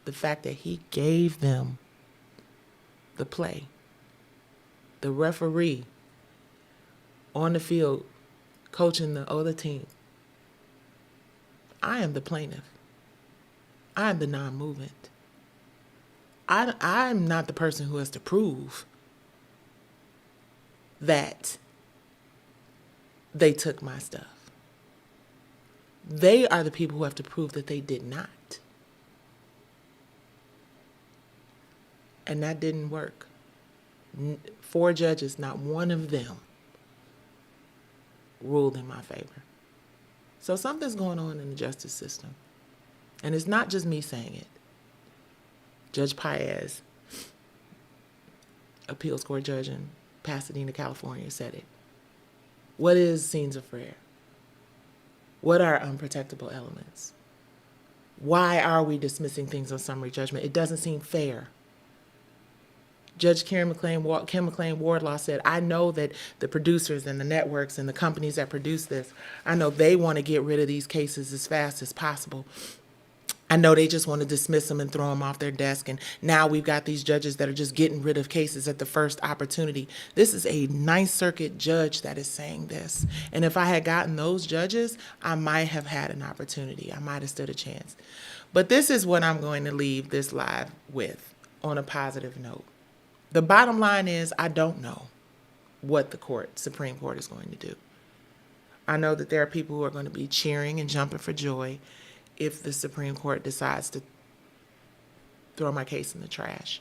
The fact that he gave them the play, the referee on the field coaching the other team. I am the plaintiff. I am the non-movement. I'm not the person who has to prove that they took my stuff. They are the people who have to prove that they did not. And that didn't work. 4 judges, not one of them ruled in my favor. So something's going on in the justice system. And it's not just me saying it. Judge Paez, appeals court judge in Pasadena, California, said it. What is scenes of prayer? What are unprotectable elements? Why are we dismissing things on summary judgment? It doesn't seem fair. Judge Kim McLean Wardlaw said, I know that the producers and the networks and the companies that produce this, I know they want to get rid of these cases as fast as possible. I know they just want to dismiss them and throw them off their desk. And now we've got these judges that are just getting rid of cases at the first opportunity. This is a Ninth Circuit judge that is saying this. And if I had gotten those judges, I might have had an opportunity. I might have stood a chance. But this is what I'm going to leave this live with on a positive note. The bottom line is I don't know what the Supreme Court is going to do. I know that there are people who are going to be cheering and jumping for joy if the Supreme Court decides to throw my case in the trash.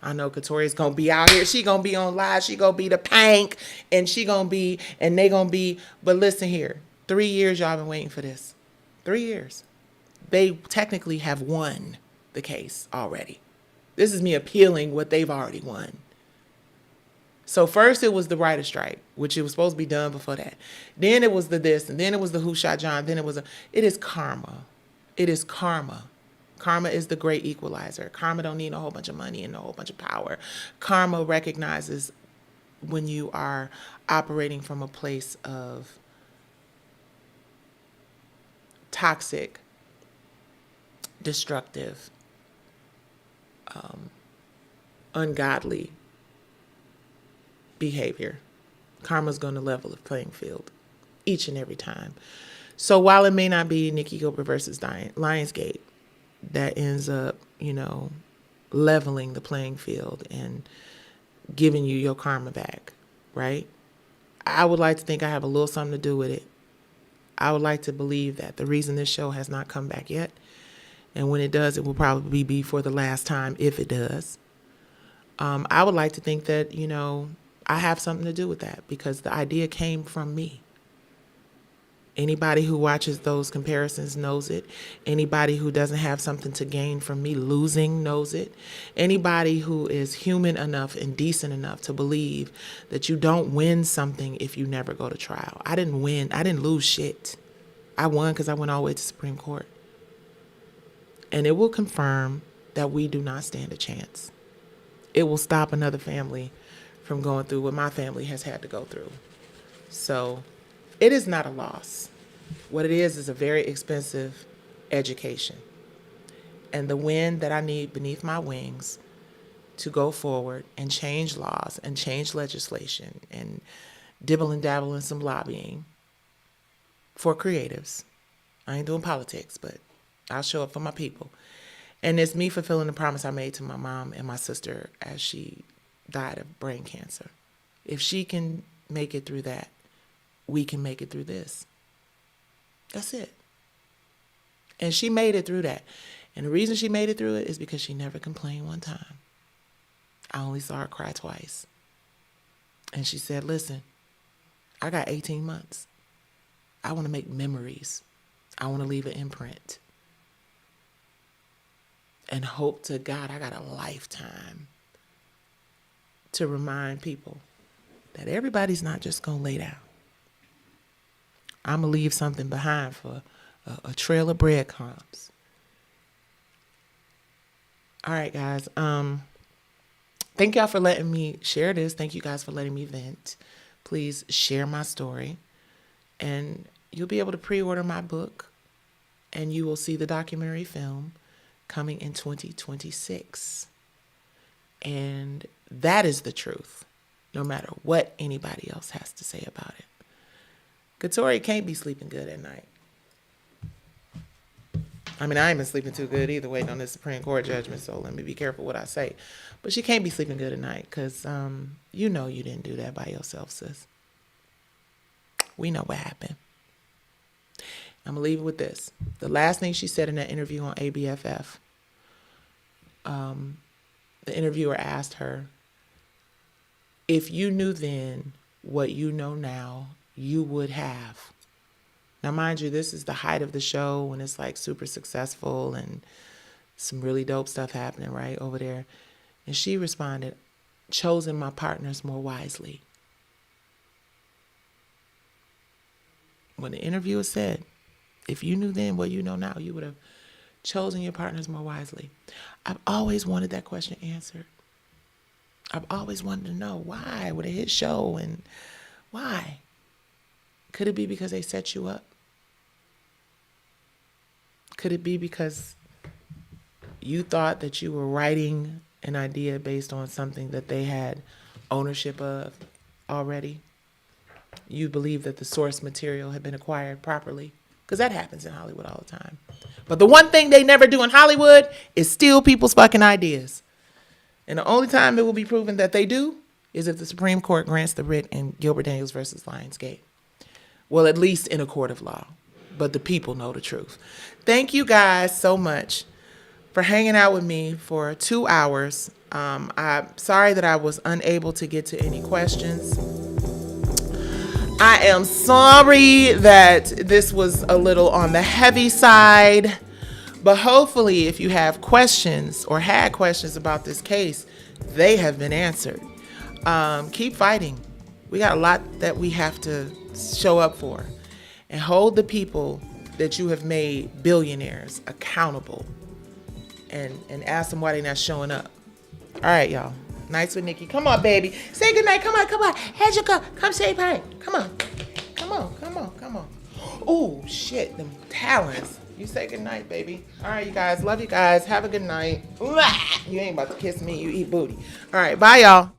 I know Katoria's going to be out here. She going to be on live. She going to be the pank. And she going to be, and they going to be, but listen here. 3 years y'all been waiting for this. 3 years. They technically have won the case already. This is me appealing what they've already won. So first it was the writer strike, which it was supposed to be done before that. Then it was the this, and then it was the who shot John. Then it is karma. It is karma. Karma is the great equalizer. Karma don't need a whole bunch of money and a whole bunch of power. Karma recognizes when you are operating from a place of toxic, destructive, ungodly behavior. Karma's going to level the playing field each and every time. So while it may not be Nicci Gilbert versus Lionsgate that ends up, leveling the playing field and giving you your karma back, right? I would like to think I have a little something to do with it. I would like to believe that the reason this show has not come back yet, and when it does, it will probably be for the last time if it does. I would like to think that, I have something to do with that because the idea came from me. Anybody who watches those comparisons knows it. Anybody who doesn't have something to gain from me losing knows it. Anybody who is human enough and decent enough to believe that you don't win something if you never go to trial. I didn't win. I didn't lose shit. I won because I went all the way to Supreme Court. And it will confirm that we do not stand a chance. It will stop another family from going through what my family has had to go through. So it is not a loss. What it is a very expensive education. And the wind that I need beneath my wings to go forward and change laws and change legislation and dibble and dabble in some lobbying for creatives. I ain't doing politics, but I'll show up for my people. And it's me fulfilling the promise I made to my mom and my sister as she died of brain cancer. If she can make it through that, we can make it through this. That's it. And she made it through that. And the reason she made it through it is because she never complained one time. I only saw her cry twice. And she said, listen, I got 18 months. I want to make memories. I want to leave an imprint. And hope to God I got a lifetime to remind people that everybody's not just going to lay down. I'm going to leave something behind for a trail of breadcrumbs. All right, guys. Thank y'all for letting me share this. Thank you guys for letting me vent. Please share my story. And you'll be able to pre-order my book. And you will see the documentary film coming in 2026. And that is the truth, no matter what anybody else has to say about it. Katori can't be sleeping good at night. I mean, I ain't been sleeping too good either, waiting on this Supreme Court judgment, so let me be careful what I say. But she can't be sleeping good at night because you know you didn't do that by yourself, sis. We know what happened. I'm going to leave it with this. The last thing she said in that interview on ABFF, the interviewer asked her, if you knew then what you know now, you would have. Now, mind you, this is the height of the show when it's like super successful and some really dope stuff happening right over there. And she responded, chosen my partners more wisely. When the interviewer said, if you knew then what you know now, you would have chosen your partners more wisely. I've always wanted that question answered. I've always wanted to know why with a hit show and why. Could it be because they set you up? Could it be because you thought that you were writing an idea based on something that they had ownership of already? You believe that the source material had been acquired properly? Because that happens in Hollywood all the time. But the one thing they never do in Hollywood is steal people's fucking ideas. And the only time it will be proven that they do is if the Supreme Court grants the writ in Gilbert Daniels versus Lionsgate. Well, at least in a court of law. But the people know the truth. Thank you guys so much for hanging out with me for 2 hours. I'm sorry that I was unable to get to any questions. I am sorry that this was a little on the heavy side. But hopefully, if you have questions or had questions about this case, they have been answered. Keep fighting. We got a lot that we have to show up for. And hold the people that you have made billionaires accountable. And ask them why they're not showing up. All right, y'all. Nights with Nicci. Come on, baby. Say goodnight. Come on. Here's your cup. Come say bye. Come on. Oh, shit. Them talons. You say goodnight, baby. All right, you guys. Love you guys. Have a good night. You ain't about to kiss me. You eat booty. All right. Bye, y'all.